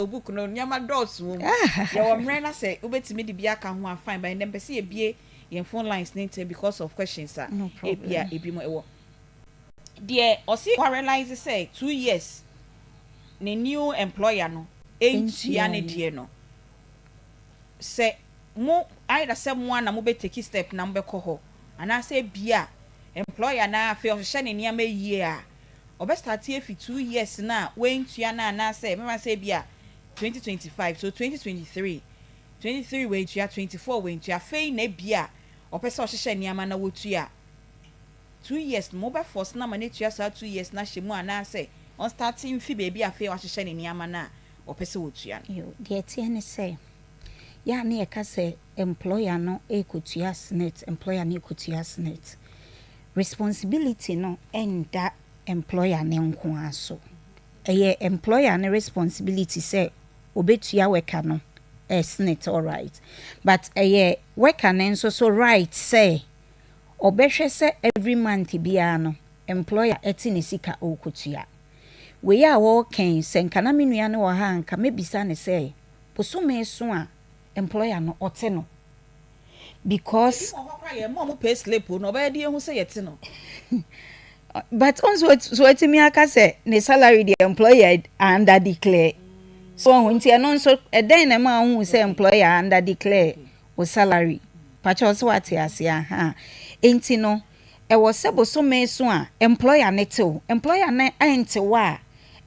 book no nyama dots wom ya wo mre na say obetimi de bia ka ho fine but dem pese ebie yen phone lines ninte because of questions ebia ebi mo ewo de osi realize say 2 years ne new employer no entua ne de no say mo either say mo na mo be take step na mo be ko ho ana say bia employer na fe ohye ne niam yie a obe start here for 2 years na wentua na say me say bia 2025 so 2023 we tua 24 we tua fei na bia opese ohye niam na wotua 2 years mo be force na ma na tua sa 2 years na hye mu ana say on starting fi baby afei ohye ne niam na opese wotua yo de tie ne say ya na e ka say employer no ekotua snet employer no ekotua snet responsibility no enda employer ne nko aso eye employer ne responsibility say obetua worker no snet all right but eye worker ne so right say obehwe say every month bia no employer eti ne sika okotua we ya wo ken senka na menua ne wo ha nka mebisa ne say posome so a employer no ote no because mom pay slip no ba de hu say yete no but also so etimi aka say ne salary the employer under declare so hunti no so eden na ma hu say employer under declare o salary pacho so what ase aha enti no e wo sebo so me so a employer ne tew employer na ente wa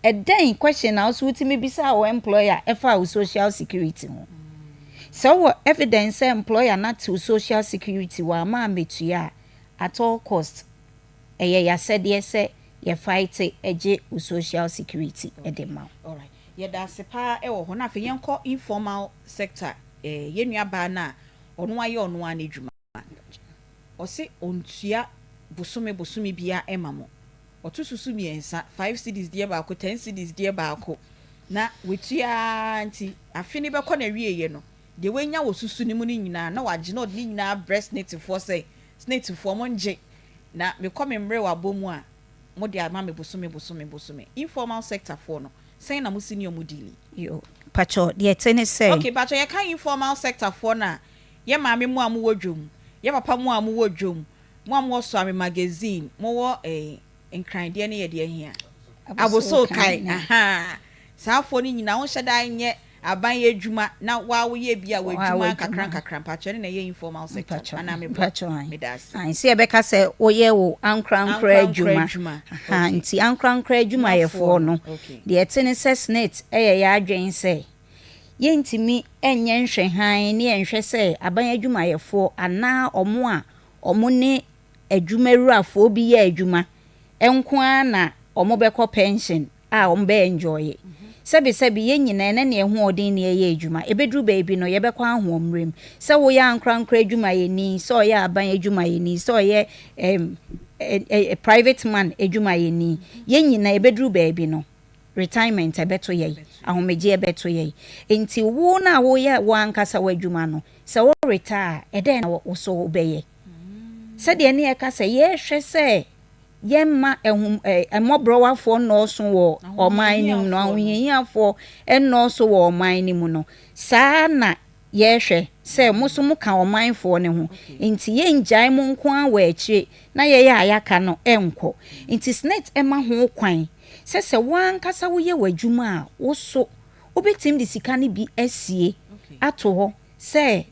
eden question na so utimi bisa o employer e fa o social security ho so evidence employer not to social security wa ma metua at all cost ya said yes ye fight eje social security edema all right ye da sepa e wo ho na fe yenko informal sector yenua ba na ono aye ono an adwuma o se ontua bosome bia emamo otususu miensa 5 cedis die ba ko 10 cedis die ba ko na wetua anti afini be ko na wieye no de wenya wo susu ni mu ni nyina na wage no ni nyina breast native for say native for monje na me come mre wa bomu a mo de ama me bosome informal sector for no say na mo senior mo dili yo pacho de tene say okay pacho ye kan informal sector for na ye maame mu amu wodwom ye papa mu amu wodwom mo amu so ame magazine mo wo enkran de ne ye de ahia aboso kai aha sa for ni nyina wo hyeda nye aban ye adwuma na wa wo ye bia wo adwuma kakran pacho ne na ye informal sector ana me pacho me das an se e be ka se wo ye wo ankran adwuma ha nti ankran adwuma ye fo no de etene se snet ye adwen se ye ntimi enye nhwe han ne enhwe se aban adwuma ye fo ana omo ne adwuma ruafo bi ye adwuma enko na omo be ko pension a omo be enjoy sebi ye nyina na ne ho odin ne ye adwuma ebedru baby no ye be kwa ho mrem se wo ya ankra adwuma ye ni so ye aban adwuma ye ni so ye private man adwuma ye ni ye nyina ebedru baby no retirement ebeto ye ahomeje ebeto ye enti wo na wo ye wo ankasa wa adwuma no se wo retire eden na wo so obeye se de ne ye ka se ye hwe se yemma emobrowa no so wo omainim no ahunyiafo eno so wo omainim no saa na yehwe se muso muka omainfo ne ho nti ye njai mu nko awa akire na ye ya ayaka no enko nti snet ema ho kwan se wankasa wo ye wadwuma a wo so obetim de sika ne bi asie ato ho se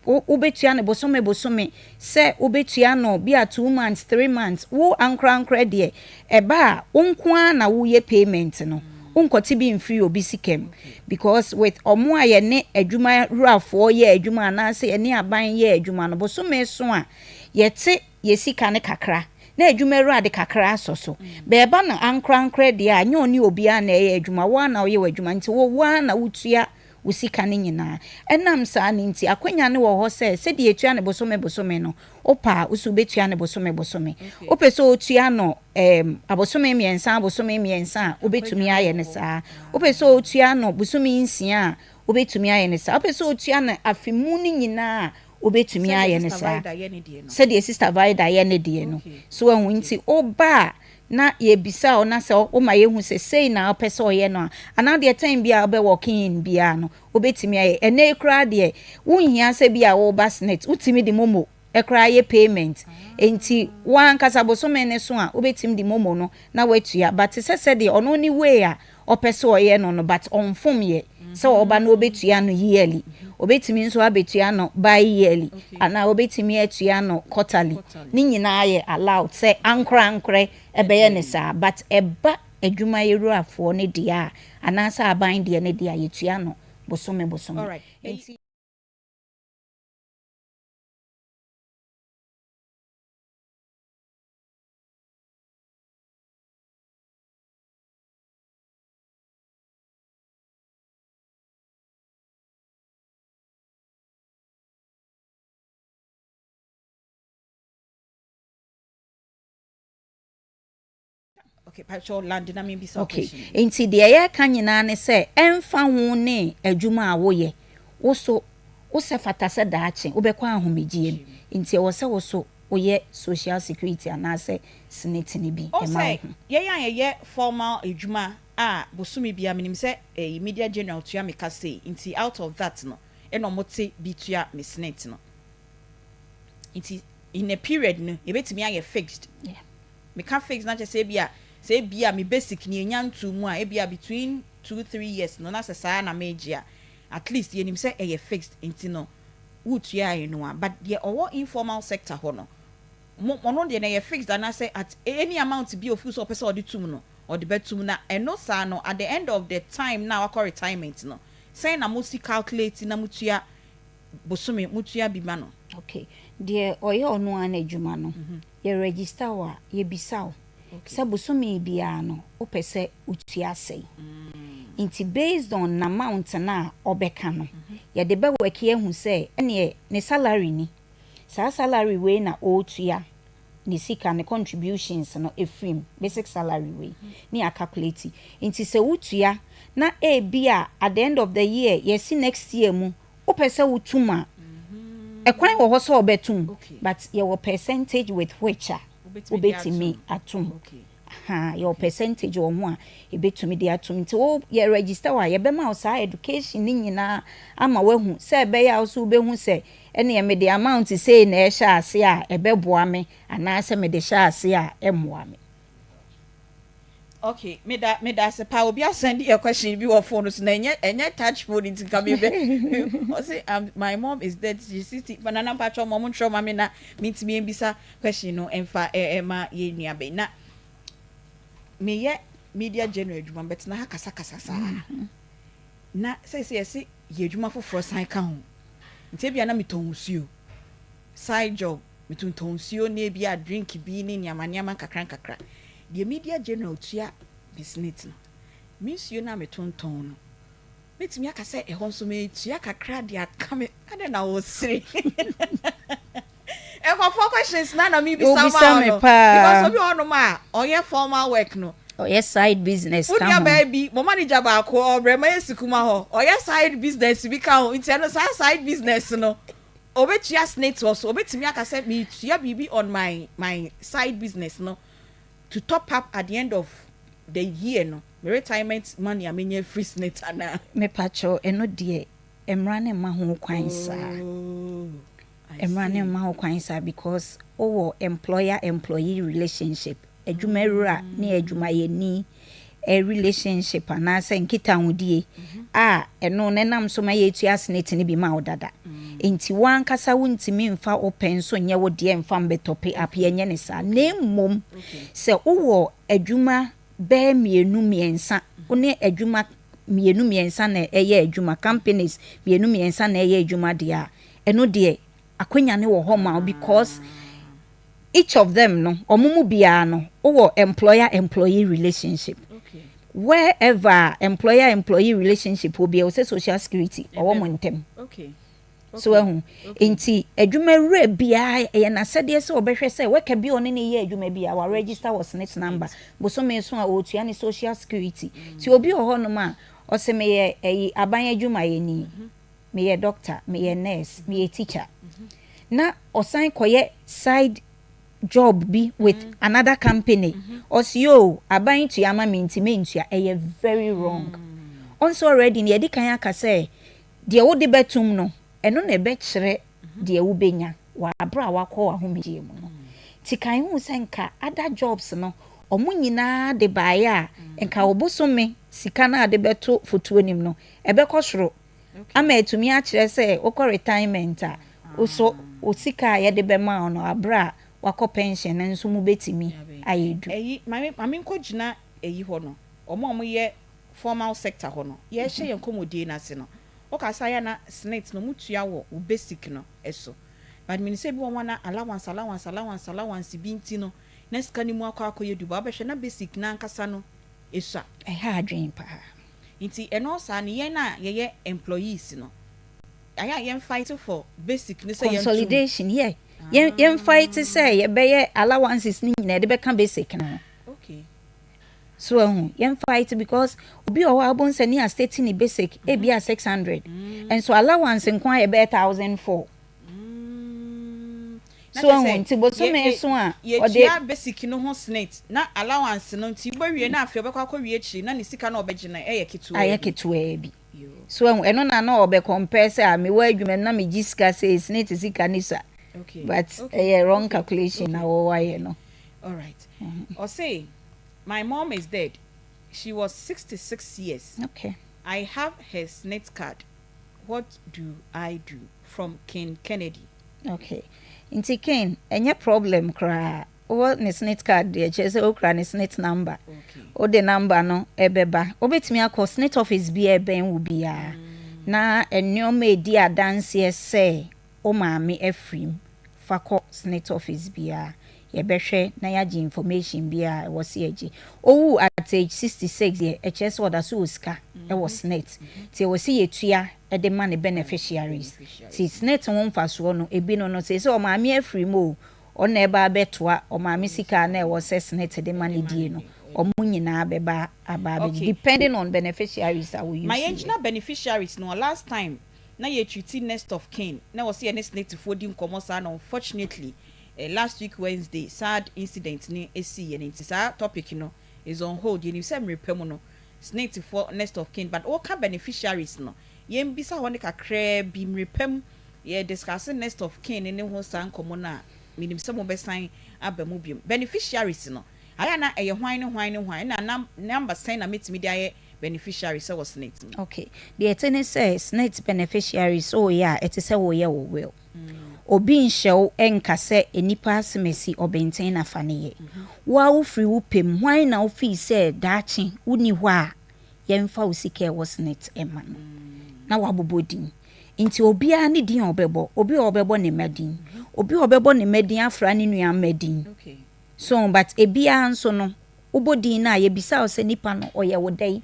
obetua ne bosome se obetua no bi a 2 months 3 months wo ankra de eba onko na wo ye payment no unkoti bi mfiri obi sikem because with omo aye ne adwuma ruafo ye adwuma na se ene aban ye adwuma no bosome so a yete yesika ne kakra na adwuma ru ade kakra asoso beba na ankra de a nye oni obi a na ye adwuma wa na ye adwuma nti wo wa na wutua usika ne nyina enam saa ne nti akwanya ne wo ho se de etua ne bosome no opa usu betua ne bosome opeso otua no abosome miensa obetumi aye ne saa opeso otua no bosome nsia obetumi aye ne saa opeso otua na afimu ne nyina obetumi aye ne saa se de sister vida ye ne de no so ehun nti oba na ye bisa o na se o ma ye hu se sei na opese o ye no ana de time bia obe working in bia no obetimi aye ene kra de wonhia se bia wo basnet utimi de momo ekra ye payment enti wan kasa bosome ne so a obetimi de momo no na watua but se de ono ni way a opese o ye no but onfom ye se oba no obetua no yearly obetimi nso abetua no by yearly ana obetimi atua no quarterly ni nyina ye allowed say ankra ebeye ne sa but eba adwuma yeruafo ne dia ana sa aban dia ne dia yetua no bosome all right okay pacho land na me be so okay enti de ye ka nyina ne se emfa ho ne adwuma a wo ye wo so wo se fata se daache wo be kwa ahomegiem enti wo se wo so wo ye social security ana se senate ni bi e ma ye formal adwuma a bosumi bia menim se media general tua me ka say enti out of that no e no mote bi tua me senate no enti in a period no e betimi aye fixed me ka fix na say bia me basic ni enyantu mu a e bia between 2-3 years no na say na megia at least yenim say e fixed enti no wutua ye no but the owo informal sector ho no mo de na ye fixed and I say at any amount be of so person or the tum no or the betum na eno sa no at the end of the time now akọ retirement no say na mo si calculate na mutua bosome mutua bi ma no okay de oye onu an adwuma no ye register wa ye bisa se bosome bia no opese utua sei inti based on amount na obeka no ye de be work ye hu se ene ne salary ni sa salary we na otua ni sika ne contributions no efrim basic salary we ni a calculate inti se utua na e bia at the end of the year ye see next year mu opese utuma ekwan wo so obetum but your percentage with which obetimi atum your percentage o ho a ebetumi de atum nti wo ye register wa ye be ma o education ni nyina ama wahu se be ya so be hu se ene ye me de amount say na e sha ase a ebeboa me ana se me de sha ase a emoa me okay me da se pa obi send your question bi wo phone so na enye touch phone nti ka me be o say my mom is dead she sit banana patcho mom ntro ma me na mitimi embisa question no emfa ma ye nua be na me ye media general adwuma bet na kasa sa na say ye adwuma foforo san ka ho nti bia na metonsuo side job metonsuo na bia drink bi ni nyama kakra the media general tua business no misio na metonton no metimi aka say e ho so me tua kakra de aka me ade na wo sire e for questions na me be somehow no because obi ono ma oye formal work no oye side business ka ho baby mo manager ba ko obrema yesikuma ho oye side business bi ka ho nti no side business no obetua snake was obetimi aka say me tua bibi on my side business no to top up at the end of the year no my retirement money I mean free snake ana me pacho eno de emrane ma ho kwan sa emrane ma ho kwan sa because our employee relationship adwumawura na adwumayeni a relationship ana say nkita hodie eno nenam so ma yetua snake ni bi ma odada enti wan kasa wuntimi mfa open so nye wo de mfa mbetope apie nye ne sa na mmom se wo adwuma be mienu miensa one adwuma mienu miensa na eye adwuma companies mienu miensa na eye adwuma de a eno de akwanya ne wo homa because each of them no omumu bia no wo employer-employee relationship wherever employer-employee relationship will be also social security or montem so enti adwumawura bia e na sede se obehwe se weka bi one ne ye adwuma bia wa register was next number bosome so a otua ne social security ti obi ho no ma o se me ye aban adwuma ye ni me ye doctor me ye nurse me ye teacher na osan koye side job be with another company. Osio aban to yama mintimenti a very wrong. Also already near the kayaka say, dear would the betum no, and on a betchere, dear ubenya, wa bra wa ko ahomije mu no. Tikai hu senka other jobs no, omunyina de baya, enka obosome sika na de beto fotuo nim no, ebekɔ soro. Ama to me akire say okɔ retirement a, oso osika ye de bema ono abra wakɔ pension nso mu betimi ayedu. Eyi mame ko gina eyi ho no. Omo ye formal sector ho no. Ye hye ye komodie na se no. Okasa ya na snakes no mutua wo basic no eso. But me say bi won na allowance binti no. Next kan mu akɔ yedu ba behwe na basic na nkasa no eso. Ha adwen pa. Inti eno sa ne ye na ye employees no. Aya ye fight for basic ni say consolidation here. Yen fight say ye be allowances ni na de be kan basic na. Okay. So yen fight because obi o wa bon say ni a state ni basic e be 600 and so allowance nkwa ye be 1004. So nti boso me so a o de basic no ho snate na allowance no nti gbawie na afia be kwa wie chi na ni sika na obegina ye ketu bi. So eno na obe compare say me wa adwuma na me gisika say snate sika ni sa. Okay. But a wrong calculation now why no. All right. Or say my mom is dead. She was 66 years. Okay. I have her SNET card. What do I do? From Ken Kennedy. Okay. Inti Ken, any problem cry. What ne SNET card there? Chese okra ne SNET number. Okay. O the number no ebeba. Obetimi akọ SNET office bi eben wo bia. Na enyo me di adanse say o maami efrim fako SNET office bia ye behwe na ya ji information bia wo se agi owu at age 66 ye hs order so ska e wo SNET ti wo se yetua e de man beneficiaries ti SNET won faso no ebi no say o maami efrim o na eba betoa o maami sika na e wo se SNET de man die no omunyina beba aba depending on beneficiaries that we use my engineer beneficiaries no last time na ye treaty next of kin na was here next to for dim commerce and unfortunately last week Wednesday sad incident ni esi and it is our topic is on hold you say repem no snake for next of kin but all can beneficiaries no ye mbisa won ka kra bi repem ye discussing next of kin ni ho san komo na minim se mo be sign abamu bi beneficiaries no aya na eye hwan na number sign na metimi dia beneficiaries so was SNET. Okay. The attorney says SNET beneficiaries yeah, it is a way will. Obi nshew enka se enipa asemesi obenten na fane wa wo free wo pem hwan na wo fi se daachi woni ho a yemfa wo sika wo SNET ema no na wabobodin nti obi a ne din obebo obi obebo ne medin obi obebo ne medin afra ne nua medin. Okay. So but ebia nso no ubodi na ye bisa o se nipa no oye wodai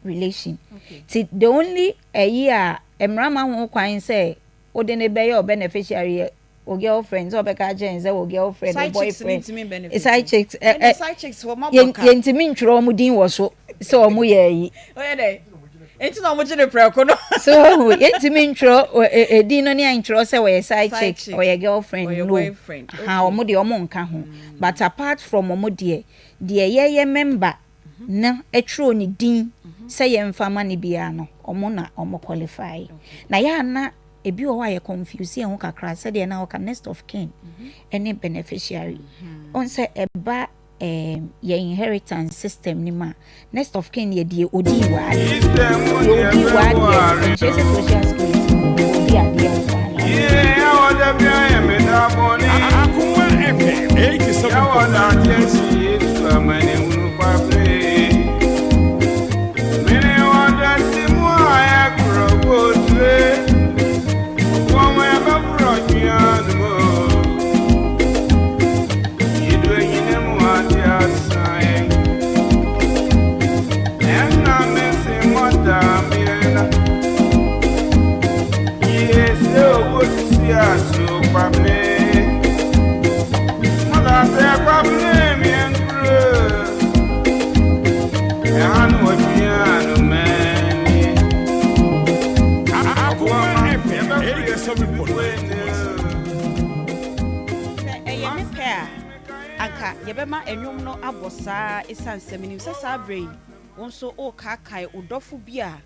relation. Okay. See the only a year emrama ho kwan say ode ne be your beneficiary o girlfriends or beka gens or girlfriend or boyfriend side chicks for my boka yentimi ntworo mu din wo so omu ye yi oye dey enti na omu gine preko no so yentimi ntworo din no ne ntworo say we side chick or your girlfriend or your boyfriend ha omu de omu nka ho but apart from omu de ye member na etro ni din say ye mfama ni bia no omu na omu qualify na ya na ebi o wa ye confuse ye ho kakra say de na o ka next of kin any beneficiary on say eba ye inheritance system ni ma next of kin ye die odi wa ye Jesus social security obi ade yeah o da bia ye me da boni Akoma FM 87 ya o da tiesi to amane unu pa play mene o da simu aya kuro tre como é ba projian mo yido yine mu atia sai na me se moda mirena yes o go see as you pable moda se pable mi engro e anu ojian meni Akoma FM 87.1 me pair yebema enwom no abosa esansem nim sasa brain wonso o kaakai odofo bi a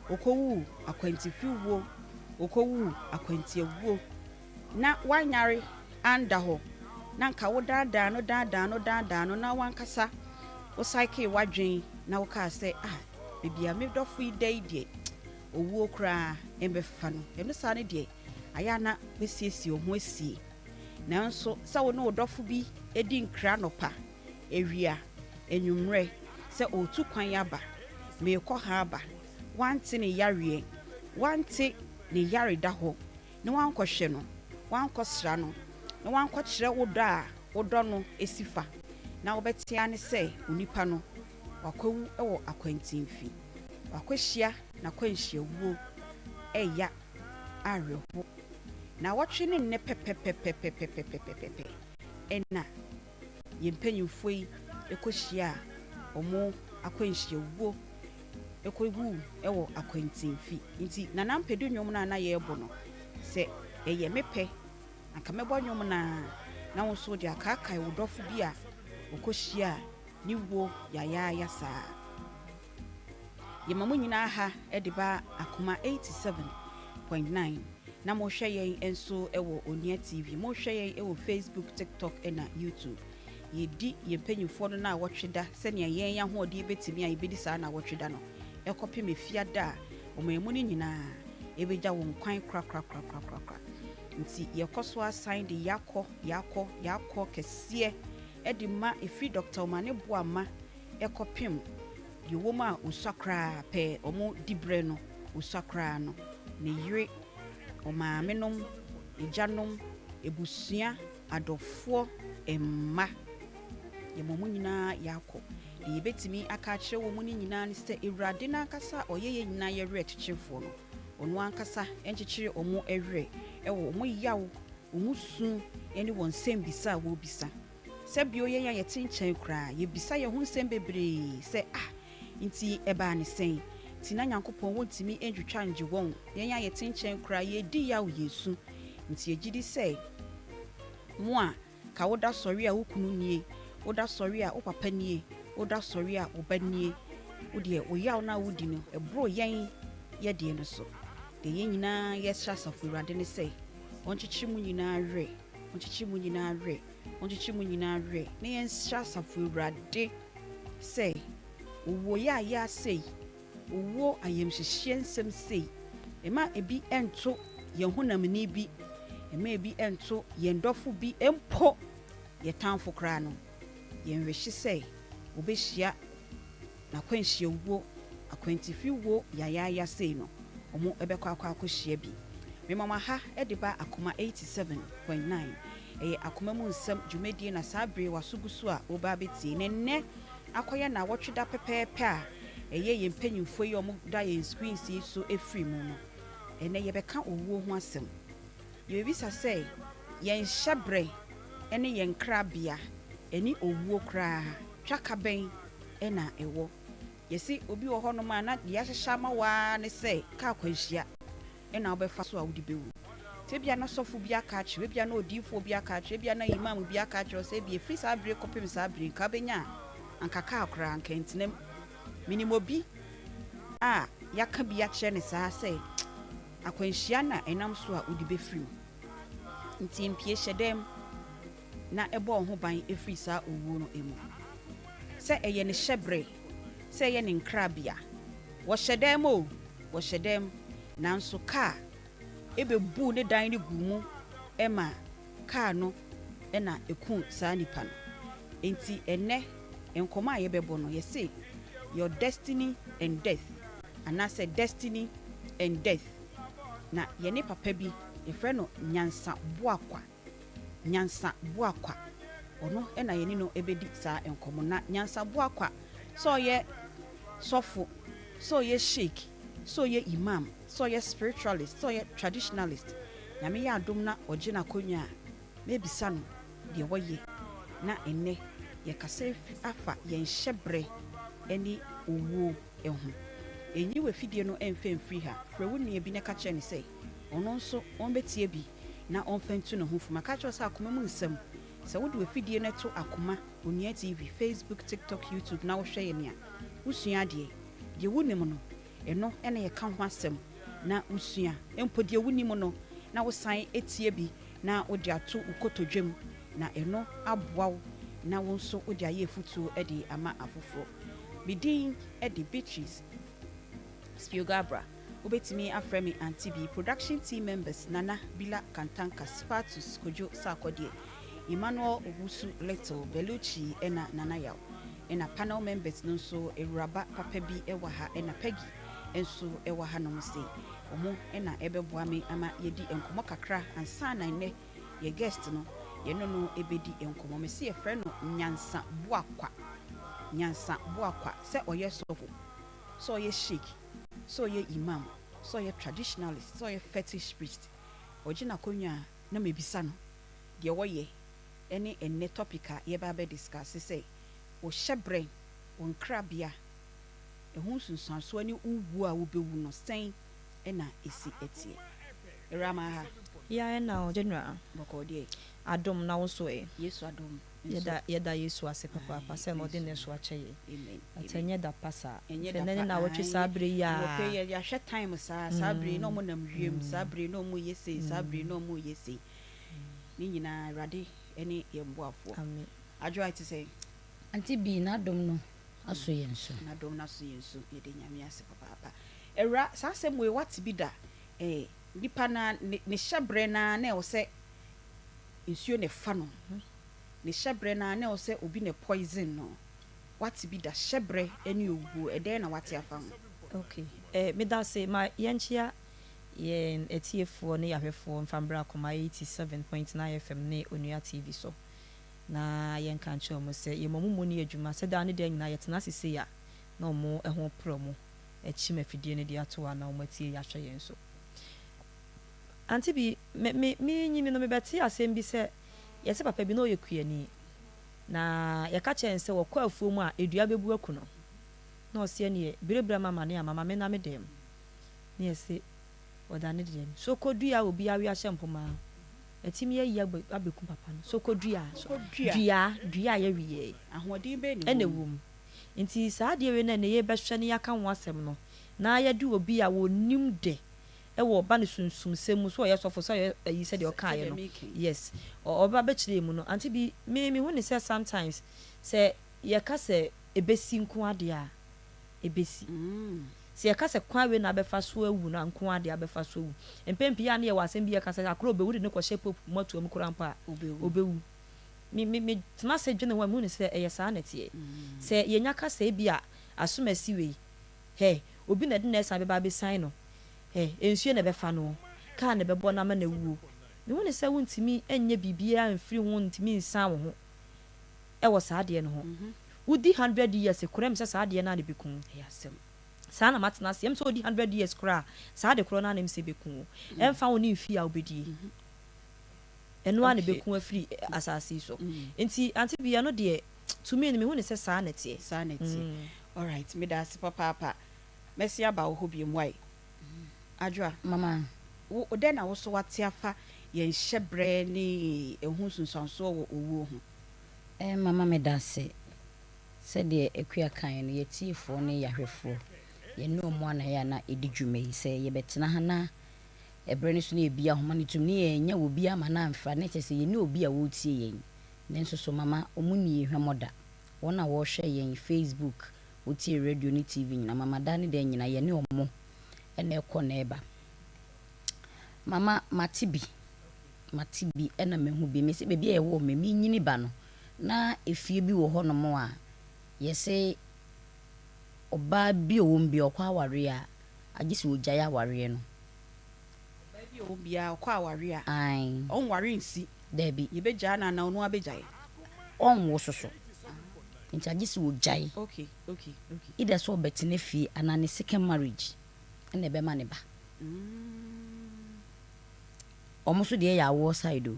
okowu akwantifiwo okowu akwantiewuo na wanyare anda ho na nka wo daadaa no na wankasa wo cycle wadwen na wo ka se bibia me dofo idai die owuo kra embefa no eno sa ne die aya na wesiesie ho asie nanso sa wo no odofo bi edi nkra nopa ewia enwumre se otu kwan yaba me ko ha aba wante ne yare wante ne yare da ho ne wankɔhwe no wankɔsra no ne wankɔkyerɛ wodo no esifa na wobetia ne se onipa no wakwawu ewo akwantimfi wakɔhyia na kwanhyiawuo eya areho na wɔtwe ne nne pepepepepepepepepepe ena yempanyimfoi ekohyia omo akwanhyiawuo ekowu ewo akwantimfi nti nanampedu nwom na yebo no se eye mepe anka mebɔ nwom na wo so de akaakai wodɔfo bi a okohyia ni wo yaya saa yemamu nyina ha ediba Akoma 87.9 na mo hwɛ yɛn enso ewo Onia TV mo hwɛ yɛn ewo Facebook, TikTok ena YouTube yedi yempanyimfo no na wɔtweda sɛ ne yɛn ya ho ɔde betimi a yebedi saa na wɔtweda no ekopi mefiada omamu ni nyina ebeja won kwan kra nti yekoso assign de yakɔ kɛseɛ edi ma efi Dr. Omane Boama ekopim yewoma usakra pe omo dibre no usakra no ne yire omaamenom ejanom ebusua adofo emma yemomu nyina yakɔ de yebetimi aka kyerɛ wo mu ni nyina ne sɛ Ewurade na akasa oyeye nyina yɛwerɛ kyekyefo no onu ankasa enkyekere omo ewerɛ ewo omo yawo omo su ene won nsɛm bisa wo bisa sɛ bio yɛn ya yɛte nkyɛn kra yɛbisa yɛ ho nsɛm bebree sɛ nti eba ne sɛn ti na Nyankopɔn wontimi entwitwa ngye wɔn yɛn ya yɛte nkyɛn kra yɛdi yawo Yesu nti yɛgidi sɛ mo a ka woda sɔre a wokunu nie woda sɔre a wo papa nie woda sɔre a wo ba nie wo de wo yawo na wodi no ebro yɛn yɛde no so de yɛn nyinaa yɛhyɛ asafo Awurade ne sɛ onkyekye mu nyinaa werɛ onkyekye mu nyinaa werɛ onkyekye mu nyinaa werɛ ne yɛn hyɛ asafo Awurade sɛ owo ya sei owo ayemhyehyɛ nsɛm sei ema ebi ento yɛn honam ni bi ema ebi ento yɛn dɔfo bi empo yɛtamfo kra no yɛn rehye sɛ obehyia na kwanhyia wuo akwantifi wo yaya sei no omo ebekɔ akɔhyia bi memama ha ediba Akoma 87.9 Akoma mu nsɛm dwumadie na sabre wasugusu a oba betie nenne akoya na wɔtweda pepepe a yempanyimfo yi omo da yɛn screen si so efiri mu no ene yebɛka owuo ho asɛm yebisa sɛ yɛn hyebre ene yɛn krabia eni owuo kra twaka bɛn ena ewo yesi obi wo hono ma na de ahyehyɛ ma wa ne sɛ ka kwanhyia ena obefa so a wodi bewu tebia na sɔfo bi aka kyerɛ bia na odifo bi aka kyerɛ bia na imam bi aka kyerɛ sɛ bia free sabre kopim sabre ka benya anka ka akra anka ntinam minimo bi a yaka bi akyerɛ ne saa sɛ akwanhyia na enam so a wodi befiri nti mpie hyɛdem na ɛbɔ ho ban efiri saa owuo no emu sɛ ɛyɛ ne hyebre sɛ ɛyɛ ne nkrabia wo hyɛdem nanso ka ebebu ne dan ne gumu ema ka no ɛna eku saa nipa no enti ene enkoma yebɛbɔ no yɛse your destiny and death anase destiny and death na yene papa bi yefrɛ no nyansa boakwa ono ena yene no ebedi saa enkomo na nyansa boakwa so ye sofo so ye sheikh so ye imam so ye spiritualist so ye traditionalist nyame ya adom na ogina konwa mebisa no de woye na enne ye kasa afa ye nhyebre eni owuo ehu enyi we fidie no emfemfiri ha frewu ne bi ne ka kye ne sei ono nso on betie bi na on fantu ne ho fuma ka kye sa akoma mu nsam sɛ wode wafidie no to Akoma Onua TV Facebook TikTok YouTube na wohwɛ yɛ nea wosua deɛ deɛ wonim no ɛno ɛna yɛka ho asɛm na wosua empo deɛ wonim no na wosan etie bi na wode ato ukotodwem na ɛno aboa wo na wo nso wode ayɛ futuo ɛde ama afoforo bidin ɛde Beatrice Spiogabra Ubetimi afremi Aunty Bea production team members Nana Bila Kantanka Spatus Kojo Sakodie Emmanuel Obusu Little Beluchi ena Nana Yaw ena panel members nso Ewuraba Papa Bi ewa ha ena Peggy enso ewa ha no se omo ena ebeboa me ama yedi enkomo kakra ansa na ne ye guest no ye no ebedi enkomo me se ye frɛ no Nyansa Boakwa se oye sofo so oye sheik so ye imam so ye traditionalist so ye fetish priest ojina konya na mebisa no de woye ene enne topica ye ba be discuss say o hyebre o nkrabia ehun sunsan so ani uwu a wo bewu no sen ena esi etie erama ha ya na o general boko de adom na wo so Yesu adom yeda Yesu ase papa pasa no de ne so akyeye amen atenye da pasa enye da na wotwe sabre ya wo pe ya hwe time sabre no mo nam wiem sabre no mo yesi sabre no mo yesi ni nyina rade ene yemboafo amen adwo ite say Aunty Bea na dom no aso yenso na dom na so yenso yede nyame ase papa era sa asem we what bi da nipa na ne hyebre na wo se nsuo ne fa no ne hyebre na wo se obi ne poison no what bi da hyebre ene ogu eden na what afa ho okay me da say ma yenchia yen etiefo ne yahwefo mfambra Akoma 87.9 FM ne Onua TV so na yen kan che omo se yemomumu ne adwuma se da ne da nyina yetena sese ya na omo eho promo echi mafidie ne dia to na omo tie ya hwe yen so Aunty Bea me nyimi no me beti asem bi se yese papa bi no yekuani na yeka che nse wo kwa afuo mu a edua bebu aku no na ose ne birebira mama ne mama me na me dem ne yese odane dem so kodua obi awi ahye mpoma etimi ayi abeku papa no so kodua dua ye wiye ahodin be ni ene wom nti saa de we na ne ye behwe ne yaka ho asem no na ye du obi a wonim de ewo ba ne sunsum semu so ye sofo so ye yi se de o kan ye no yes oba be kire mu no Aunty Bea me hu ne say sometimes say ye ka se ebesi nko ade a ebesi se ye ka se kwa we na befa so awu na nko ade a befa so awu empempi ya na ye wasem bi ye ka se akro be wudi ne ko shepo moto mu kurampa obewu me tma se dwene ho mu ne se eye saa na tie se ye nya ka se bi a asomasi we he obi na de na esa be ba be sign no ensuo na befa no ka na bebo na ma na wuo me woni se wontimi enye bibia amfiri ho ntimi nsan wo ho e wo saade no ho wudi 100 years kurem se saade na ne bekun yasem sa na matena se em so di 100 years kura saade kuro na ne mse bekun emfa wo ni mfi a obedie eno a ne bekun afiri asase so enti Aunty Bea no de to me me woni se sa na tie all right me da se papa merci aba wo hobi mwai adwa mama wo de na wo so wate afa ye hyebre ni ehun sunsanso wo owo ho mama me da se de ekua kan no yetiefo ne yahwefo ye no mo na ya na edidwuma yi se ye betena ha na ebre ne so na ebia homa ne tum ne ye nya obi ama na amfa ne kyese ye ne obi a wo tie yen nenso so mama omuni ehwemoda wona wo hwe yen Facebook wo tie radio ne TV nyina mama da ne da nyina ye ne omo ene ekọ na eba mama matibi ena mehu bi me se bebi e wo me nyini ba no na efie bi wo ho no mo a yese oba bi o won bi okwa aware a agisi ogya aware no oba bi o bi a okwa aware a ai on ware nsi da bi ye beja na na onu abeja on wo soso nti agisi ogya okay ida so betene fie anane second marriage ene be ma ne ba omuso de ya wo side o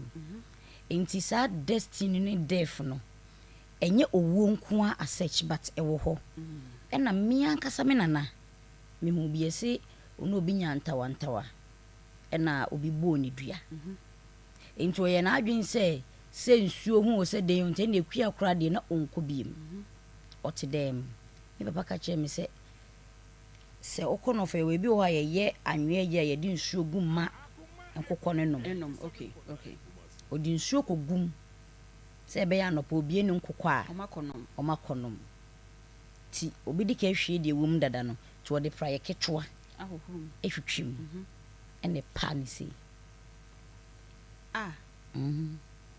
enti sa destiny ni death no enye owo nko a search but ewo ho ena me ankasa me nana me hu bi ese ono obi nya ntawa ena obi bo ni dua enti o ye na adwen se se nsuo hu o se den nte na ekua kora de na onko biem ote dem me papa ka kire me se okono fe we bi ho ye anwe ye de nsuo gum ma nkokɔ ne nom okay odi nsuo ko gum se be ya nopo obie ne nkokɔ a omakonom ti obi di ka hwie de wom dada no to de praye ketwa ahohom ehwetwim ene pa ni se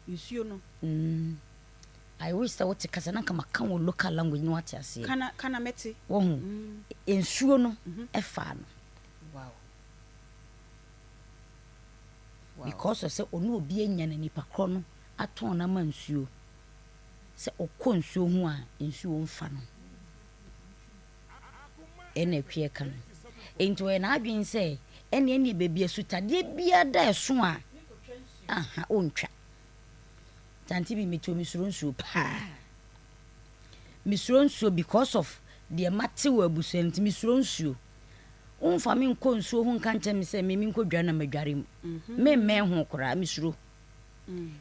nsuo no I wish that what kasa na kama kan wo local language no ati ase kana meti wo hu nsuo no efa no wow because of say onu obi enya na nipa kro no aton na ma nsuo se okɔ nsuo hu a nsuo mfa no ene kwie kan ento e na adwen se ene bebi asutade bia da eso a ontwa tanti bi meto misuro nsuo pa misuro nsuo because of the mate wa abusanti misuro nsuo onfa me nko nsuo hu nka nche me se me nko dwa na madware me me hu kora misuro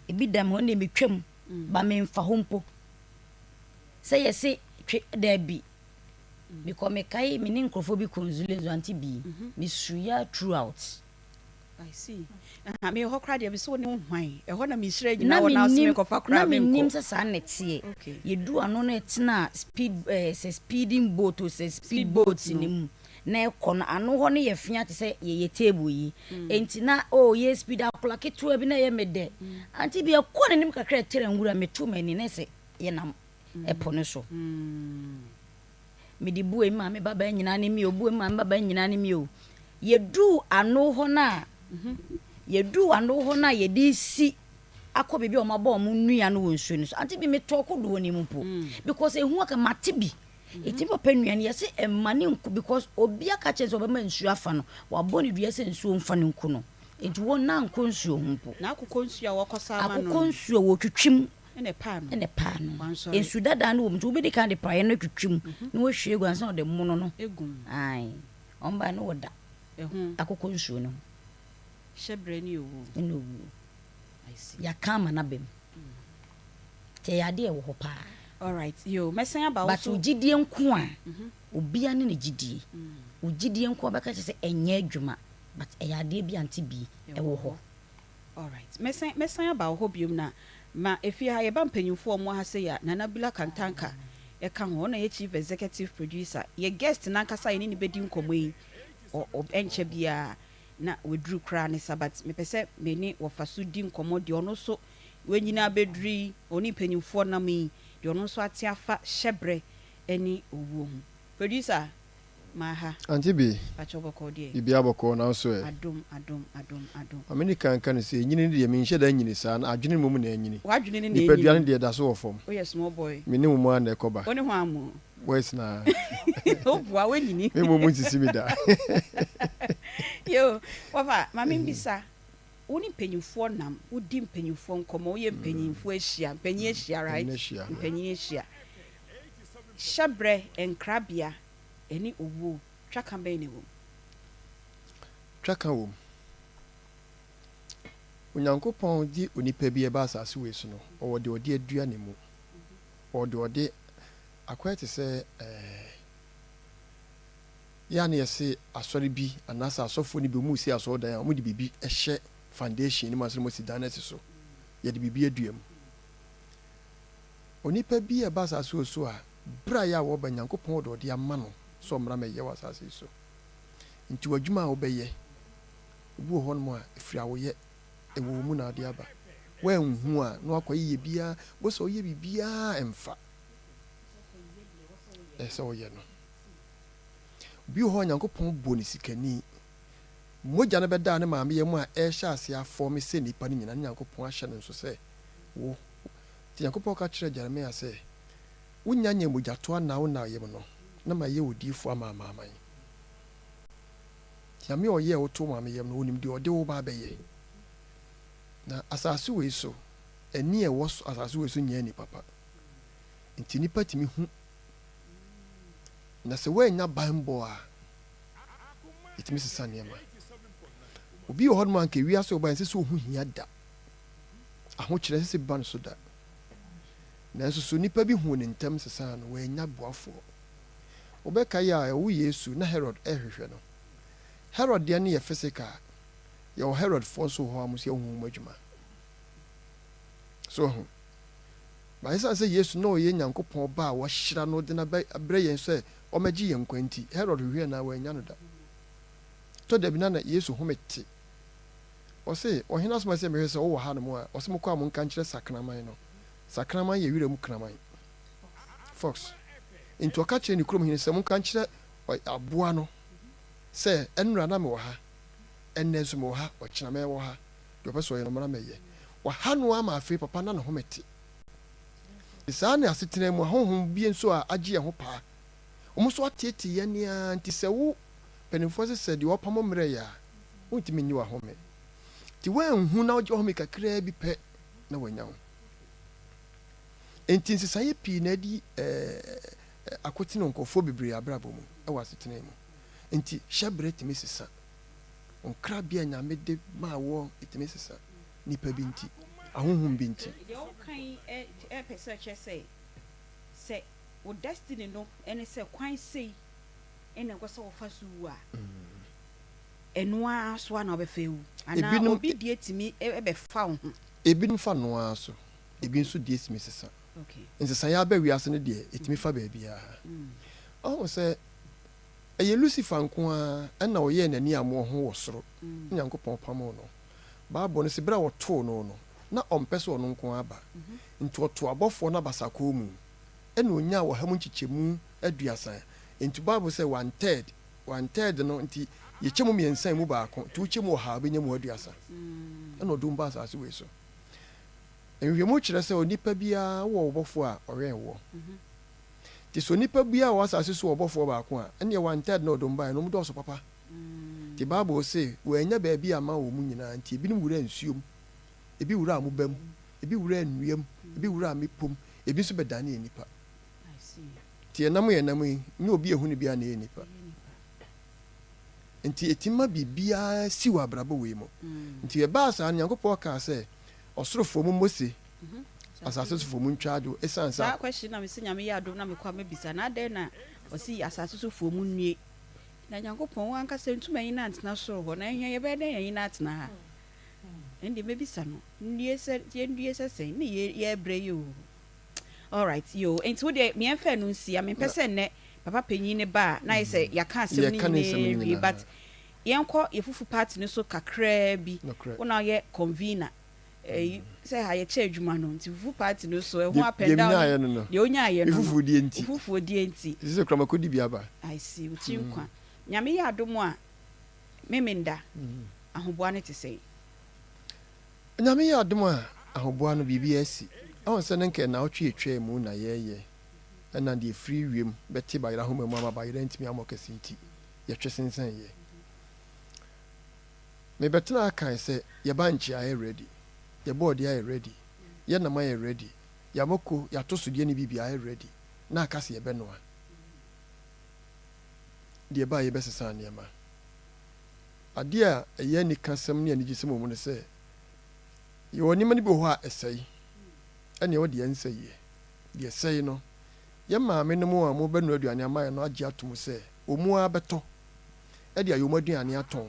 ebi dam ho ne metwam ba me mfa ho mpo se yesi da bi because me kai me ni nkrofo bi konzule Aunty Bea misuya throughout. I see. Me ho kra de be so ne hwan. E ho na me sire nyina wo na so me kofa kra me ko. Na me nim se sa netie. Ye du ano no etina speeding boat o se speed boat ni mu. Na e kono ano ho ne ye fia te se ye table yi. Enti na ye speed akola ketu bi na ye mede. Aunty Bea ko ne nim kakra tere nwura metu mani na se ye nam epo ne so. Me di bue ma me baba nyina ne mi obu ma me baba nyina ne mi o. Ye du ano ho na yedu ano ho na ye di si akobe bi o mabo mu nua no wonsuo ni so Aunty Bea me talk do woni mu po because ehu aka mate bi eti papa nua ni yese emane nku because obi aka chense obema nsuo afa no wa boni dua se nsuo mfa ne nku no enti won na nko nsuo hu po na akokɔ nsuo a wɔkɔsa ama no akokɔ nsuo wo twitwim ene pa no ensu dada no wo mtu obi di kan de praye no twitwim na wo hwie gwansa de mono no egum ai omba no woda ehu akokɔ nsuo no shebre ni owu no I see ya kama na bem te ya de wo ho pa all right yo mesan aba but ugidie nko a obi ane ne gidie ugidie nko baka se enye adwuma but e ya de bi Aunty Bea e wo ho all right mesan aba ho biom na ma efi ha ye ba mpanyimfo mo ha se ya Nana Bila Kantanka e kan ho na ye chief executive producer ye guest na nkasa ye ni bedi nkomo yi o enche bia na wedru kra ne sabat me pese me ni wo faso di nkomo de ono so wenyina bedri oni panyimfo na mi de ono so ate afa hyebre eni owu hu producer maha Aunty Bea achoboko die bibia boko na so adom American kan se nyini de me nhye da nyini sa na adwene mum na nyini wadwene ne nyini nipa de da so wo fom oh yes small boy me ne mum na ekoba oni ho amu boys na obua wenyini me mum nsisi mi da yo wafa mama mbisa woni mpanyimfo nam wodi mpanyimfo nkomo wo ye mpanyimfo ahia mpanyi ahia right mpanyi ahia hyebre enkrabia eni owu twaka be ne wo twaka wo Onyankopɔn di onipa bi eba asase we so no o de odi adua ne mu o de odi akwete se ya na yesi asori bi anasa asofo ni bi mu si aso dan o mu di bibi ehye foundation ni maso mo si dan nesi so ye de bibi adua mu onipa bi eba asase so a bra ya wo ba Nyankopɔn de odi ama no so mra me ye wa asase so nti wadwuma wo be ye obu ho no mo a efira wo ye ewo mu na ade aba wanhu a no akoye bia wo so ye bibia emfa eso ye no bi ho Nyankopɔn bo ni sikani moja na beda ne maame ye mu a ehya ase afo me se nipa ni nyina Nyankopɔn ahye no so se wo ti Nyankopɔn ka kire Jeremia se wunyanya moja to na wo na ye no na ma ye odifo ama amaman ti ame oye wo to maame ye no onim de ode wo ba be ye na asase we so eni e wo asase we so nya ni papa nti nipa timi hu na se we nya bambo a itimi sesa niema obi ho man ke wiase oba nse so hu hia da ahokyerɛ sɛ ba no so da nanso so nipa bi hu ne ntam sesa no wɔanya boafoɔ wobɛka yi a ɛwo Yesu na Herod ɛhwehwɛ no Herod deɛ no yɛ physical yɛwɔ Herod foɔ so hɔ a mo sɛ ɛhu mu adwuma so ho ba ɛsiane sɛ Yesu na ɔyɛ Nyankopɔn ba a wɔhyira no de na brɛ yɛn sɛ ɔmɛgye yɛn nkwa nti Herod hwehwɛ na wɔanya no da to da bi na Yesu homete ɔse ɔhena soma sɛ mehwɛ sɛ wowɔ ha no mu a ɔse mokɔ a monka nkyerɛ sakraman no sakraman yɛ wira mu kraman fox nti ɔka kyerɛ ne kurom hene sɛ monka nkyerɛ aboa no sɛ ɛnura na mewɔ ha ɛnnɛ nso mewɔ ha ɔkyena mɛwɔ ha deɛ ɔpɛ sɛ ɔyɛ no mmara mɛyɛ wɔha no ama afei papa na ne homete saa ne asetena mu ahohom bie nso a agye yɛn ho paa ɔmo nso ateete yɛn nea nti sɛ wo mpanimfoɔ sɛ sɛ deɛ wɔpam mmerɛ yɛ a wontumi nyi wahome nti woanhu na wogye wahome kakraa bi pɛ na wanya wo enti nsesaeɛ pii na adi akotene nkɔfoɔ bebree abrabɔ mu ɛwɔ asetena mu nti hyɛ berɛ tumi sesa nkra bia Nyame de maa wɔ ɛtumi sesa nipa bi nti ahohom bi nti deɛ wokan ɛpɛ sɛ kyerɛ sɛ wo destiny no ɛne sɛ kwan sei ɛna ɛkɔ sɛ wɔfa so wu a ɛno ara so a na wobɛfa wu anaa obi deɛ tumi ɛbɛfa wo ho ebinom fa no ara so ebi nso deɛ tumi sesa nsesaeɛ aba wiase no deɛ ɛtumi fa baabiara ɔho sɛ ɛyɛ Lucifer nko a ɛna ɔyɛɛ n'ani amoɔ ho wɔ soro Nyankopɔn pamo no Bible no sɛ berɛ a wɔtoo no no na ɔmpɛ sɛ ɔno nko aba nti ɔto abɔfoɔ no abasakɔɔ mu ɛna ɔnya wɔ ha mu nkyekyɛmu 30 nti Bible sɛ 1/3 no nti yɛkyɛ mu mmiɛnsa mu baako nti wokyɛ mu ɔha bɛnya mu 30 ɛna ɔdom ba asase wei so nhwɛmu kyerɛ sɛ onipa biara wɔ ɔbɔfoɔ a ɔwɛn wɔ nti sɛ onipa biara wɔ asase so wɔ ɔbɔfoɔ baako a ɛneɛ 1/3 na ɔdom ba no mu dɔɔso papa nti Bible sɛ wɔanya baabi ama wɔ mu nyinaa nti ebinom wura nsuom ebi wura amoba mu ebi wura nnuam ebi wura amepom ebi nso bɛdane nipa nti ɛnam yɛ nam yi ne obi ehu ne bia na yɛ nipa nti etima bibia si wɔ abrabɔ wei mu nti ɛbaa saa Nyankopɔn kaa sɛ ɔsorofo mu Mose asase sofo mu ntwado esan sa question na me se Nyame yɛ adom na me kwa mabisa na den na ɔsi asase sofo mu nnue na Nyankopɔn wanka sɛ ntuma yin na antena soro hɔ na ehia yɛbɛ den yin na atena ha ndi mebisa no nnue sɛ sɛ ne yɛ brɛ yo all right yo enti wo de me enfa no nsia me pɛ ne papa panyin ne ba na yɛ sɛ yɛka asɛm ni ne but yɛnkɔ yɛfufu party no so kakraa bi wona yɛ convener sɛ ha yɛ kyɛ adwuma no nti fufu party no so ɛho apenda de onya yɛ no fufu die nti sɛ krama kodi bi aba I see uchi nkwa Nyame yɛ adom a memenda ahoboa ne te sɛ Nyame yɛ adom a ahoboa no biribi asi awon sɛ ne nkɛ na ɔtwe etwa mu na yɛyɛ ɛna de free wiem bɛte bayira homa mu ama bayira ntimi amɔkɛse nti yɛtwe sensan yɛ me betena kan sɛ yɛba nchi ayɛ ready yɛbɔ de ayɛ ready yɛ nam ayɛ ready yɛabɔkɔ yɛato so deɛ ne bibi ayɛ ready na aka se yɛbɛnoa deɛ ba yɛbɛsesa nneɛma adeɛ a ɛyɛ ni kasɛm ne ani gisɛm mu ne sɛ yɛwɔ nneɛma no bi wɔ hɔ a ɛsɛe ɛne ɛwɔ deɛ nsɛ yie deɛ sɛe no yɛ maame no mu a mo bɛno aduane ama yɛ no agye atom sɛ ɔmu a bɛtɔ ɛde ayɛ ɔmu aduane atɔn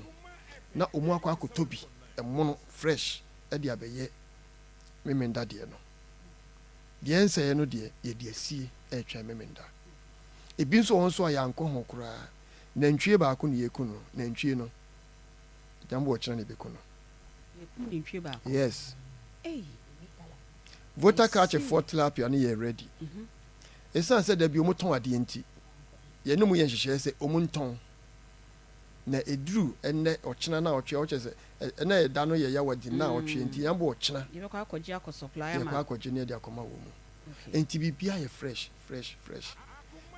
na ɔmu akɔ akɔtɔ bi ɛmono fresh ɛde abɛyɛ memenda deɛ no deɛ nsɛe no deɛ yɛde asie ɛtwa memenda ebi nso wɔn nso a yɛankɔ ho koraa nantwie baako ne yɛku no nantwie no jambo wɔkyerɛ ne bɛku no yes voter catch for tilapia no yɛ ready ɛsiane sɛ da bi ɔmo tɔn adeɛ nti yɛne mu yɛ nhyehyɛeɛ sɛ ɔmo ntɔn na ɛduru ɛnɛ ɔkyena na ɔtwe ɔkyɛ sɛ ɛnɛ ɛda no yɛ yɛwɔde na ɔtwe nti yɛmbɔ ɔkyena yɛbɛkɔ akɔgye akɔ supply ama yɛkɔ akɔgye ne yɛde akɔma wɔ mu nti biribiara yɛ fresh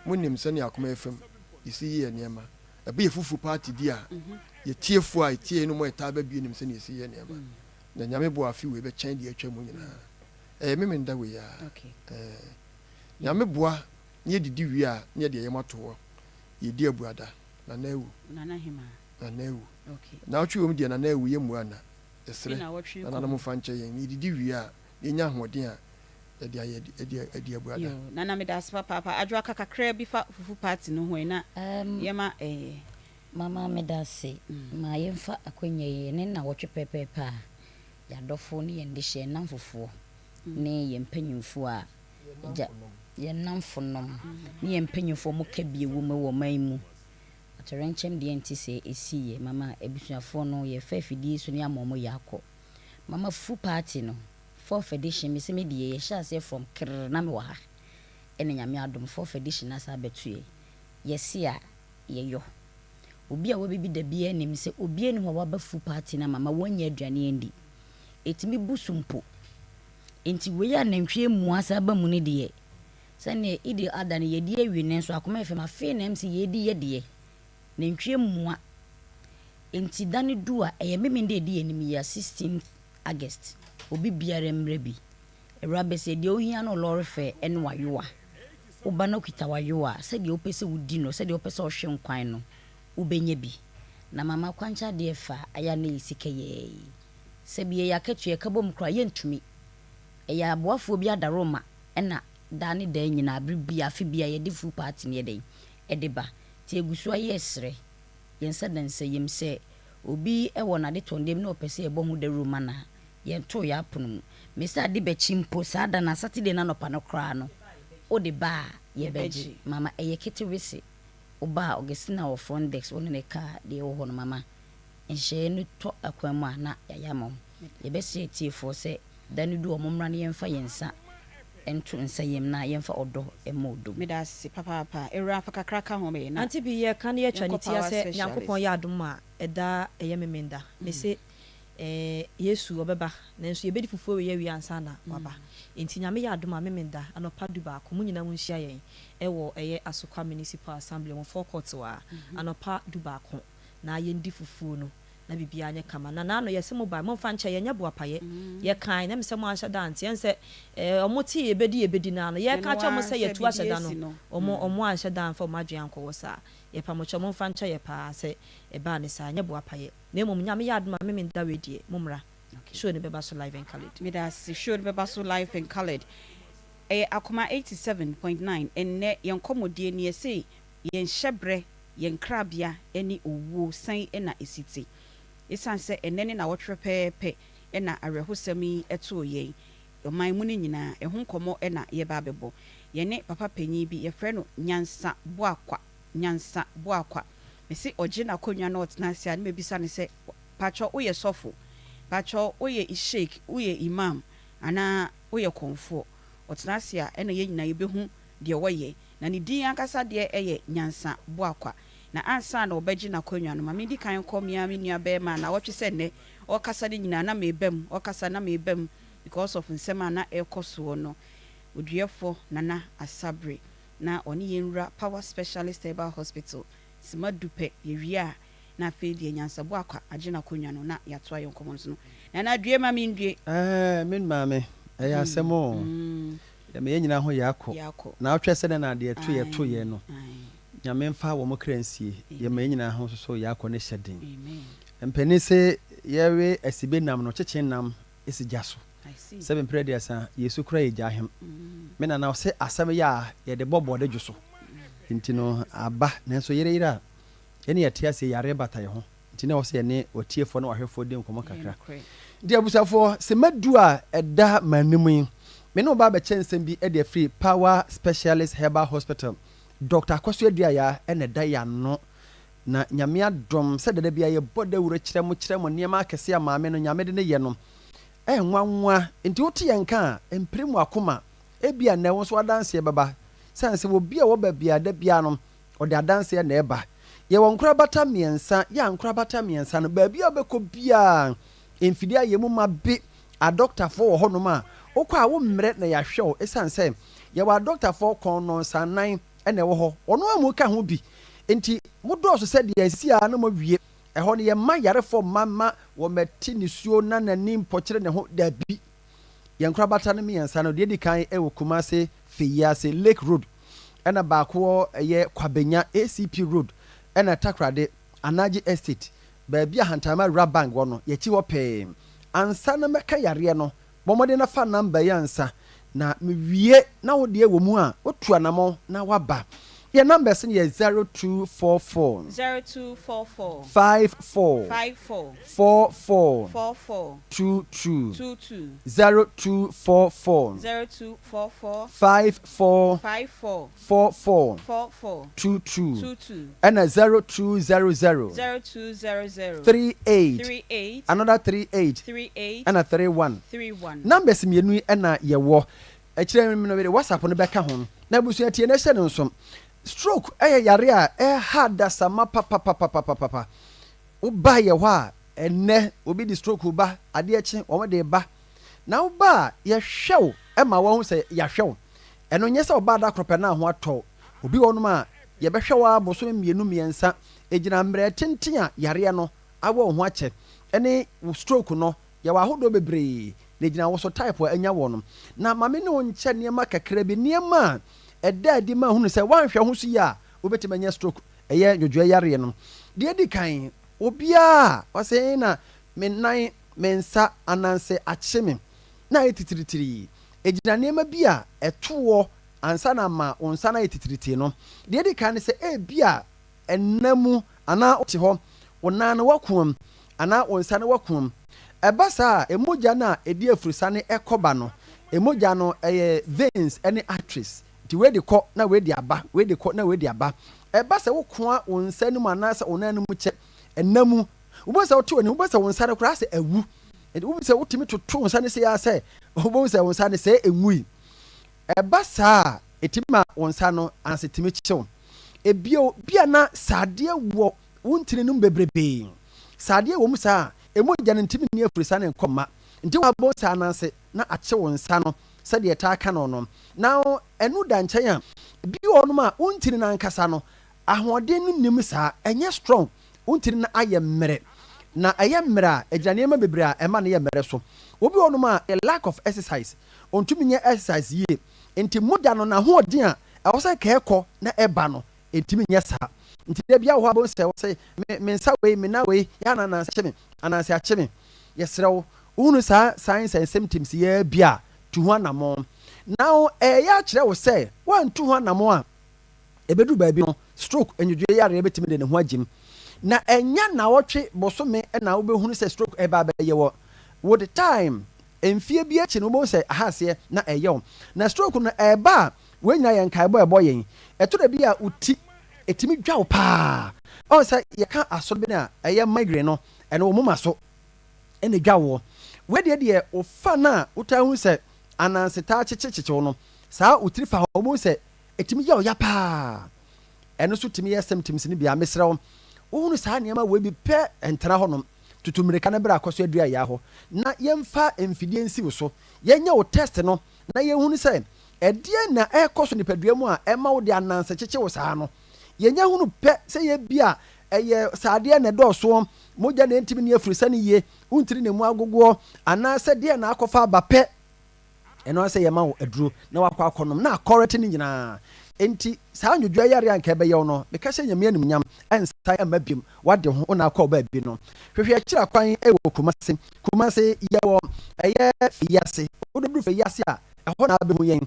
monim sɛne akɔma ɛfam yɛsi yɛ nneɛma ɛbɛ yɛ fufu party di a yɛtiefo a yɛtie no mu ɛtaa bɛbie nim sɛne yɛsi yɛ nneɛma na nyame bɔ afi wei bɛkyɛn deɛ atwa mu nyinaa memenda wei a nyame boa ne yɛdidi wie a ne yɛde yɛm ato hɔ yɛdi abuada nana ewu na wotwe wɔ mu deɛ nana ewu yɛ mmua na esre na na mo fa nche yen ni didi wi a enya hoden a edi abuada yo na me das papa adwa kakakra bi fa fufu party no ho na yema mama me dase ma yemfa akwanya ye ne na wotwe pepepe a ya dofo ne yende hye nam fufu ne yempanyimfo a ye nam fonom ne yempanyimfo mo ka bie wo me wo man mu atorenchem de enti se esiye mama ebusuafo no ye fa fidie so ne amomo yakọ mama fufu party no fourth edition me se me die ye sha se from kr na me wa ha ene nyame adom fourth edition asa betue yesi a ye yo obi a wabibi da bia nim se obi eni ho waba fu party na mama wanya aduane endi etimi busumpo enti we ya nantwie mu asa ba mu ne de sane idi ada ne ye die awi ne so akoma efe ma fe na msi ye di ye de nantwie mu enti dane du a eye meme de di enim ya 16th August obi biare mre bi ewrabe se de ohia no lorry fe ene wayo a oba na kita wayo a se de opese wudi no se de opese ohwe nkwan no ubenye bi na mama kwancha de fa aya na isike ye se biye yakatu ye kabom kra ye ntumi eya aboafo bi adaroma ena dane da nyina abri afi bia ye de fu party ne den edeba ti egusu aye sre yensa danse yem se obi ewo na de tondem na opese e bohu de roma na ye to ya pono me se ade be chimpo sa da na Saturday na no pa no kra no o de ba ye beji mama eye kete wese oba Augustina of Frondex woni ne ka de wo hono mama enhye no to akwamu a na yayamom ye be se tiefo se danu du omomra ne yemfa yensa ento nsayem na yemfa odo emodo me da se papa era fa kakra ka ho me na Aunty Bea kan ye twa ne tia se Nyankopon ya adom a eda eye memenda me se Yesu obeba nanso ye bedi fufuo we ye wi ansa na waba enti nyame ya adom a memenda anopa du ba ko munyina mu nhia yen ewo eye Asokwa Municipal Assembly won forecourt wa anopa du ba ko na ye ndi fufuo no na bibia anya kama na no yese mobile mo fa nche ye nya boapaye ye kan na me se mo anhya dance yen se omoti ebedi na no ye ka cha mo se ye tu ahya no omo anhya dan fa mo adwan ko wosa ye pa mo cha mo fa nche ye pa se e ba ne sa nya boapaye na mom nya me ya adoma me da wedie momra show ne beba so live and colored me da se show ne beba so live and colored Akoma 87.9 enne yen komodie ne se yen hyebre yen krabia eni owo san na esiti esanse enene na wotwe pepe na arehosami eto yen oman mu ne nyina ehun komo na ye ba bebo ye ne papa panyi bi ye frɛ no nyansa boakwa mesi oje na konwa na otna sia ne mebisa ne se pacho oye sofo pacho oye sheik oye imam ana oye konfo otna sia na ye nyina ye behu de woye na ne din akasa de eye nyansa boakwa na ansa na obeji na konwa no mama di kan komia me nua be ma na wotwe se ne okasa de nyina na mebam okasa na mebam because of nsema na ekoso no oduefo nana asabre na oni yenra power specialist herbal hospital simadupe yewia na fedi nyansa boakwa agina konwa no na yato ayon komon so no na due ma me ndue men maame eya asemo ya me nyina ho yakọ na atwe se na de to ye no nyame mfa wo mo kransie ye me nyina ho so yakọ ne hyeden mpeni se yewe asibe nam no cheche nam esi jaso 7 prediasa yesu kra ye jahem me na se asem ya ye de bobo de dwoso ntino aba nanso yire ene ya tia se yare bata ye ho ntine wo se ne otiefo na wahwefo de nkomo kakra di abusafo se madu a eda manimu me no ba be chensem bi e de free power specialist herbal hospital Dr. Akosua Diaya ene da ya no na nyame adom se dede bia ye boda wura kyerɛ mo niema akese ya maame no nyame de ne ye no nwanwa enti wote yenka empremu akoma ebia na wo so adanse baba sanse wo bia wo ba bia da bia no ode adanse na eba ye won kura bata miensa ya nkura bata miensa no ba bia obekɔ bia emfidia ye mu ma be a doctor for wo hono ma okwa wo mmerɛ na ya hwɛ esanse ye wa doctor for kon no sanan ene wo ho ono amu ka ho bi enti modo so se de asia na mo wie eho ne ye ma yare fo mama wo meti nisuo na nani mpɔkyere ne ho da bi ye nkra bata no miensa no de di kan wo Kumase Feyase Lake Road ena ba ko ye Kwabenya ACP Road ena Takrade Anaji Estate ba bia hantama Rabang wono ye chi wo pe ansa na meka yare no bomode na fa number ya ansa na mewie na wo de wo mu a otu anamo na waba your numbers in 0244 0244 54 54 44 44 22 22 0244 0244 54 54 44 44 22 22 and 0200 0200 38 38 another 38 38 and 31 31 numbers mienu na yewo ekire me no be WhatsApp no beka ho na busu tie na hye no nso stroke yare a hard sama papa uba ye ho a enne obi di stroke uba ade echi o de ba na uba ye hwew ma wo hu se ya hwew eno nye se oba da krope na ho ato obi wonu ma ye be hwewa boso mienu miensa ejina mbre tenten a yare no awo ho ache ene stroke no ye wa hodo bebre na ejina wo so type anya wono na mame ne onche niema kakra bi niema eda di ma hunu se wanhwe ho su ya obeti manya stroke eye dwodwo yare no de di kan obia o se na mennan mensa ananse acheme na etitiritiri ejina niema bia etowo ansa na ma onsa na etitiritiri no de di kan se bia ennamu ana ote ho onana wakum ana onsa na wakum ebasa emoja na edi afurisa ne ekoba no emoja no veins any arteries ti we de kɔ na we de aba we de kɔ na we de aba ebasa wo koa onsa ne mu anasa onana mu che enamu ubasa wo to ne ubasa onsa ne kora se awu ubasa wo timi toto onsa ne se ya se ubasa onsa ne se enwui ebasa etima onsa no anse timi chew ebio bia na sade wo wontine num bebrebe sade wo mu sa emoja ne ntimi ne afurisa ne nkɔma nti wa bo sa ananse na ache wonsa no sɛdeɛ ta aka no no na enu da nkyɛn a bi wɔnom a wontiri na nkasa no ahoɔden no nim saa ɛnyɛ strong wontiri na ayɛ mmerɛ na ɛyɛ mmerɛ a ɛgyina nneɛma bebree a ɛma no yɛ mmerɛ so obi wɔnom a a lack of exercise ontumi nyɛ exercise yie nti mogya no na ahoɔden a ɛwɔ sɛ kɛɛkɔ na ɛba no entimi nyɛ saa nti da bia wo abo sɛ wo sɛ me nsa wei me na wei ya na na nsa ananse akyeme yɛsrɛ wo saa signs and symptoms yɛ bia tu ho anamo now ya kyerɛ wo sɛ wan tu ho anamo a ebedu baabi no stroke enwudwe yare ebetimi de ne ho agim na enya na wotwe bosome na wo behunu sɛ stroke eba bɛyɛ wo the time emfie bi akyi no bo sɛ ahase na ɛyɛ na stroke no eba we nyina yɛn kaebo ɛbɔ yɛn ɛto da bi a uti etimi dwa wo pa on sɛ yɛka aso bi na ɛyɛ migraine no ɛno wo moma so ɛna dwa wo we de ofa na utahu sɛ ananse ta kyekyekyekyew no saa utiri fa ho mo sɛ etimi yɛ oya pa ɛno so timi yɛ symptoms ni bia mesrɛ wo hunu saa nneɛma we bi pɛ entena hɔ no tutumirika na bra akɔso adua ya hɔ na yɛmfa emfidie nsi wo so yɛnyɛ wo test no na yɛhunu sɛ ɛdeɛ na ɛkɔ so nipadua mu a ɛma wo de ananse kyekyew saa no yɛnyɛ hunu pɛ sɛ yɛ bia ɛyɛ saadeɛ na dɔɔso mogya na ntimi ne afurisa ne yie wontiri ne mu agogoɔ ana sɛ deɛ na akɔfa aba pɛ ɛno sɛ yɛma wo aduro na wakɔ akɔnom na akɔrɛte ne nyinaa enti saa nwodwa yare anka ɛbɛyɛ wo no meka sɛ nyame animnyam ɛnsa ɛma biem wade ho wona akɔ ba bi no hwehwɛ kyerɛ kwan ɛwɔ kumase yɛwɔ ɛyɛ fiyase wodobru fiyase a ɛhɔ na abɛhu yɛn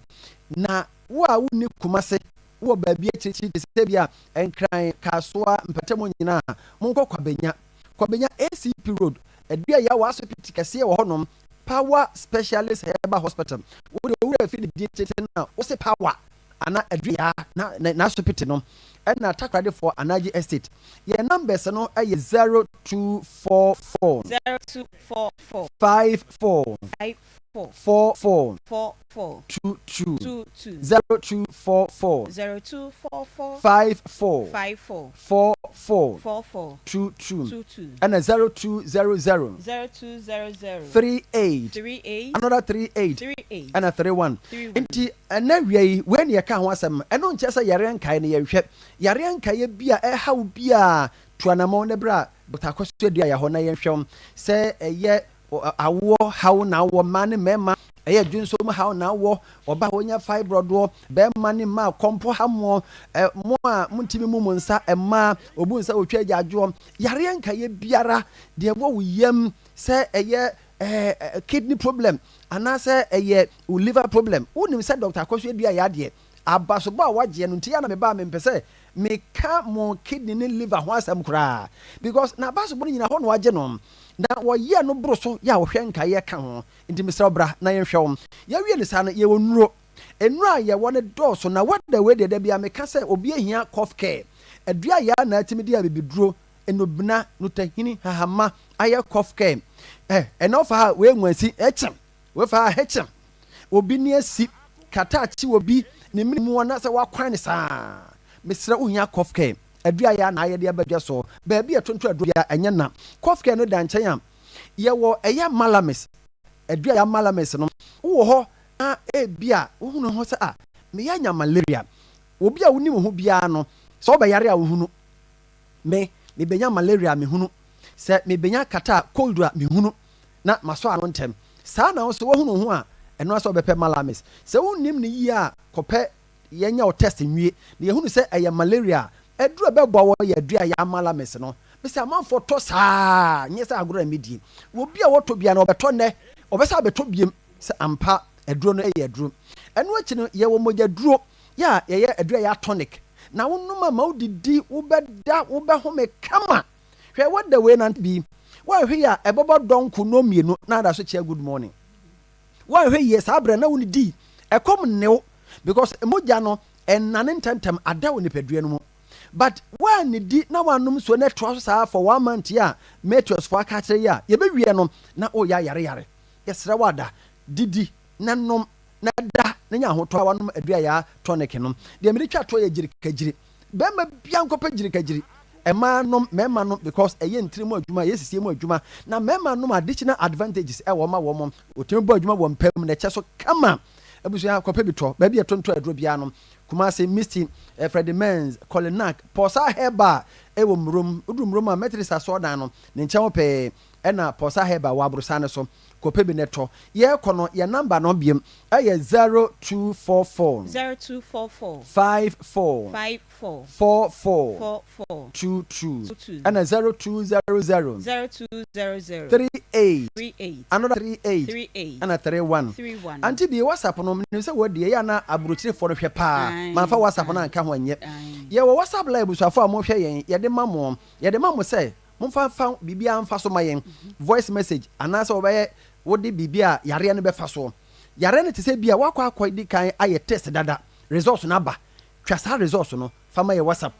na wo a wonni kumase wo baabi akyirikyiri te sɛ bi a ɛnkran kasoa mpɛtɛmu nyinaa monkɔ kwabenya ACP road adua yɛ wɔ asopiti kɛseɛ wɔ hɔnom power specialist herbal hospital wo de wura fi de die tete na wo se power ana adua na asopiti no ɛna takrade for anaji estate yɛ numbers no ɛyɛ 0244 54 44 22 0244 54 44 22 and 0200 38 another 38 and a 31 nti na wiei when ye ka ho asem eno nche se yare nkai ne ye hwe yare nkai bia ha wo bia tuanamo ne bra botakoso dua ya ho na ye hwem se eye awo hawo na wo ma ne mema eye dwunso mu hawo na wo oba wonya fibroid wo be ma ne ma kompo hamo mo a muntimi mu nsa ema obu nsa otwa agyajo yare nka ye biara de wo yam se eye kidney problem anaasɛ ɛyɛ liver problem wonim sɛ doctor akɔhwɛ bi a yɛadeɛ abasobɔ a wagyeɛ no nti ya na meba mempɛ sɛ meka mo kidney ne liver ho asɛm koraa because na abasobɔ no nyina hɔ na wagye no na wɔyɛ no boro so yɛ a wɔhwɛ nkaeɛ ka ho nti mesrɛ bra na yɛhwɛ wo yɛwie ne saa no yɛwɔ nnuro a yɛwɔ ne dɔɔso na wada wei deɛ da bia meka sɛ obi ahia cough care adua yɛ na atimi de a bibiduro enobina nutahini hahama ayɛ cough care ɛna ɔfa ha wei nwansi ɛkyɛm wɔfa ha ɛkyɛm obi ne asi kata akyi obi ne minimu wɔn na sɛ wakwan ne saa mesrɛ ohia cough care adua yɛ na ayɛ de abadwa so baabi ɛtonto adua ɛnyɛ na cough care no da nkyɛn a yɛwɔ ɛyɛ malamis adua yɛ malamis no wowɔ hɔ na ebia wohunu ho sɛ meyɛ anya malaria obi a wonim ho biara no sɛ ɔbɛyare a wohunu mebɛnya malaria mehunu sɛ mebɛnya kata cold a mehunu na maso ano ntɛm saa na wo so wohunu ho a ɛno asɛ ɔbɛpɛ malamis sɛ wonim ne yie a kɔpɛ yɛnya wo test nwie na yɛhunu sɛ ɛyɛ malaria ɛduru bɛbɔ wɔ yɛ adua yɛ malamis no bɛsɛ amanfo tɔ saa nyɛ sɛ agorɔ medie obi a wɔtɔ bia na ɔbɛtɔ nnɛ ɔbɛsɛ abɛtɔ biem sɛ ampa aduro no ɛyɛ aduro ɛno akyi no yɛwɔ mogya duro yɛ yɛyɛ adua yɛ tonic na wonom ama wodidi wobɛda wobɛhome kama hwɛ wɔda wei na bi woahwɛ yi a ɛbɛbɔ dɔnko no mmienu na ada so kyea good morning woahwɛ yi saa berɛ na wone di ɛkɔm new because mogya no ɛnane ntɛmtɛm ada wo nipadua no mu but woane di na woanom so ne toa so saa for 1 month a meteors fo aka kyerɛ yi a yɛbɛwie no na ɔyɛ yareyare yɛsrɛ wo ada didi na nom na da na nya ho toa wanom adua ya tonic no de me twa to yɛ gyirikagiri bɛma bia nkɔpɛ gyirikagiri ɛma nom mɛma no because ɛyɛ ntiri mu adwuma yɛ sisie mu adwuma na mɛma nom additional advantages ɛwɔ ma wɔ mo otimi bɔ adwuma wɔ mpam na kyɛ so kama abusua kɔpɛ bi tɔ baabi ɛtonto aduro bia no Kumasi Misty Freddie Menz Colinac Posa Heba ɛwɔ murom udumurom a metris asɔdan no ne nkyɛn pɛɛ ɛna Posa Heba wɔ abrosane so kɔpɛ bi netɔ yɛ kɔ no yɛ number no biem ɛyɛ 0244 54 44 22 ɛna 0200 38 another 38 ɛna 31 Aunty Bea WhatsApp no ne sɛ wɔde yɛ na abrokyerefo no hwɛ paa manfa WhatsApp no anka ho anyɛ yɛ wɔ WhatsApp live busuafo a mo hwɛ yɛn yɛde ma mo sɛ momfa bibia mfa so ma yɛn voice message anaasɛ wɔbɛyɛ wode bibia yare no bɛfa so yare no te sɛ bia wakɔ di kan ayɛ test dada results no aba twa saa results no fa ma yɛ WhatsApp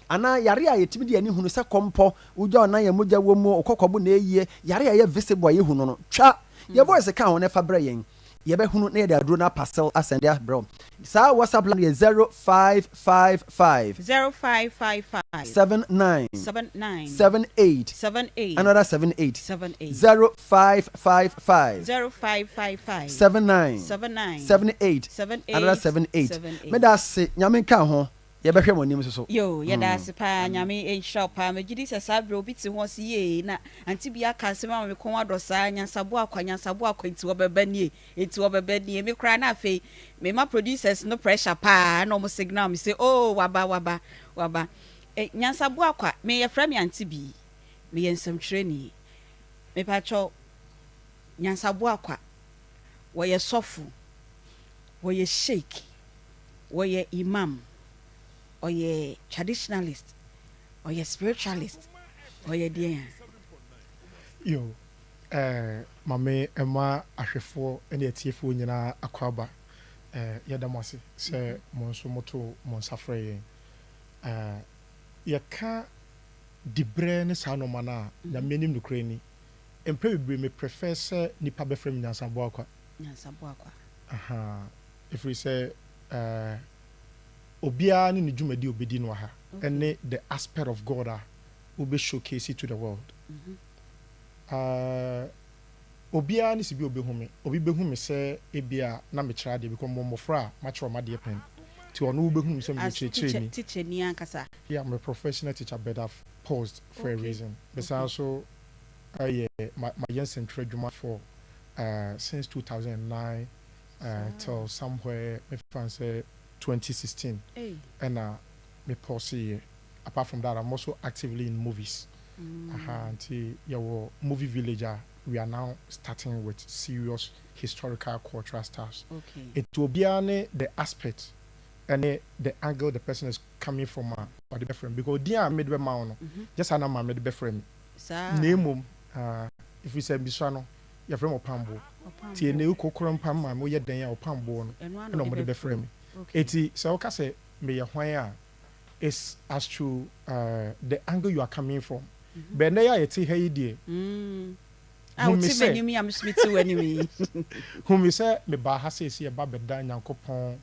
ana yare a yɛtimi de ani hunu sɛ kɔmpɔ wogya ɔna yɛ mogya wɔ mu ɔkɔkɔbo na ɛyie yare a yɛ visible a yɛhunu no twa yɛ voice ka ho ne fa brɛ yɛn yɛbɛhunu na yɛde aduro na parcel asɛnde abrɛ saa WhatsApp line yɛ 0555 79 78 another 78 0555 79 78 another 78 meda se nyame ka ho yɛbɛhwɛ mo anim so yo yɛda ase paa nyame ɛnhyira paa magyidi sɛ saa berɛ obi te ho se ye na Aunty Bea ka asɛm a mekɔn adɔ saa nyansabo akwa nti wɔbɛba nie me kora na afei mema producers no pressure paa na ɔmo signal me say oh waba nyansabo akwa me yɛfrɛ me Aunty Bea me yɛ nsɛmtwerɛni me patwɔ nyansabo akwa wɔyɛ sɔfo wɔyɛ sheikh wɔyɛ imam ɔyɛ traditionalist ɔyɛ spiritualist ɔyɛ deɛ yo mame ɛma ahwɛfoɔ ɛne atiefoɔ nyinaa akɔaba yɛda mo ase sɛ mo nso moto mo nsafrɛ yɛn yɛka dibrɛ ne saa nɔma no a nyame anim nokorɛ ni mpɛ bebree me prefer sɛ nipa bɛfrɛ me nyansabo akwa ɛfiri sɛ obiara ne dwumadi obedi no ha ɛne the aspect of God a obe showcase it to the world obiara ne sibi obi behumi sɛ ebia na me kyerɛ de because mmofra ma kyerɛ ma de pen ti ono wo behumi sɛ me kyerɛ ni teacher ni ankasa yeah I'm a professional teacher but I've paused for a reason besides so my young central dwuma for since 2009 till somewhere me fancy 2016 and me pause apart from that I'm also actively in movies until your movie villager we are now starting with serious historical cultural stuff. Okay. It will be the aspect and the angle the person is coming from or the befriend because dear made the mound just an ama made the befriend. Name if we say Bisano, your friend of Pambo. Tie ne ukokoro pam mo ye den ya opambo no no mo de beframe. Eti so ka say me ye hwan a is as to the angle you are coming from. But na ya eti hey die. I would say when you am smith enemy. Whom we say me ba ha say e ba beda Nyankopon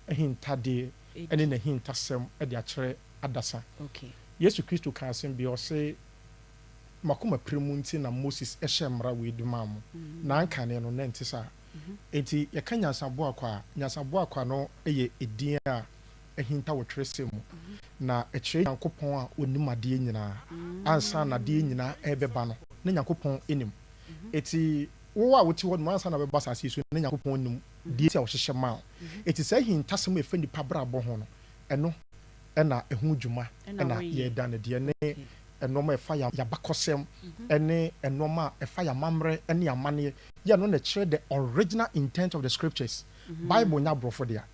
hintade ene na hintasem e de akere adasa. Okay. Yesu Kristo kan asem bi o say makoma premunti na Moses ehemra we di mamu na anka ne no nenti sa enti ye kan nyansabo akwa no eye edin a ehinta wo twese mu na ekire Nyankopon a onimade nyina ansa na de nyina ebeba no na Nyankopon enim eti wo a woti won ansa na beba sase so na Nyankopon enim die ti a wo hyehye ma eti sa hintasem efa nipa brabo ho no eno na ehu dwuma na ye da ne de ne enoma efa ya bakosem ene enoma efa ya mamre ene amane ya no na kire the original intent of the scriptures Bible nya brofo dia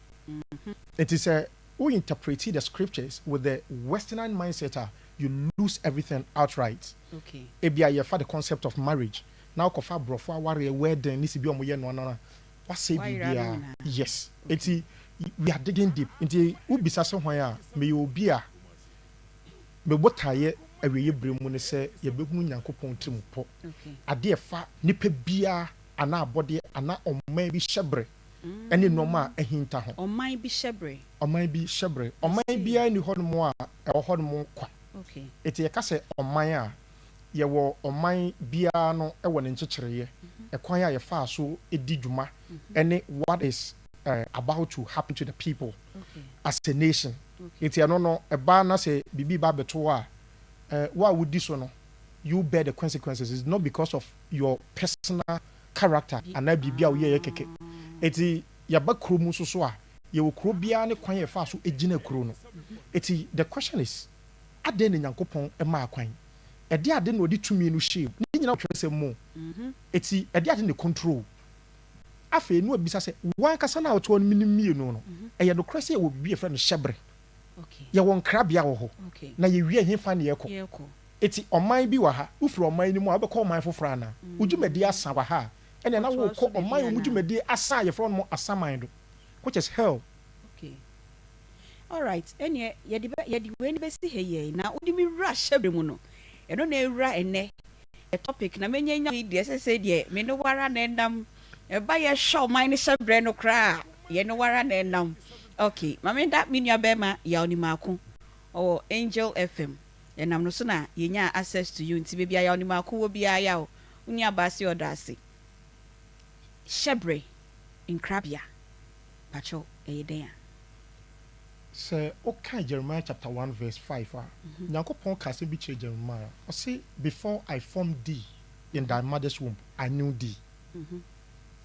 it is who interpret the scriptures with the western mindset you lose everything outright. Okay. Ebia ye fa the concept of marriage now kofa brofo aware wedding ni sibi omoye no no what say bibia yes eti we are digging deep into ubisa so hwan a me obi a me botaye awie bremu ne se ye behunu Nyankopon trim po ade efa nipa bia ana abode ana omman bi hyebre ene noma ahinta ho omman bi hyebre omman bia ni hono a e hono mo kwa okay eti ye ka se omman a ye wo omman bia no e wo ne nkyekireye e kwan a ye fa so edi dwuma ene what is about to happen to the people as a nation eti ano no e ba na se bibi ba beto a what would this one? You bear the consequences. It's not because of your personal character. And I be ye keke. Eti yaba krumu so a ye wo kro bia ne kwan ye fa so ejina kro no. Eti the question is ade ne Nyankopon e ma kwan. Ede ade no di tumi no shape. Ni nyina twere se mo. Eti ede ade ne control. Afa enu abisa se wan kasa na oto no minimie no no. E ye do krese ye wo bi e fra no hyebre. Okay. Ya won krabia wo ho. Okay. Na ye wie hefa ne yeko. Eti oman bi wa ha, ufro oman ni mu abekọ oman foforo na. Ujumedi asa wa ha. Ene na wo kọ oman ujumedi asa ye fro no asaman do. Which is hell. Okay. All right. Ene ye di we ni besi heye na udi mi ra hyebre mu no. Eno na ewura ene. A topic na menye nya de sese de me no wara na ndam. E ba ye show oman ni hyebre no kra. Ye no wara na ndam. Okay, mama that mean your bema ya onimaku or Angel FM. And I'm no sooner yenya access to you nti bebia ya onimaku wo bia ya o. Unya basi odase. Shebre in Krabia. Pacho eyeden. Say okay Jeremiah chapter 1 verse 5. Nyankopon ka se bi che Jeremiah. O say before I formed thee in thy mother's womb, I knew thee.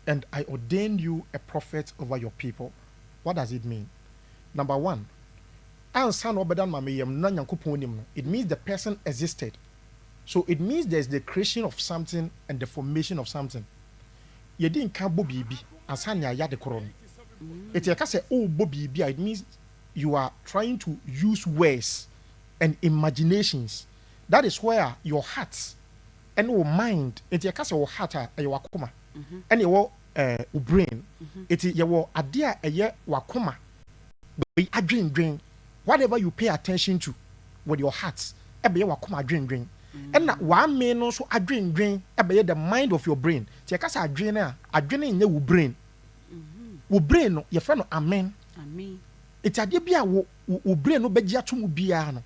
And I ordained you a prophet over your people. What does it mean? Number one, it means the person existed. So it means there's the creation of something and the formation of something. You didn't come Bobby and Sanya Yad the Koron. It means you are trying to use words and imaginations. That is where your heart and your mind, it's a case of heart and your Akoma and your brain. It is your idea a year wakoma. A dream. Whatever you pay attention to with your heart, a be wakoma dream. And that one man also a dream, a be the mind of your brain. Take us a dream in your brain. Wo brain no your friend amen. Amen. It's a debia wo brain no begia to mu bia no.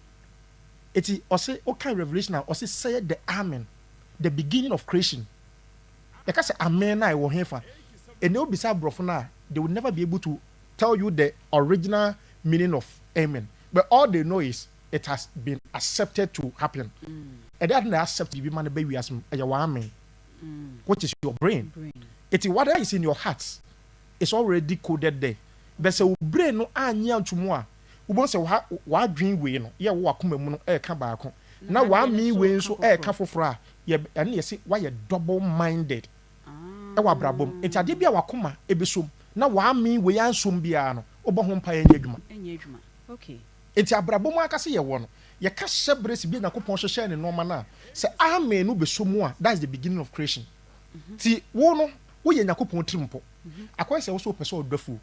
It is also okay revelation also say the amen, the beginning of creation. You can say amen na wo hefa. And no beside brofona, they will never be able to tell you the original meaning of amen. But all they know is it has been accepted to happen. And that they accept to be man baby as amen. Which is your brain. It is whatever is in your heart. It's already coded there. But so brain no anya ntumwa. Ubon se wa dream we no. Ye wo akoma mu no e ka baako. Na wa mi we nso e ka foforo a ɛne yɛsi wayɛ double minded ɛwɔ abrabom nti ade bi a wakoma ebisom na waame wei ansom biara no wobɔ ho mpa ɛnyɛ adwuma okay nti abrabom akase yɛ wɔ no yɛka hyɛbrɛ si bi Nyankopɔn hyehyɛ ne nneɛma no a sɛ amen no bɛso mu a that's the beginning of creation ti wo no woyɛ Nyankopɔn tirim mpo akɔyɛ sɛ wo so wopɛ sɛ ɔdɔ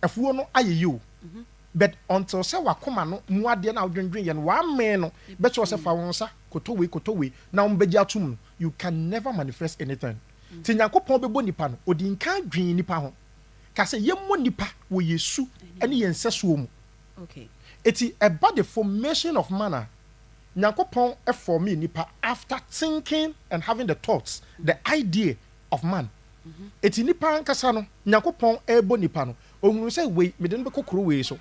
afuo no ayɛ yi o but until sɛ wakoma no mu adeɛ na wodwendwen yɛ no waame no bɛkyɛ sɛ fa wo nsa kotowei na wombɛgye atom no you can never manifest anything ti Nyankopɔn bɛbɔ nipa no odi nka dwen nipa ho ka sɛ yɛmmɔ nipa wɔ Yesu ɛne yɛn nsɛsoɔ mu okay eti about the formation of man a Nyankopɔn ɛform nipa after thinking and having the thoughts the idea of man eti nipa nkasa no Nyankopɔn ɛbɔ nipa no ohunu sɛ wei mede no bɛkɔ kuro wei so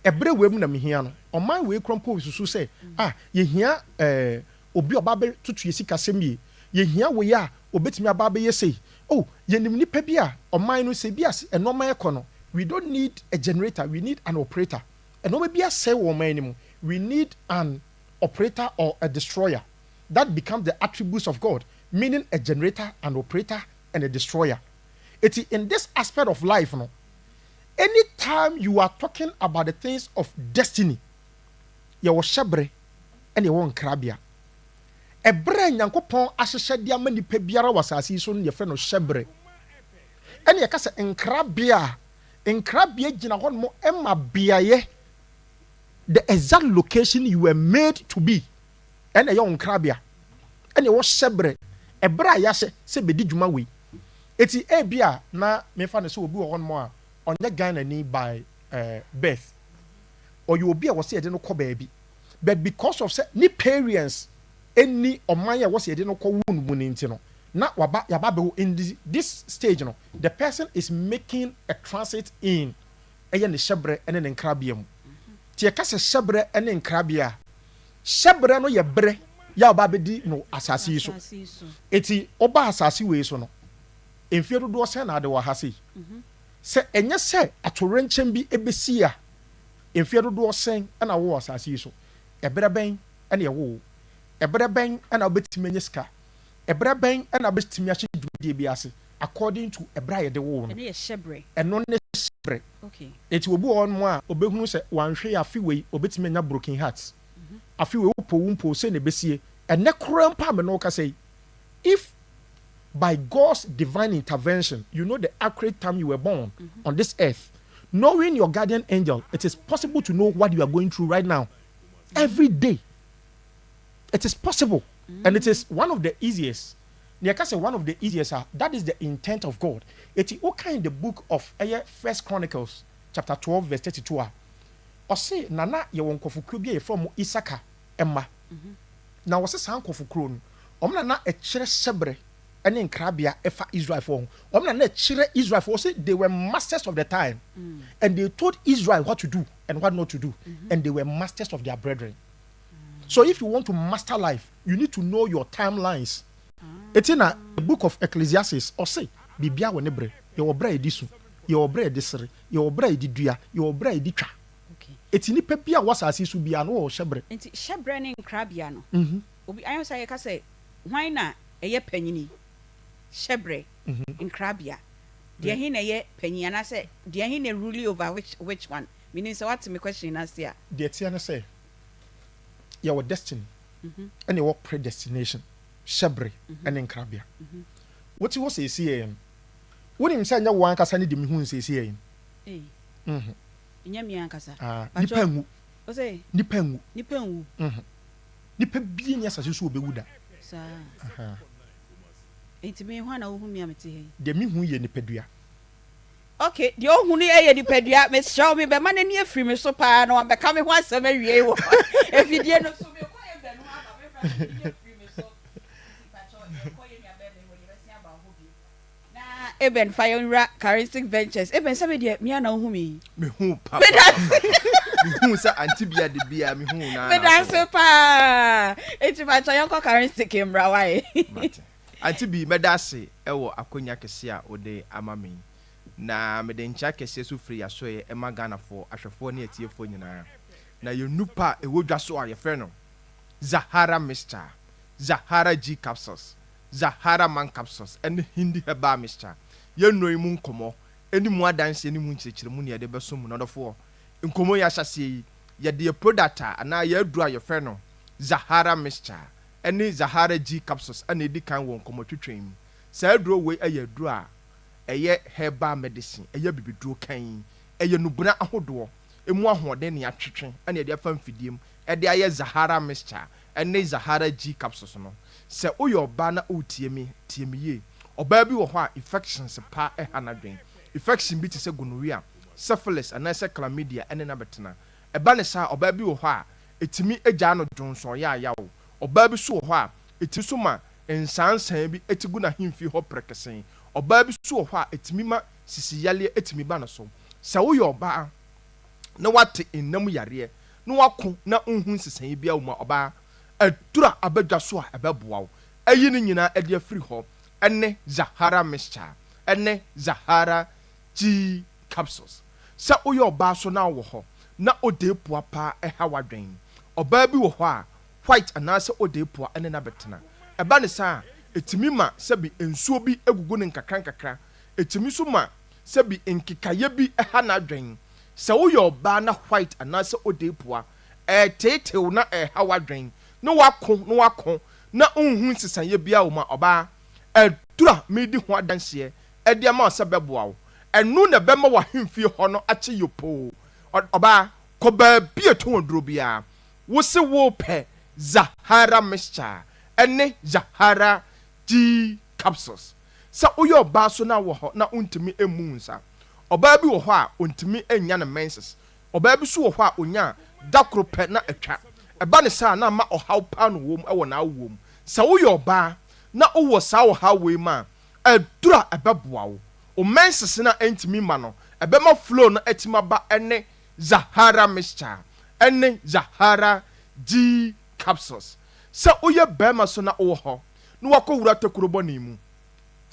ɛbrɛ wei mu na mehia no ɔman wei krɔmpo susu sɛ yɛhia obi ɔba bɛ tutu yɛ sika sɛm yie yɛhia wei a obetumi aba bɛyɛ sei yɛnim nipa bi a ɔman no sɛ bi as ɛnɔma ɛkɔ no we don't need a generator we need an operator ɛnɔma bi asɛ wɔ ɔman no mu we need an operator or a destroyer that becomes the attributes of God meaning a generator an operator and a destroyer in this aspect of life no anytime you are talking about the things of destiny yɛwɔ hyɛbrɛ ɛne yɛwɔ nkrabea ɛbrɛ Nyankopɔn ahyehyɛ de ama nipa biara wɔ asase yi so no yɛfrɛ no hyɛbrɛ ɛne yɛka sɛ nkrabea gyina hɔ no ɛma beaeɛ the exact location you were made to be ɛne ɛyɛ nkrabea ɛne ɛwɔ hyɛbrɛ ɛbrɛ a yɛahyɛ sɛ bɛdi dwuma wei eti ebia na mefa ne sɛ obi wɔ hɔ no a ɔnyɛ Ghana ni by birth ɔyɛ obi a wɔsɛ yɛde no kɔ baabi but because of say ni parents any ɔman a wɔsɛ yɛde no kɔ wu no mu ne nti no na yaba bɛ in this stage no the person is making a transit in ɛyɛ ne hyɛbrɛ ɛne ne nkrabea mu tie ka sɛ hyɛbrɛ ɛne nkrabea hyɛbrɛ no yɛ brɛ ya ɔba bɛdi no asase yi so eti ɔba asase wei so no mfie dodoɔ sɛ na ade wɔ ha sei sɛ ɛnyɛ sɛ atorenkyɛm bi ebesi a mfie dodoɔ sɛn ɛna wɔ asase yi so ɛbrɛ bɛn ɛna ɛwɔ ɛbrɛ bɛn ɛna wobɛtumi anya sika ɛbrɛ bɛn ɛna wobɛtumi ahyɛ dwumadie bi ase according to ɛbrɛ a yɛde wɔ no ɛno ne hyɛbrɛ eti obi wɔ hɔ a obɛhunu sɛ wanhwɛ afi wei obɛtumi anya broken heart afi wei wopɔ sɛ na ɛbɛsie ɛnɛ koraa mpa me no woka sɛ if by God's divine intervention, you know the accurate time you were born on this earth. Knowing your guardian angel, it is possible to know what you are going through right now. Every day. It is possible. And it is one of the easiest. One of the easiest. That is the intent of God. It is okay in the book of 1 Chronicles, chapter 12, verse 32. Or say, Nana, you won't kofukubi from Isaka, Emma. Now, what's a sound kofukron? Omna a chere sebre. And in Krabia, Efa Israel for Israel for say they were masters of the time, and they told Israel what to do and what not to do, and they were masters of their brethren. So, if you want to master life, you need to know your timelines. It's in the book of Ecclesiastes, or say, Bibia wenebre, your bread disu, your bread disri, your bread didria, your bread ditra. It's in the pepia was as is to be an old shebre. It's shebrene in Krabiano. I say, why not a penny? Shebre in Krabia. Dear he na penny and I say, dear he na rule over which one? Meaning so what's my question as here? Dear Tiana say, your destiny and your predestination, Shebre and in Krabia. What you was a CAM? When him say no one can send him who says CAM. Nyamia Cassa. Nipengu. Say, Nipengu. Nipengu. Being yes as you should be good. It's me one whom you are the me who ye Nipedia. Okay, the old who near the pedia may show me by money near free me so pan or becoming once a very if you didn't know so Eben fire charistic ventures. Eben somebody me na who me who papa. Me who say Aunty Bea de Bea me who na. Me dance pa. It's my uncle charistic mbra why. Aunty Bea me dase ewo akonya kese a ode amame. Na me de ncha kese so free aso e ma Ghana for ahwefo ne atiefo nyina. Na ye nupa ewodwa so a ye frɛ no Zahara Mr. Zahara G capsules, Zahara man capsules, and Hindi herbal mixture. You know imun komo, any more dance any moon church, munia de besum another four. In komo yashasi, ya dear product, and now you draw your fennel, Zahara mixture, any Zahara G capsules, and a decan won't come to train. Say draw away a year draw, a year herbal medicine, a year baby draw cane, a year nubuna ahodo, a more than ya chicken, and a dear fan fidium, a dear Zahara mixture. Ene Zahara G capsules no se oyo ba na otiemi ye oba bi wo ho a infections pa hanadwen infection bi te se gonorrhea syphilis and se chlamydia ene na betena eba ne sa oba bi wo ho a etimi agya no dwonso ya wo oba bi so wo ho a eti so ma ensansan bi etigu na himfi ho prekesen oba bi so wo ho a etimi ma sisiyale etimi ba no so se oyo ba na wate enam yare na wako na unhu sisan bi a wo ma oba Dura abedwa so a ebeboa wo ayi ni nyina e de afiri ho ene Zahara mixture ene Zahara G capsules sa oyo ba so na wo ho na odepua pa ha wadwen oba bi wo ho a white anase odepua ene na betena eba ne sa etimi ma sebi ensuo bi egugu ne nkakra etimi so ma sebi enkikaye bi ha na adwen sa oyo ba na white anase odepua tetew na ha wadwen no wako na unhu sisanye bia wo ma oba edura medi ho adanse e de ma se beboa wo enu na bema wa hemfie ho no ache yopo oba ko ba bia to wondro bia wo se wo pe Zahara mixture ene Zahara G capsules sa uyo ba so na wo ho na untimi emu nsa oba bi wo ho a untimi enya na menses oba bi so wo ho a onya dakro pe na atwa eba ne sa na ma ohaw pa no wom e wo na wom sa wo yoba na wo sa wo ha we ma edura ebeboa wo o menses na entimi ma no ebema flow na etima ba ene Zahara mixture ene Zahara G capsules sa oye bema so na wo ho no wakowura takurobo ni mu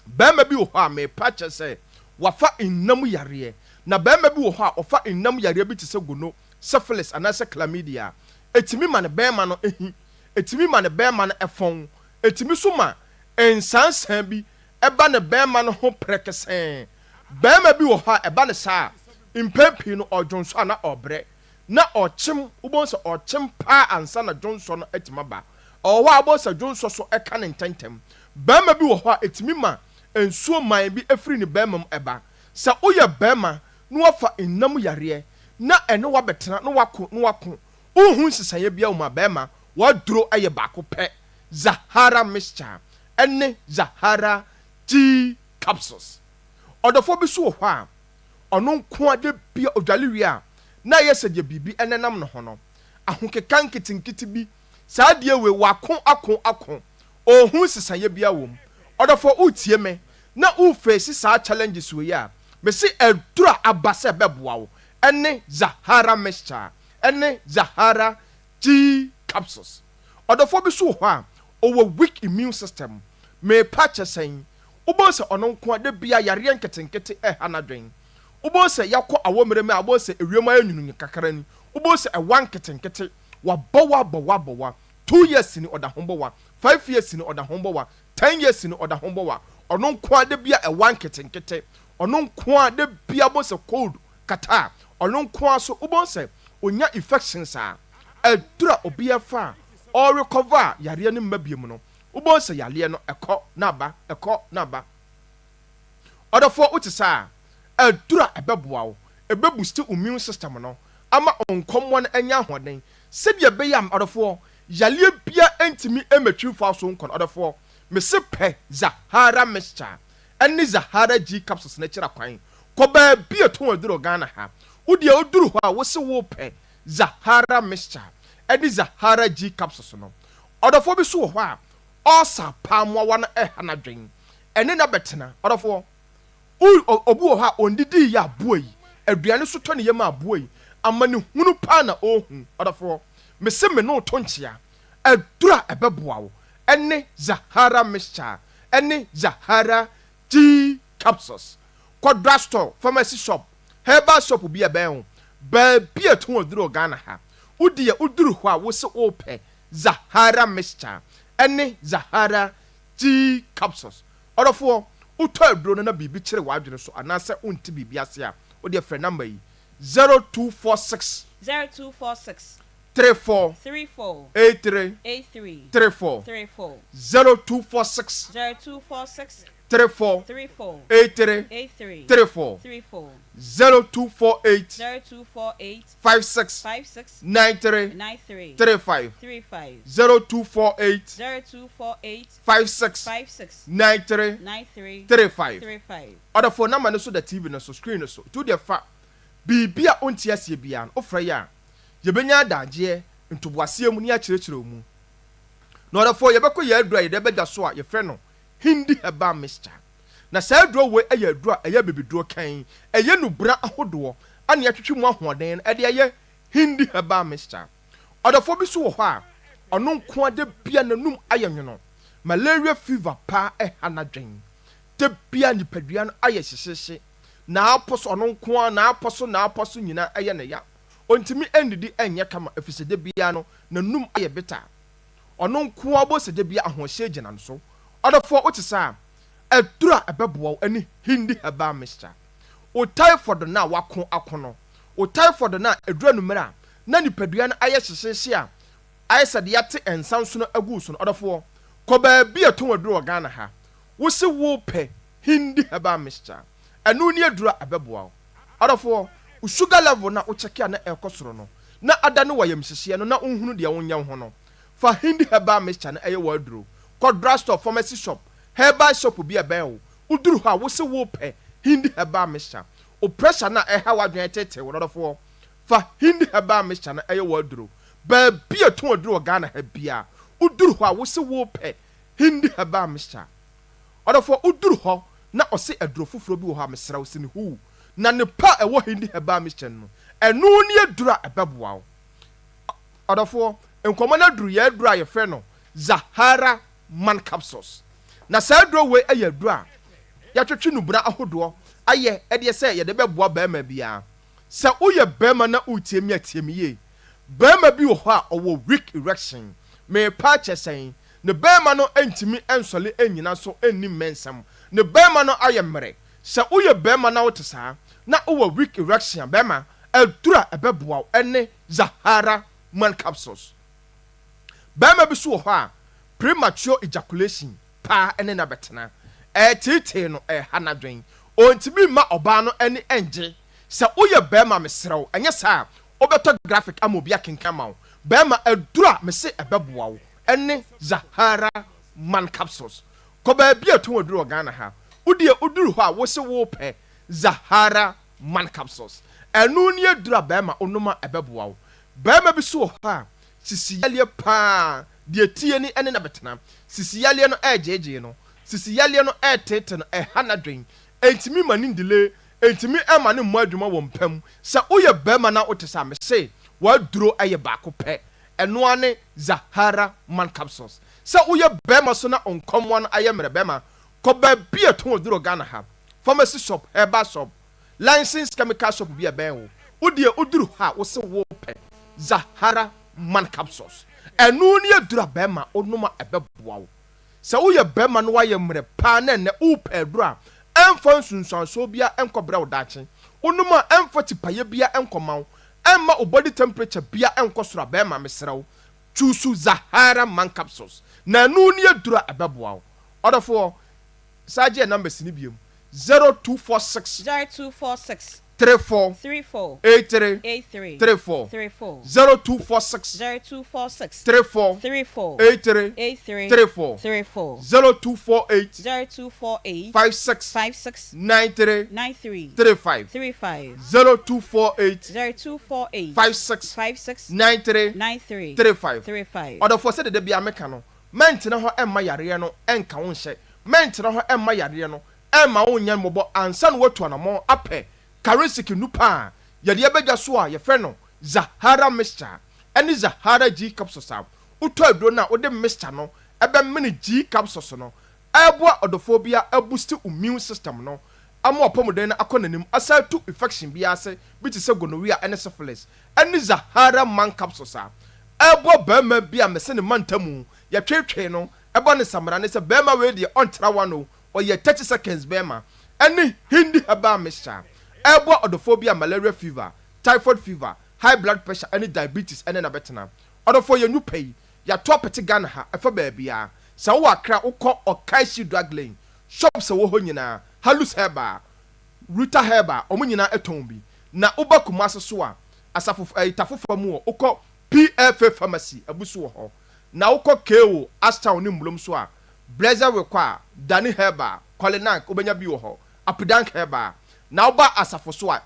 bema bi wo ho a me pache se wafa innam yare na bema bi wo ho a ofa innam yare bi te se gono syphilis anase chlamydia etimi ma ne bema no ehi etimi ma ne bema no efon etimi so ma ensansan bi eba ne bema no ho prekesen bema bi wo ha eba ne sa impempi no odwonso ana obre na ochim ubonso ochim pa ansa na dwonso no etima ba owa abosa dwonso so eka ne ntentem bema bi wo ha etimi ma ensuo man bi efiri ne bema m eba sa oya bema no wafa enam yare na ene wa betena no wako uhun sisaye bia uma bema waduro aye bako pe Zahara mixture ene Zahara G capsules odofo bi so ho a ono nko ade bia odwale a na yese de bibi enenam no ho no ahokeka nkitinkiti bi saa de we wako ohun sisaye bia wom odofo utie me na u face saa challenges we ya me se edura abase beboa wo ene Zahara mixture ene Zahara G capsules odofo bi so ho a owo weak immune system me patch sen ubo se ono nko ade bia yare nketinketi hanadwen ubo se yakọ awomere me abo se ewiema anyunu kakara ni ubo se ewan nketinketi wa bowa 2 years ni oda hombowa 5 years ni oda hombowa 10 years ni oda hombowa ono nko ade bia ewan nketinketi ono nko ade bia bo se cold kata ono nko aso ubo se onya infections a edura obi afa or recover yare ni mabiem no ubo se yale no ekọ na ba odofo utisa edura ebeboa wo ebebusti immune system no ama onkommo no anya hoden se bia be yam odofo yale bia entimi emetwi fa so nkon odofo mesepe Zahara mixture eni Zahara G capsules na kira kwan ko ba bia to oduro Ghana ha wodi oduru ho a wo se wo pe Zahara mixture eni Zahara G capsules no odofo bi so ho a osa pamwa wana hanadwen ene na betena odofo obu ha ondidi ya boy aduane so to ne yema aboy amane hunu pa na ohun odofo mese me no to nchia adura ebeboa wo ene Zahara mixture ene Zahara G capsules kodra store pharmacy shop herbal shop bi e ben ba bi eto oduro Ghana ha udi ya uduru ho a wo se ope Zahara mixture ɛne Zahara G capsules ɔdɔfoɔ wotɔ aduro no na biribi kyerɛ w'adwene so anaasɛ wonte biribi ase a wode frɛ number yi 0246 34 83 34 0246 34 83 34 0248 56 93 35 0248 56 93 35 other phone number no so the TV no so screen no so to the fa bibia onti asie bia no ofra ya yebenya adagye ntoboase mu ni akyerɛkyerɛ mu na other for yebekɔ ya adura ye de bɛda so a ye frɛ no hindi heba mixture na saa aduro we ɛyɛ aduro ɛyɛ bebiduro kan ɛyɛ nubra ahodoɔ ane atwetwe mu ahoɔden ɛde ɛyɛ hindi heba mixture other for bi so wɔ hɔ a ɔno nko ade bia nanum ayɛ nwono malaria fever pa ɛhanadwen de bia nipadua no ayɛ hyehyehye na aposo ɔno nko na aposo nyina ɛyɛ ne ya ontimi endidi ɛnyɛ kama efisede bia no nanum ayɛ beta ɔno nko abosede bia ahohyɛ gyina no so ɔdɔfo otisa adura ɛbɛboa ani hindi heba mixture o typhoid na wako akono o typhoid na adura numera na nipadua no ayɛ hyehyehye a ayɛ de yate ensanso no agu so no ɔdɔfo kɔ baabi aton adura Ghana ha wo se wo pɛ hindi heba mixture ɛno ni adura ɛbɛboa ɔdɔfo sugar level na wo check na ɛkɔ no na ada no wayam hyehyɛ no na unhunu de wonya ho no fa hindi heba mixture na ɛyɛ waduro kɔ drugstore pharmacy shop herbal shop bi ɛbɛn wo uduru ha wo se wo pɛ hindi heba mixture o pressure na ɛha wadwen tete wo ɔdɔfo fa hindi heba mixture na ɛyɛ waduro baabi aton aduro Ghana ha bia uduru ha wo se wo pɛ hindi heba mixture ɔdɔfo uduru hɔ na ɔse aduro foforo bi wɔ ha mesrɛ wo se ne hu na ne pa ɛwɔ hindi heba mixture no ɛno ne adura ɛbɛboa wo ɔdɔfo nkɔmɔ na aduru yɛ adura yɛ frɛ no Zahara man capsules na saa aduro we ɛyɛ aduro a yɛatwetwe no bra ahodoɔ ayɛ ɛdeɛ sɛ yɛde bɛboa bɛrima bia sɛ woyɛ bɛrima na wotiemi atiemi bɛrima bi wɔ hɔ a ɔwɔ weak erection me pa kyɛsɛn ne bɛrima no antimi ɛnsɔle anyina so anni mmɛnsɛm ne bɛrima no ayɛ mmerɛ sɛ woyɛ bɛrima na wote saa na wowɔ weak erection bɛrima aduro a ɛbɛboa ɛne Zahara man capsules bɛrima bi so wɔ hɔ a premature ejaculation pa ene na betena tete no hanadwen ontimi ma oba no ene enje se woye bema mesrew enye sa obeto graphic amobi akenkama bema adura mese ebeboa wo ene Zahara man capsules ko ba bia to aduru Ghana ha udie uduru ho a wo se wo pe Zahara man capsules enu ni adura bema onuma ebeboa wo bema bi so ha sisi yalie pa de tie ni ene na betena sisi yalie no ejeje no sisi yalie no etete no hanadwen entimi mani ndile entimi ema ne mo adwuma wo mpam se woye bema na wotesa me se waduro aye baako pe eno ane Zahara man capsules se woye bema so na onkomwa no aye mere bema ko ba bia to waduro Ghana ha pharmacy shop herbal shop licensed chemical shop bia ben wo udie uduru ha wo se wo pe Zahara man capsules enu ni adura bema onuma ebeboa wo se wo ye bema no waye mre pa na ne upa adura emfa nsunsuanso bia enkobra wo daakye onuma emfa tipaye bia enkomaw emma o body temperature bia enkosora bema mesrew chusu Zahara man capsules na enu ni adura ebeboa wo odofo saje numbers ni biem 0246 34 83 34 0246 34 83 34 0248 56 93 35 0248 56 93 35 odofo se de bia meka no mentina ho emma yare no enka wo nhye mentina ho emma yare no emma wo nyan mobo ansa no watu anamo apɛ karisiki nupa yɛde yɛbɛgya so a yɛfrɛ no Zahara mixture ɛne Zahara G capsules a wotɔ aduro no a wode mixture no ɛbɛmene G capsules no ɛboa ɔdɔfoɔ a boost immune system no ama ɔpɔmuden no akɔ nanim asa to infection bi ase bi te sɛ gonorrhea ɛne syphilis ɛne Zahara man capsules a ɛboa bɛrima bi a mese ne mantamu ya twetwe no ebo ne samra ne se bema we de ontra wa no o ye 30 seconds bema any hindi herbal mixture ebo odophobia malaria fever typhoid fever high blood pressure any diabetes any na betena odofo ye nu pay ya to pete Ghana ha efa ba bia sa wo akra ukọ okaishi drug lane shops wo ho nyina halus herbal ruta herbal omo nyina eton bi na uba kumase so a asafo itafofo mu ukọ PFA pharmacy abusu ho na ukọ KO Ashtown ni mbulom so a blazer we kwa dani herbal Kolinank obenya bi wo ho apidank herbal na uba asafo so a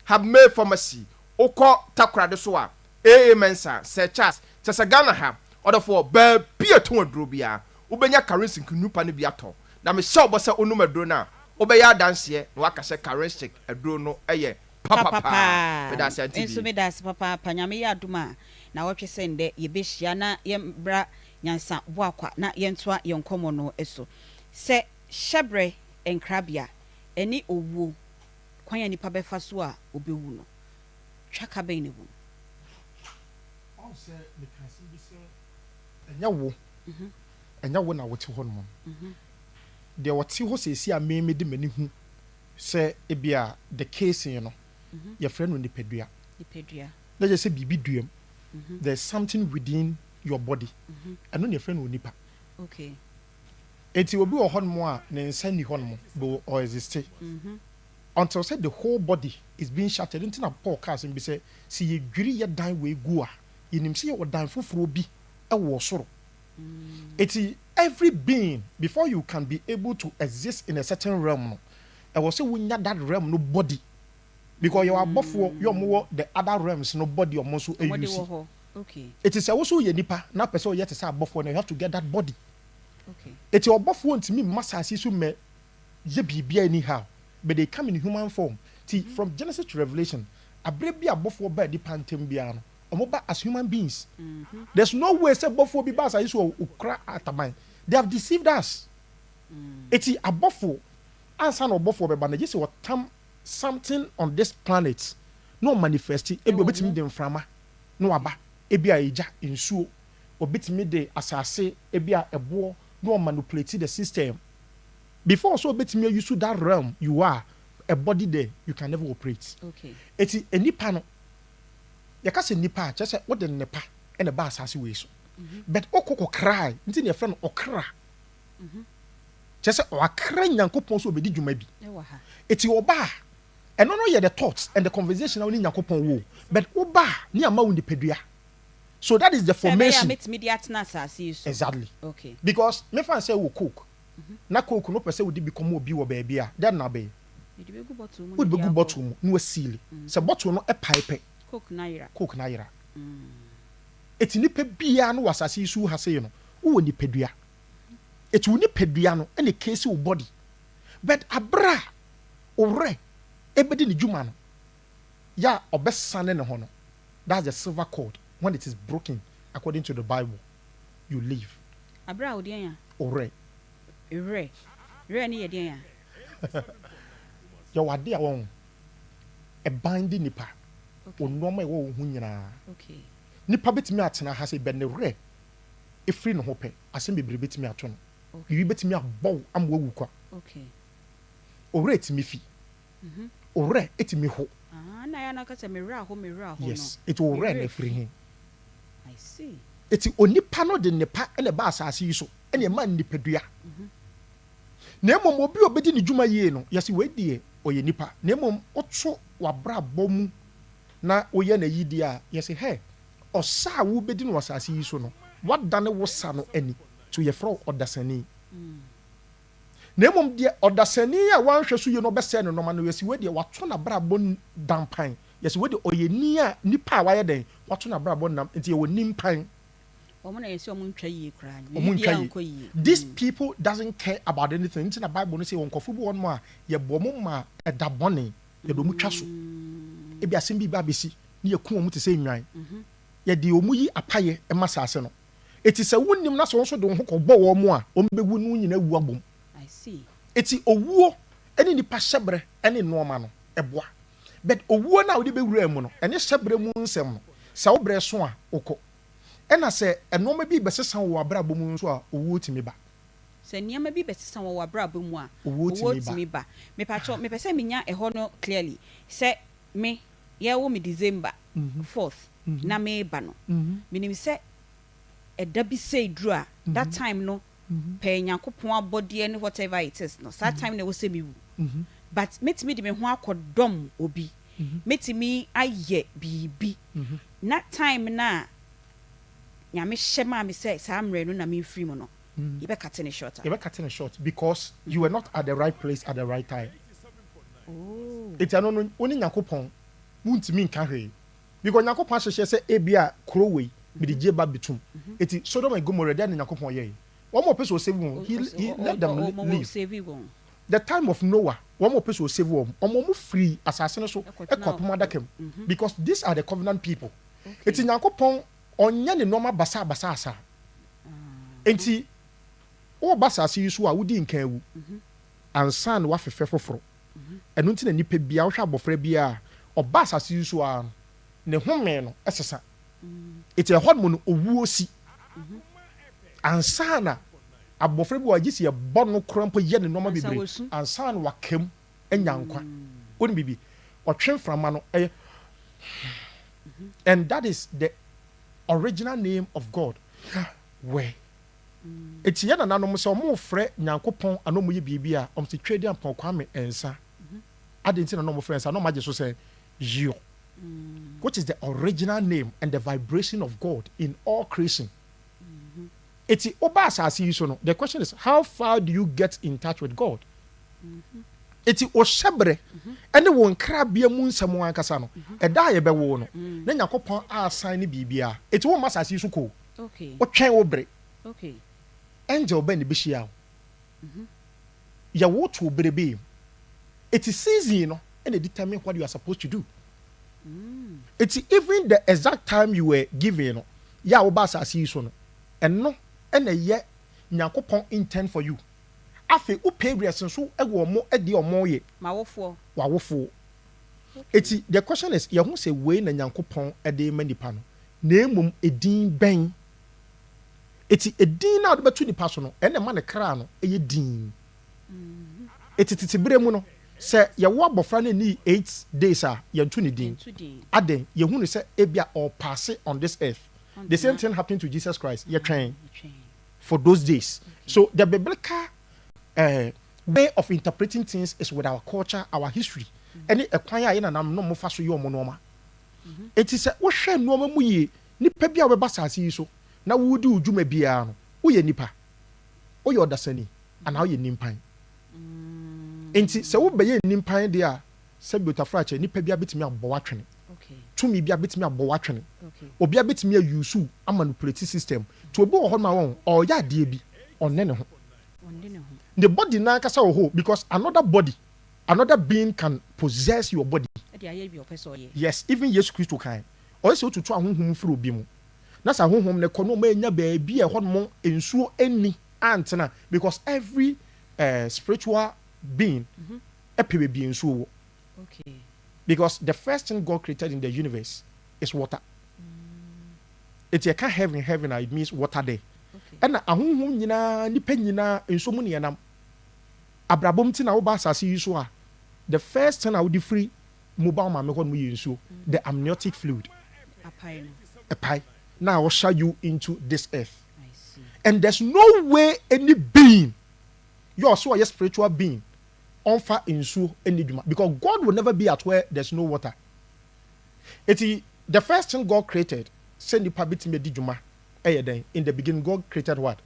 have made pharmacy ukọ takrade so a AA Mensa Sechas Tsagana ha odofo ba bia ton aduro bia ubenya currency nupa ne bia to na me sha obosa onum aduro na obeya danse na waka se currency aduro no eye papa pedasa tv enso me das papa nyame ya aduma na wotwe sende ye behia na ye bra nyansa boakwa na ye ntoa ye nkomo no eso se shebre enkrabia eni owu kwanya nipa befa so a obewu no twaka be ne wu all say the can be say enyawo enyawo na wote ho no de wote ho se si a meme de mani hu se ebia the case you know your friend when nipadua let's just say bibi duam there's something within your body and when your friend when nipa okay enti obi wo ho no a ne nsa ni ho no bo or exist until say the whole body is being shattered into na Paul cast and be say see ye dwiri ye dan we gu a yinim say ye dan foforo bi e wo soro enti every being before you can be able to exist in a certain realm no e was say wunya that realm no body because you are before you more the other realms no body or so use okay it is also ye nipa na person yet say before you have to get that body okay it your before ntimi massage so me ye bibia anyhow but they come in human form from Genesis to Revelation abrebi abofo ba di pantem bia no omoba as human beings there's no way say bofo bi ba say so ukra ataman they have deceived us eti abofo ansa no bofo be ba na just what tam something on this planet no manifest ebi obetimi de mframa no aba ebi a eja nsuo obetimi de asase ebi a ebo no manipulate the system before so obetimi use that realm you are a body there you can never operate okay eti enipa no yakase nipa che se wo de nepa e ne ba asase we so but okoko cry nti ne friend okra che se wakra nyankopon so obedi dwuma bi eti oba eno no ye the thoughts and the conversation na nyankopon wo but oba ni ama wo nipadua so that is the formation exactly okay because me fan say wo cook na cook no pese wo di become obi wo ba bia that na be wo di begu bottle mu no seal se bottle no e pipe cook na yira eti nipa bia no wasase su ha say no wo nipadua eti wo nipadua no e ne case wo body but abra ore ebedi ni juma no ya obesane ne ho no that's the silver cord when it is broken according to the Bible you live abra odian ya ore ni yedian ya ya wade a won e bind nipa onoma e wo hu nyina okay nipa betimi atena ha se be ne re e free no ho pe asem bebre betimi ato no yi betimi abọ amwo wu kwa okay ore etimi fi ore etimi ho na ya na ka se me ho no yes it will run free him I see eti onipa no de nipa ene ba asase yi so ene ma nipadua na emom obi obedi ni dwuma yie no yesi we die oye nipa na emom oto wabra bomu na oye na yidi a yesi he osa wo bedi no asase yi so no wadane wo sa no ani to ye fro odasani na emom de odasani a wanhwe so ye no bese no no ma no yesi we die wato na bra bon dampan yesi we de oye ni a nipa a waye den wato na bra bon nam enti ye woni mpan these people doesn't care about anything. In the Bible, say on kofu one more, ye bomo ma e da bone, ye do mu twaso. E bia sembi ba besi, ni ye ku omu te say nwan. Ye di omu yi apaye e masase no. Eti se wonnim na so do ho kɔbɔ wo mu a, ombegu nu nyina wu abom. I see. Eti owuo ene nipa hyebre ene nooma no eboa. But owuo na wo de bewura mu no, ene hyebre mu nsɛm no. Sa wo bre so a okɔ. ɛna sɛ ɛnɔɔma bi bɛsesa wɔ abrabɔ mu nso a owuo tumi ba sɛ nneɛma bi bɛsesa wɔ abrabɔ mu a owuo tumi ba mepatwɔ mepɛ sɛ menya ɛhɔ no clearly sɛ me yɛwɔ me December 4th na meba no menim sɛ ɛda bi sɛ duru a that time no pɛ Nyankopɔn abɔdeɛ ne whatever it is no saa time na ɛwɔ sɛ mewu but metumi de me ho akɔdɔm obi metumi ayɛ biribi na time na nyame hyɛ maa me sɛ saa mmerɛ no na memfiri mu no yɛbɛkate ne short yɛbɛkate ne short because you were not at the right place at the right time ɛti ano no wo ne Nyankopɔn wontumi nka hwee because Nyankopɔn ahyehyɛ sɛ ebia kuro wei mede gye ba betum ɛti Sodom and Gomorrah deɛ ne Nyankopɔn yɛe wɔn mo pɛ sɛ ɔsave wɔn he let them live the time of Noah wɔn mo pɛ sɛ ɔsave wɔn ɔmo mo free asase no so ɛkɔ apom adaka mu because these are the covenant people ɛti Nyankopɔn ɔnyɛ ne nneɛma basa ɛnti wɔba asase yi so a wodi nkan wu ansa na wafɛfɛ foforɔ ɛno nti na nipa bia wohwɛ abɔfra bia ɔba asase yi so a ne home no ɛsesa ɛti ɛhɔ no no owuo si ansa na abɔfra bi wagye si ɛbɔ no kora mpo yɛ ne nneɛma bebree ansa na wakam anya nkwa wɔn bibi ɔtwe mframa no ɛyɛ and that is the original name of God where eti yɛ nananom sɛ ɔmo frɛ Nyankopɔn ano mo yɛ biribi a ɔmo si twɛ di ampɔn kwame ɛnsa adi nti na ɔmo frɛ ɛnsa na ɔmo agye so sɛ Yio which is the original name and the vibration of God in all creation. Eti oba asase yi so no the question is how far do you get in touch with God? Eti ohyebre ɛne wo nkrabea mu nsɛm ankasa no ɛda yɛ bɛwo no na Nyankopɔn asan ne bibia eti wo masase yi so ko okay wotwɛn wo bre okay angel ba ne behia ya wo to brebe eti season no and determine what you are supposed to do. It's even the exact time you were given no ya wo ba asase yi so no ɛno ɛna yɛ Nyankopɔn intend for you afi upebres nso ɛwɔ mo ɛde ɔmo yɛ wawofo eti the question is yɛ ho sɛ wei na Nyankopɔn ɛde ma nipa no na emom edin bɛn eti edin na ɔde bɛto nipa so no ɛna ma ne kra no ɛyɛ din eti tete bere mu no sɛ yɛwɔ abɔfra no ni 8 days a yɛnto ne din aden yɛhu ne sɛ ebia or pass on this earth the same thing happened to Jesus Christ yɛtwɛn for those days so the biblical way of interpreting things is with our culture our history ɛne ɛkwan a yɛna nam no mo fa so yɛ ɔmo nɔɔma eti sɛ wohwɛ nɔɔma mu yie nipa bi a wɔbɛba asase yi so na wodi udwuma biara no woyɛ nipa woyɛ ɔdasani anaa woyɛ nimpan enti sɛ wobɛyɛ nimpan de a sɛ biotafra kyɛ nipa bi abetumi abɔ watwene tumi bi abetumi abɔ watwene obi abetumi ayusu amanipulate system to obi wɔ hɔ ma wɔn ɔyɛ adeɛ bi ɔnne ne ho the body na kasa wɔ hɔ because another being can possess your body yes even Jesus Christ kan ɔyɛ sɛ otutu ahohom firi obi mu na sa ahohom ne kɔ no ma enya baabi ɛhɔ no nsuo ani antena because every spiritual being epe be nsuo okay because the first thing God created in the universe is water it you can heaven it means water there and ahohom nyina nipa nyina nsuo mu ne yanam abrabom ti na wo ba asase yi so a the first thing I would free mobile ma me hɔ no yɛ nsuo the amniotic fluid apai now usher you into this earth I see. And there's no way any being you also a spiritual being onfa nsuo any dwuma because God will never be at where there's no water. Eti the first thing God created send the bitime di dwuma in the beginning God created what?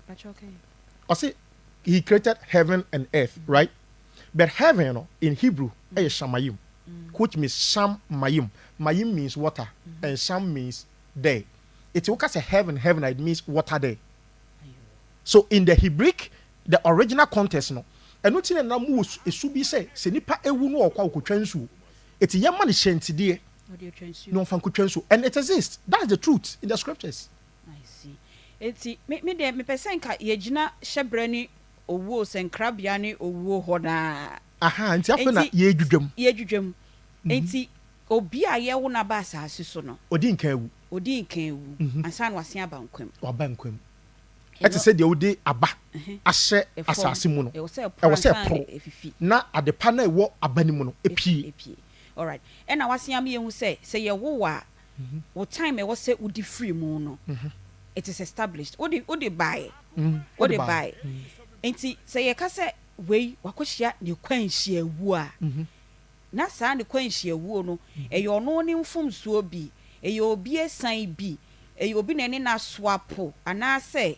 Okay. I say he created heaven and earth, right? But heaven in Hebrew is shamayim, which means sham mayim. Mayim means water and sham means day. It's okay say heaven it means water day. So in the Hebrew the original context no eno ti na mu esu bi se nipa ewu no okwa okotwa nsu eti yema ne hyentide no fa nkotwa nsu and it exists. That's the truth in the scriptures. I see. Eti me de me pese nka yegina hyebre ni owuo senkrabia ni owuo hoda aha nti afa na ye dwudwam enti obi a ye wo na ba asase so no odi nka ewu odi nkan wu ansa na wase aba nkwam waba nkwam ɛte sɛ deɛ wode aba ahyɛ asase mu no ɛwɔ sɛ pro na adepa na ɛwɔ aba no mu no epie alright ɛna wase am yɛhu sɛ yɛwo wa wo time ɛwɔ sɛ wodi free mu no it is established wode buy wode buy enti sɛ yɛka sɛ wei wakɔhyia ne kwanhyia wu a na saa ne kwanhyia wu no ɛyɛ ɔno ne mfomsuo bi ɛyɛ obi esan bi ɛyɛ obi na ne na swapo anaasɛ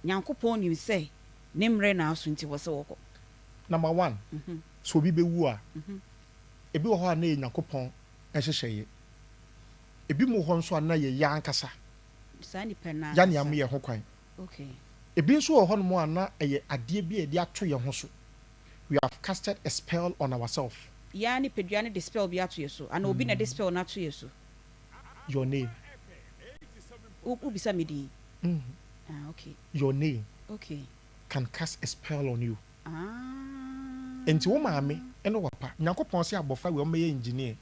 nyankopɔn nim sɛ ne mmerɛ na aso nti wɔ sɛ wɔkɔ number 1 so obi bɛwu a ebi wɔ hɔ a na yɛ nyankopɔn ɛhyehyɛeɛ ebi mu hɔ nso a na yɛ yɛ ankasa saa nipa na ya ne am yɛ ho kwan okay ebi nso wɔ hɔ no mu a na ɛyɛ adeɛ bi a yɛde ato yɛn ho so we have casted a spell on ourselves ya ni pedua ne de spell bi ato yɛ so ana obi na de spell na ato yɛ so your name ubisa me din okay your name okay can cast a spell on you enti wo maame ɛne wapa nyankopɔn sɛ abɔfa we ɔmɛyɛ engineer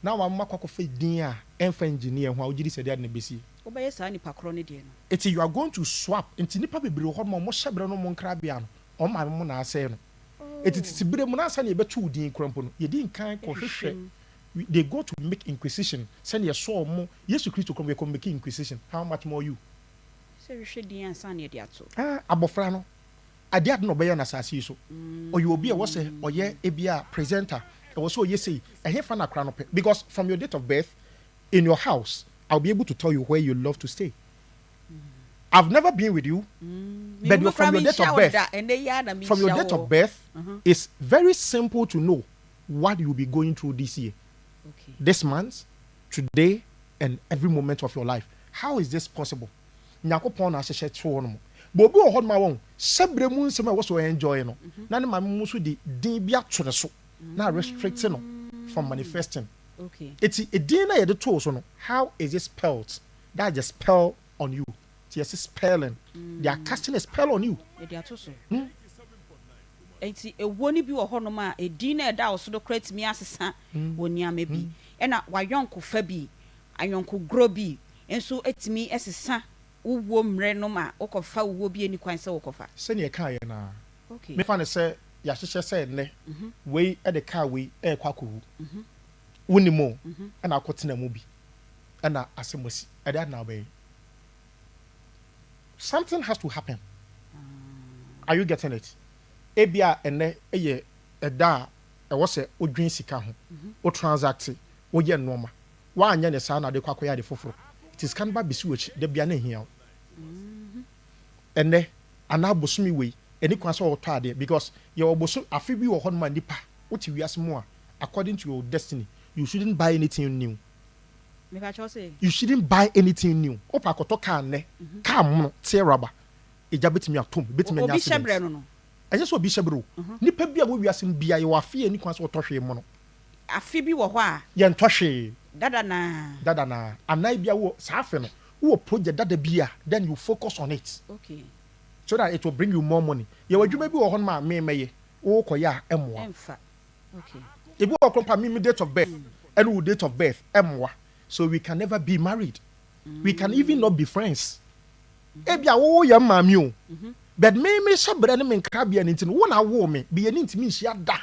na wa mma kwakɔfa din a ɛmfa engineer ho a wogiri sɛ de na besi wobɛyɛ saa nipa korɔ ne deɛ no enti you are going to swap enti nipa bebree hɔ no mo hyɛbrɛ no mo nkrabea no ɔma mo na asɛ no enti titibire mu na asa na yɛbɛto din krampo no yɛdi nkan kɔhwehwɛ they go to make inquisition send your soul mo Yesu Kristo come we make inquisition how much more you say we should din ansa na yɛde ato abofra no ade ade no bɛyɛ na asase so ɔyɛ obi a wɔ sɛ ɔyɛ ebia presenter ɛwɔ sɛ ɔyɛ sei ɛhe fa na kra no pɛ because from your date of birth in your house I'll be able to tell you where you love to stay. I've never been with you, but from your date of birth, it's very simple to know what you'll be going through this year, this month, today, and every moment of your life. How is this possible? Nyakopon na hyehyɛ to no. Bobi o hɔ ma won, sebre mu nsɛm a wo so enjoy no. Na ne maame mu so di din bi ato ne so. Na restrict no from manifesting. Okay. It's a din na yɛde to so no. How is it spelled? That's the spell on you. It's a spelling. They are casting a spell on you. They are to so. Enti ewoni bi wɔ hɔ no ma e din na ɛda wo so do create me asesa woni ama bi. Ɛna wa yonko fa bi, ayonko gro bi. Enso etimi esesa uwo mre no ma okofa uwo bi eni kwan se okofa. Se ne ka ye na. Okay. Me fa ne se ya hyehyɛ se ne. We e de ka we e kwa kowu. Woni mo. Ɛna akotena mu bi. Ɛna asemosi. Ɛda na obey. Something has to happen. Are you getting it? Ebia ene eye eda e wo se odwin sika ho. O transact, wo ye normal. Wa anya ne sa na de kwakoya de foforo. It is can ba bisi wachi de bia na hia. Ene ana bosumi we eni kwan so oto ade because your oboso afi bi wo ho no ma nipa. Wo ti wiase mo a according to your destiny, you shouldn't buy anything new. You shouldn't buy anything new. Opa koto car ne car mo tear rubber. Eja betimi atom betimi nya accident. Obi shebre no no. Enye so obi shebre o. Nipa bia wo wiase bia ye wa afie ni kwan so to hwe mo no. Afi bi wo ho a ye nto hwe. Dada na. Anai bia wo sa afi no. Wo project dada bia then you focus on it. Okay. So that it will bring you more money. Ye wadwuma bi wo ho ma me meye. Wo koya emwa. Emfa. Okay. Ebi wo krompa me date of birth. And wo date of birth emwa. So we can never be married. We can even not be friends. Ebia wo ya mami o. But me shabre ne me nkrabia ne ntino wo na wo me be ye ntimi nhia da.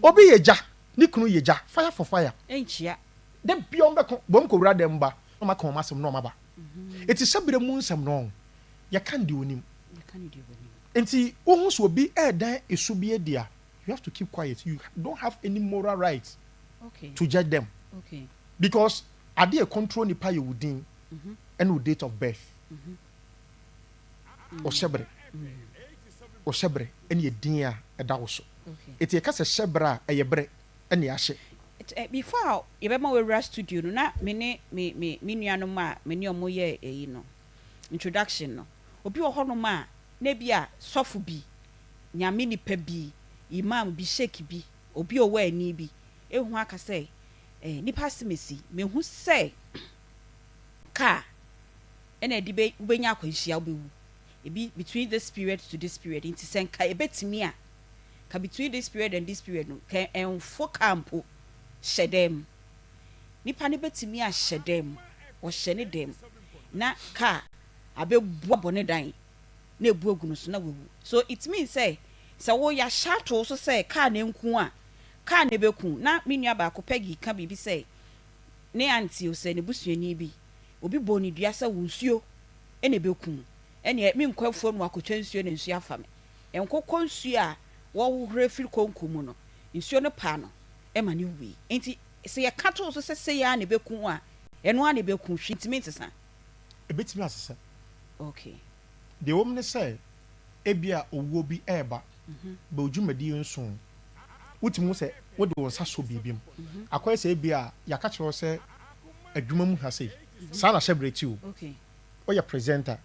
Obi yeja, ni kunu yeja, fire for fire. Enchia. De biom be bom ko wura dem ba, no maka masem no maba. Eti shabre mu nsem no. Ya kan di onim. Enti wo hu so obi dan esu bi dia. You have to keep quiet. You don't have any moral right to judge them. Okay. Because are they control nipa you within and with date of birth? O shebre. O shebre and ye din a dawoso. Okay. It's a case shebra a yebre and yashe. Before you be my rush studio na me nuano ma me ni omo ye eyi no. Introduction no. Obi wo hono ma na bia sofu bi nyame nipa bi imam bi sheik bi obi owa ani bi ehu aka say nipa simesi me hu say ka ena di be ubenya akwanhia obewu ebi between this period to this period inti senka ebetimi a ka between this period and this period no ka enfo campo shedem nipa ne betimi ahye dem wo hye ne dem na car abebu abone dan na ebu ogunu so na wewu so it means say wo ya shato so say car na nku a car na beku na menua ba ko pegi ka bibi say ne auntie o say ne busuani bi obi bo ne dua say wonsuo ene beku ene me nkwafo no akotwa nsuo ne nsuo afa me enkokɔ nsuo a wo hore firi konkomu no nsuo no pa no e ma ne wi enti se ye kato so se ya ne beku a eno a ne beku hwitimi ntesa ebetimi asesa okay the woman say ebia owo bi eba ba odwumadi nso wutimu se wode won saso bibim akoy se ebia yaka kire se adwuma mu ha sei sana celebrate you okay or your presenter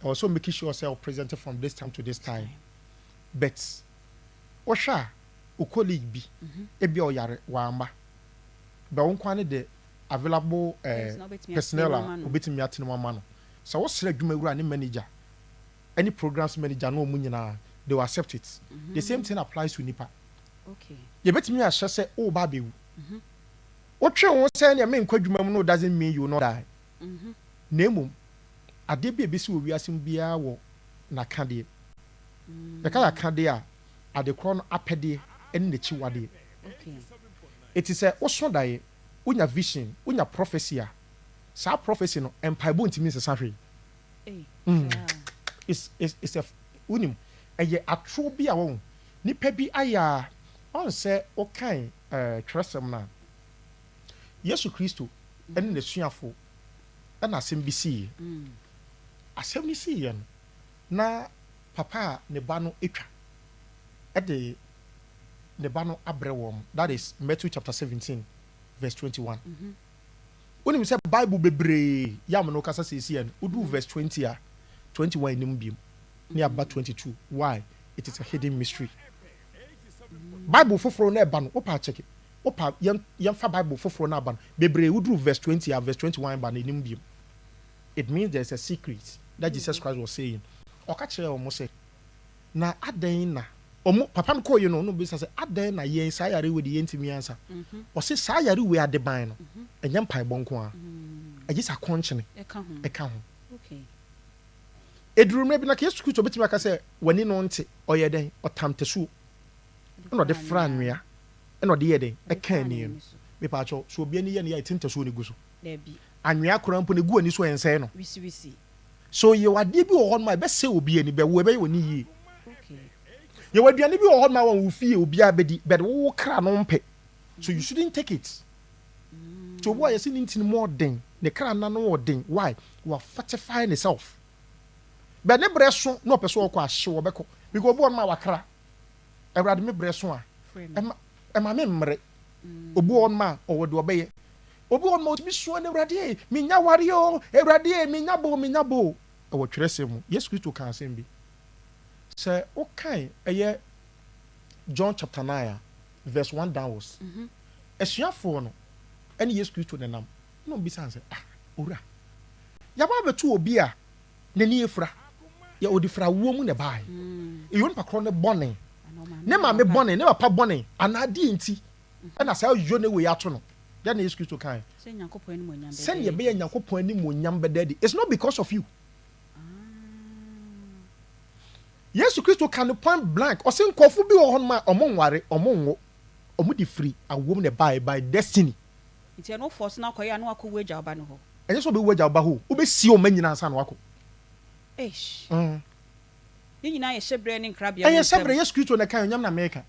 also making sure yourself presented from this time to this time but osha o colleague bi ebia oyare wamba ba won kwane de available personnel obetimi atene mama no so wo sere adwuma wura ne manager any programs manager no mu nyina they will accept it the same thing applies to nipa okay ye betimi a hye se o ba bewu o twe won se ne me nkwadwuma mu no doesn't mean you not die nemu ade bi ebesi wo wiasem bia wo na kade the kala kade a ade kro no apede ene ne chiwade okay it is a oso dae unya vision unya prophecy a sa prophecy no empaibo ntimi nsesa hwe it's a unim eye atro bi a won nipa bi aya on se o kan tresem na Yesu Kristo ene ne suafo na asem bi si asem ni si yen na papa ne ba no etwa de ne ba no abrewom that is Matthew chapter 17 verse 21 when we say Bible bebre yam no kasa se yen udu verse 20 a 21 nim bim ni aba 22 why it is a hidden mystery Bible foforo na eba no opa check it opa yem fa Bible foforo na aba no bebre udu verse 20 a verse 21 ba na nim bim it means there's a secret that Jesus Christ was saying oka kire o mo say na adan na omo papa no ko ye no be say adan na yen sa yare we de yentimi ansa o say sa yare we adeban no enyam pai bonko a agisa konchene e ka ho okay eduru me bi na Yesu Kristo betima ka say wani no nte oye den otamtesu no de franwea no de ye den e ka ani me pa cho so obi ani ye ne ya tintesu ne guso da bi anwea korampo ne gu ani so ense no wisi so ye wade bi wo hon ma be se obi ani be wo be woni yi okay ye waduane bi wo hon ma won wo fie obi abedi but wo kra no mpe so you shouldn't take it so boy you see nintin more den ne kra na no wo den why you are fortifying yourself but ne breso no person wo ko ahye wo beko because obi won ma wakra ewrade me breso a ema me mmre obi won ma o de obeye obi won ma o ti so ne ewrade me nya ware o ewrade me nya bo e wo twerese mu Yesu Kristo kan asem bi say okay eye John chapter 9 verse 1 downwards esuafo no ene Yesu Kristo ne nam no bi san say ora ya ba betu obi a ne ni efra ya odifra wo mu ne bai e yon pakro ne bone ne ma me bone ne papa bone anadi enti na say yo ne we ato no ya na Yesu Kristo kan say Nyankopon ani mo nyam be say ye be Nyankopon ani mo nyam be daddy it's not because of you Yesu Kristo kan point blank o se nkofo bi wo hon ma omonware omonwo omudi free awom ne by destiny iti no force na koya na akọ weja oba no ho enye so be weja oba ho o be si o manyina ansa na wako eish ni nyina ye shebre ni nkrabia enye shebre Yesu Kristo ne kan nyam na America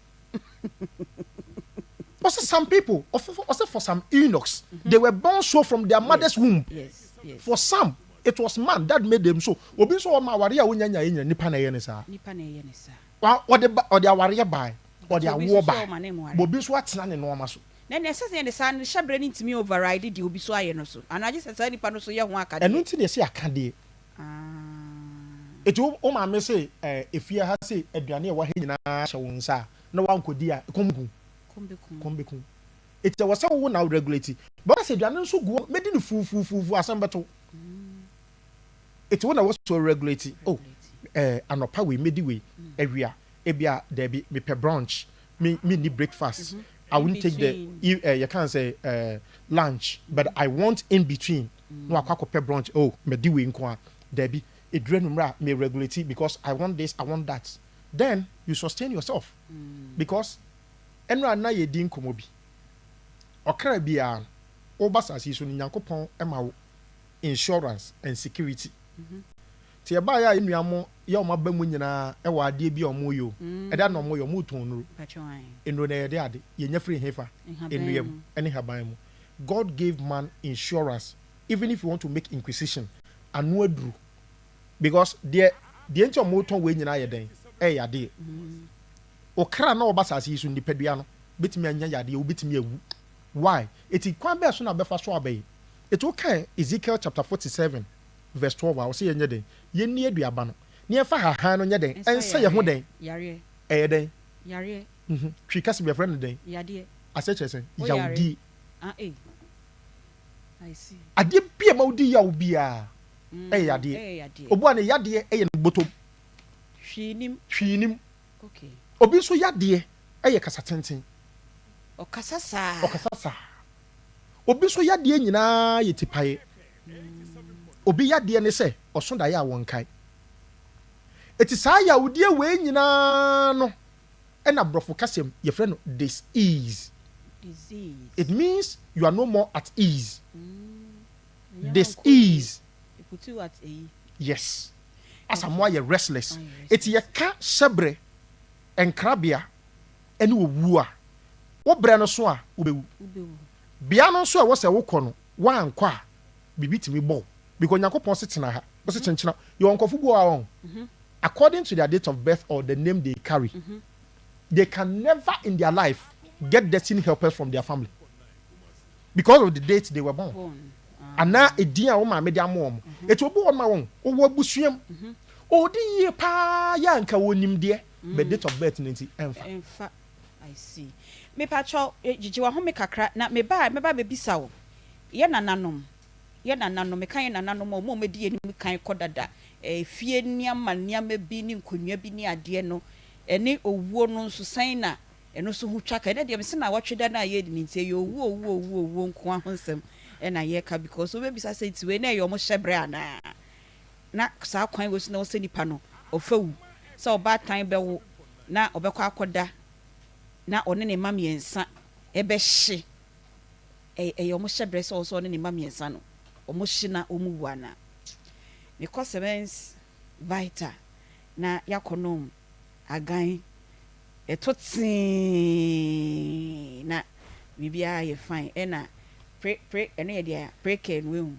also some people also for some eunuchs they were born so from their mother's womb yes for some it was man that made them so obi so ma ware a wonyanya enya nipa na ye ne sa wa o de aware bai o de awo ba obi so atena ne no ma so na ne sese ne sa ne hyebre ne ntimi override di obi so aye no so anaje sese nipa no so ye ho akade enu nti ne se akade etu o ma me se efia ha se aduane e wa he nyina hye wo nsa na wa nkodi a kombeku eti wa se wo na regulate but se aduane nso go medi ne fufu asambeto eti wo na wo so regulate anopa we medi we awia ebia there be me per brunch me ni breakfast I wouldn't take the you can't say lunch, but I want in between. No, I can't pay brunch. Oh, me do in kwa Debbie. It drain me regulate it because I want this, I want that. Then you sustain yourself because enra na ye din komobi. Okra bia obasasi so ni Nyankopon ema wo insurance and security. Ti e ba ya enuamo ya o maba mu nyina e wa ade bi o mo yo. E da no mo yo mo ton nuru. Enro na ye de ade ye nya free hefa enuyam ene haban mu. God gave man insurance even if you want to make inquisition anu aduru because the enti o mo ton we nyina ye den e ya de. Okra na obasasi so nipadua no betimi anya ya de obetimi awu. Why? It is quite best on a befa obey. It okay. Ezekiel chapter 47, verse 12. I will say anything. Ye near the abano. Near for her hand on your day and say a day. Yari. A day. Yari. She cast me a friend day. Yadi. I said, Yaudi. I see. I did be about the Yaubia. A yadi. Obuane yadi a bottom. She him. Okay. Obiso yadi a casatenting. Okasasa. Obi so yade nyina yetipae. Obi yade ne se osonda ya wonkai. Eti saa ya wodie we nyina no. Na brofo kasem ye frɛ no disease. It means you are no more at ease. Disease. It put you at ease. Yes. As am why you restless. Eti ye ka sebre enkrabia ene owua. Wo bre no so a wo bewu bia no so a wo se wo kɔ no wa ankɔ a bibitimi bɔ because Nyankopɔn setena ha wo se kyenkyena you onkɔfo bu a on according to their date of birth or the name they carry they can never in their life get destiny helpers from their family because of the date they were born ana edin a wo ma me de amom eti obi won ma won wo abusuam odi ye pa ya nka wonim de but date of birth nti emfa I see. Me pacho jiji wa home kakra na me ba bebisa wo. Ye nananom me kan nananom mo me die ni me kan kodada. Fie niam bi ni nkonwa bi ni ade no. Ene owuo no nso san na eno so hu twaka. Ene de me se na watweda na ye ni ntie ye owuo nko ahonsem. Na ye ka because we bebisa say tiwe na ye omo hyebre ana. Na saa kwan wo so na wo se nipa no ofawu. So oba tan be wo na obekọ akoda na one ne ma miensa ebe hye omo hyebre so one ne ma miensa no omo hye na omu wana because sevens vital na yakonom agan etotsi na bibia ye fine na pre eno ye dia preke nwe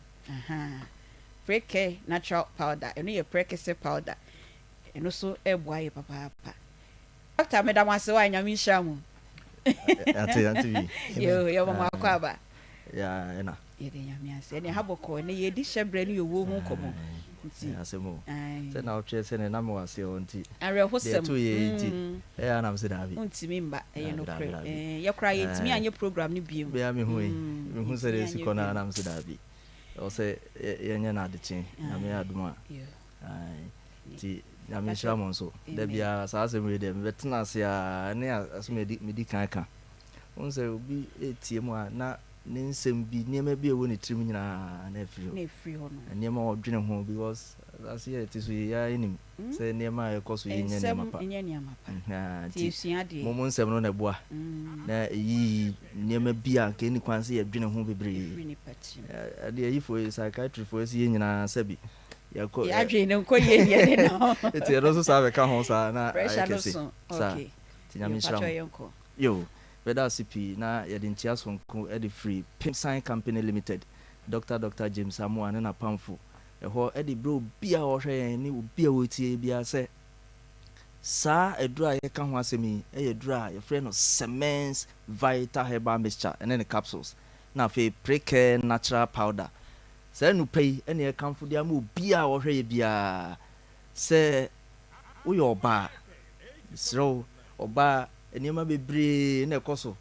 preke natural powder eno ye preke powder eno so eboa ye papa Doctor Madam was why nyami shamu. Aunty Bea. Yo mama kwaba. Yeah, na. Ye de nyami ase. Ne haboko ne ye di hyebre ne yo wo hu komo. Nti. Asemo. Se na otwe se ne na me wase onti. Are hosem. To ye nti. Na me se da bi. Unti mi mba ye no kre. Ye kra ye ntimi anye program ne biom. Bea me hu yi. Me hu se de si kona na me se da bi. O se ye nya na de chin. Na me aduma. Nti na me shira mo nso da bia saa asem we dem betena se a ne asem medi kan onse obi etie mu a na ne nsem bi niema bi ewo ne trim nyina na afiri ho no niema odwene ho because as ye tiso ya enim se niema ekoso ye nya niema pa ti esua de mo nsem no na bua na yi niema bi a ke ni kwan se ye dwene ho bebre ade yi fo psychiatry fo se ye nyina sabi ya dwene nko ye no eti ero so sabe ka ho sa na ayekese okay tinyami shira yo weda CP na ye de ntia so nko e de free Pimsign Company Limited Dr. James Amoa na pamfo ho e de bro bia wo hwe ni bia wo tie bia se sa edura ye ka ho asemi e ye dura ye frɛ no Semens Vital Herbal Mixture and then the capsules na fe Precare Natural Powder se nu pay ene e kanfo dia ma obia wo hwe ye bia se wo yo ba sro oba enema bebre na ekoso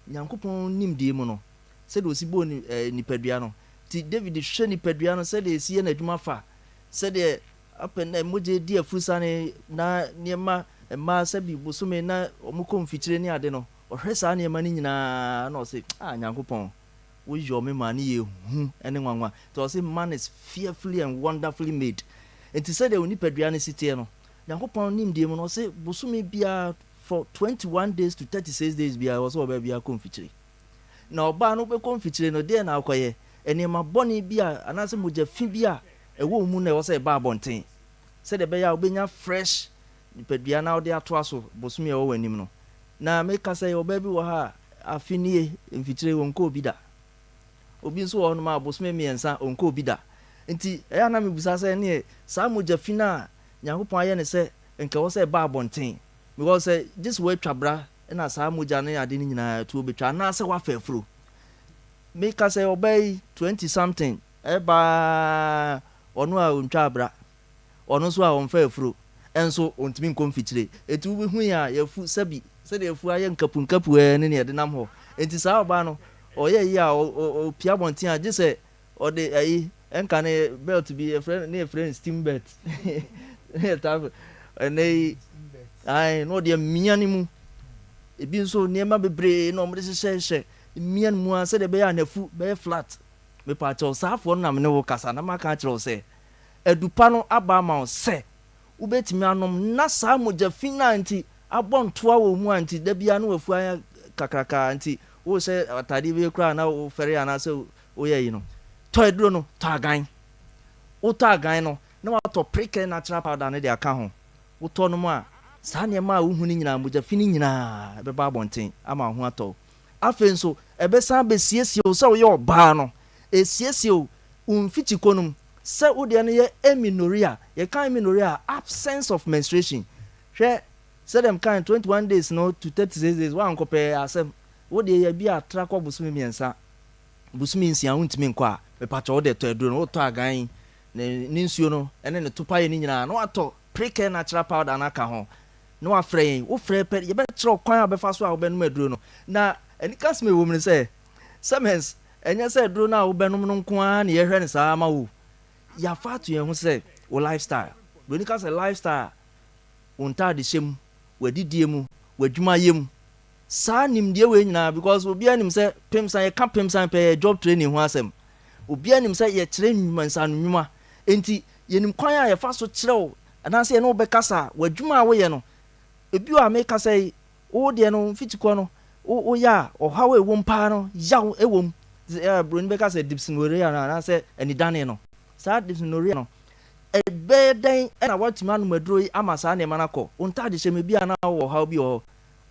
Nyankopon nimdie mu no se de osibo ni nipadua no ti David hwe nipadua no se de esi na adwuma fa se de apena moje di afurusa ne na niema ma se bi bosome na omuko mfikyire ni ade no ɔhwɛ saa nneɛma no nyinaa na ɔse nyankopɔn woyɛ me ma ne yɛ hu ne nwanwa nti ɔse man is fearfully and wonderfully made nti sɛdeɛ onipadua no si teɛ no nyankopɔn nimdeɛ mu no ɔse bosome biara for 21 days to 36 days biara wɔ sɛ ɔbaa biara kɔ mfikyire na ɔbaa no wobɛkɔ mfikyire no deɛ na akɔyɛ nneɛma bɔne bi a anaasɛ mogya fi bi a ɛwɔ mu na ɛwɔ sɛ ɛba abɔnten sɛdeɛ ɛbɛyɛ a wobɛnya fresh nipadua na wode atoa so bosome a ɛwɔ w'anim no na meka sɛ ɔbaa bi wɔ ha a afe nie mfikyire wɔnkɔ obi da obi nso wɔ hɔ nom a bosome mmiɛnsa ɔnkɔ obi da nti ɛyɛ na mebusa sɛ ne saa mogya fi no a nyankopɔn ayɛ ne sɛ nka wɔ sɛ ɛba abɔnten because sɛ gye sɛ woatwa bra ɛna saa mogya no ade no nyinaa tuo bɛtwa anaasɛ woafa afuro meka sɛ ɔbaa yi 20 something ɛbaa ɔno a ɔntwa abra ɔno nso a ɔmfa afuro ɛnso ɔntumi nkɔ mfikyire ɛti wobɛhu a yɛfu sɛbi sɛdeɛ afu ayɛ nkapu ne ne yɛde nam hɔ ɛnti saa ɔbaa no ɔyɛ yi a ɔpia bɔnten a gye sɛ ɔde ayi ɛnka ne belt bi ne yɛfrɛ steam belt ɛnɛ na ɔde mmia no mu ebi nso nneɛma bebree na ɔmode hyehyɛhyɛ mmia no mu a sɛdeɛ ɛbɛyɛ anafu bɛyɛ flat mepaakyɛw saafoɔ no nam ne wo kasa na maka kyerɛw sɛ adupa no aba ama wo sɛ wobɛtumi anom na saa mogya fi no nti abɔ ntoa wɔ mu a nti da bia no wafu ayɛ kakraka nti wohyɛ atadeɛ bi koraa na wofɛre anaasɛ woyɛ yi no tɔ aduro no tɔ agan wotɔ agan no na watɔ prickle natural powder no de aka ho wotɔ no mu a saa nneɛma a wohu no nyinaa mogya fi no nyinaa ɛbɛba abɔnten ama ho atɔ afei nso ɛbɛsan bɛsiesie wo sɛ woyɛ ɔbaa no ɛsiesie wo womfikyiko nom sɛ wodeɛ no yɛ amenorrhea yɛka amenorrhea absence of menstruation hwɛ sɛdɛm kan 21 days no to 36 days woankɔpɛ asɛm wodeɛ yɛ bi atra kɔ bosome mmiɛnsa bosome nsia wontumi nkɔ a mepatɔ wode tɔ aduro no wotɔ agan ne nsuo no ɛne ne topayɛ no nyinaa na watɔ prickle natural powder no aka ho na wafrɛ yɛn wofrɛ pɛ yɛbɛkyerɛ kwan a wobɛfa so a wobɛnom aduro no na ɛnika sɛ mewɔ mu no sɛ sɛmens ɛnyɛ sɛ aduro no a wobɛnom no nko ara ne yɛhwɛ ne saa ma wo yɛafa ato yɛn ho sɛ wo lifestyle bronika sɛ lifestyle wo ntade hyɛ mu wadidie mu wadwumayɛ mu saa nimdeɛ wei nyinaa because obiara nim sɛ pemsan yɛka pemsan pɛ job training ho asɛm obiara nim sɛ yɛkyerɛ nnwuma enti yɛnim kwan a yɛfa so kyerɛ wo anaasɛ yɛne wobɛkasa wadwuma a woyɛ no ebi a meka sɛ wo deɛ no mfitikɔ no woyɛ a ɔhaw ɛwɔ m paa no yaw ɛwɔ m broni bɛka sɛ dipsinoria no anaasɛ anidane no saa dipsinoria no ɛbɛyɛ dɛn ɛna watumi anom aduro yi ama saa nneɛma no akɔ wo ntade hyɛ me bi a na wɔ ɔhaw bi wɔ hɔ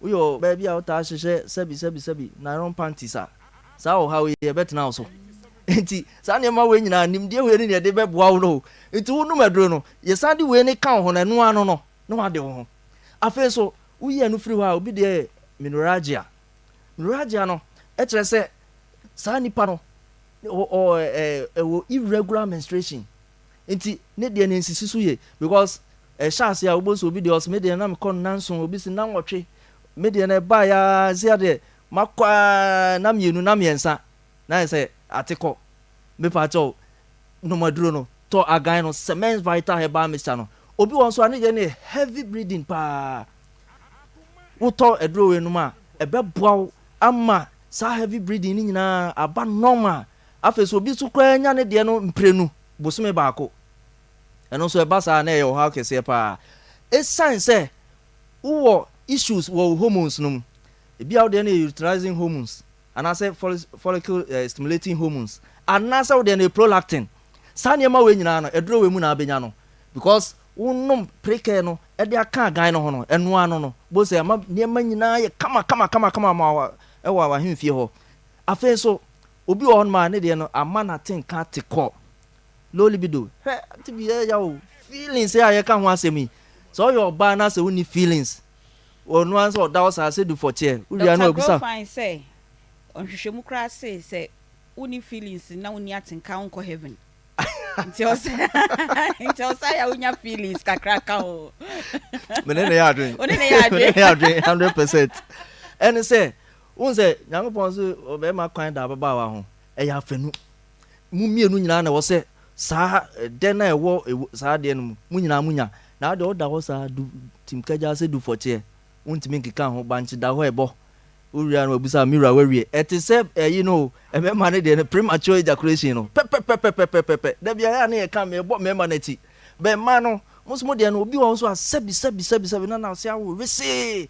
woyɛ baabi a wotaa hyehyɛ sɛbi nylon panties a saa ɔhaw yi yɛbɛtena wo so nti saa nneɛma wei nyinaa nimdeɛ wei ne yɛde bɛboa wo no nti wonom aduro no yɛsan de wei ne ka wo ho no ɛnoa no no na wade wo ho afei so woyɛ no firi hɔ a obi deɛ menorrhagia no ɛkyerɛ sɛ saa nipa no ɛwɔ irregular menstruation nti ne deɛ ne nsisi so yɛ because ɛhyɛ ase a wobɔ so obi deɛ ɔsɛ me deɛ na mekɔ nanso obi si nanwɔtwe me deɛ no ɛbaa yɛa sia deɛ makɔ na mmienu na mmiɛnsa na yɛ sɛ ate kɔ mepaakyɛw nomaduro no tɔ agan no cement vital herbal mixture no obi wɔn so ane deɛ ne heavy breathing paa wotɔ aduro wei nom a ɛbɛboa wo ama saa heavy breathing ni nyinaa aba normal afei so obi so koraa nya ne deɛ no mprenu bosome baako ɛno nso ɛba saa na ɛyɛ ɔhaw kɛseɛ paa ɛsiane sɛ wowɔ issues wɔ hormones no mu ebi a wodeɛ no yɛ utilizing hormones anaasɛ follicle stimulating hormones anaasɛ wodeɛ no yɛ prolactin saa nneɛma wei nyinaa no ɛduro wei mu na abɛnya no because wonom prickle no ɛde aka agan no ho no ɛnoa no no bo sɛ ama nneɛma nyinaa yɛ kama ma ɛwɔ ahemfie hɔ afei so obi wɔ hɔ no ma ne deɛ no ama natenka te kɔ low libido ate bi yɛ wo feelings a yɛka ho asɛm yi sɛ ɔyɛ ɔbaa na sɛ wonni feelings ɔno ansɛ ɔda wo saa sɛ du fɔkyeɛ wowia no abisa sɛ ɔhwehwɛmu koraa sɛ wonni feelings na wonni atenka wonkɔ heaven nti ɔsa ya wonya feelings kakraka ho mene ne yɛ adwen 100% ɛne sɛ wohu sɛ nyankopɔn so ɔbɛma kwan da ababaawa ho ɛyɛ afanu mu mmienu nyinaa na ɛwɔ sɛ saa dɛn na ɛwɔ saa deɛ no mu nyinaa munya na ade ɔda hɔ saa du timkagya sɛ du fɔkyeɛ wontumi nkeka ho bankye da hɔ ɛbɔ Urian Obusa Mira where it is you know, a man de premature ejaculation no. Pepe. There be a come here what memanity. Be mano, most modern will be also a sebi now say I will say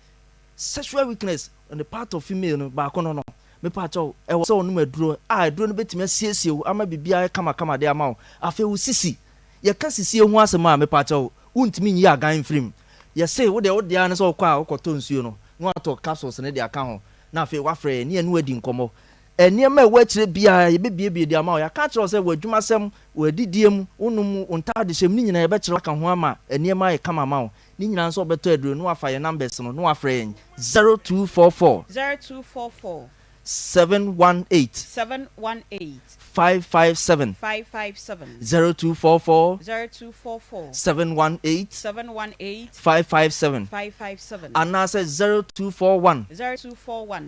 sexual weakness on the part of female no back on. Me pacho e wo so no maduro duro no betime siesie wo ama bibia kama de ama wo afi wo sisi ye ka sisi ho asema me pacho untimi nyi agan frim ye say wo de an so kwa okoto nsuo no no ato capsules ne de aka ho na afi wa frɛ ne anu adi nkomo eniema wo akire bia ye bebie de ama wo ya ka kire se wo adwumasem wo adidiem unum untade hyem ni nyina ye be kire aka ho ama eniema ye kama ma wo ni nyina so beto aduro no afa ye numbers no no afrɛ 0244 718 557 0244 718 557 and now says 0241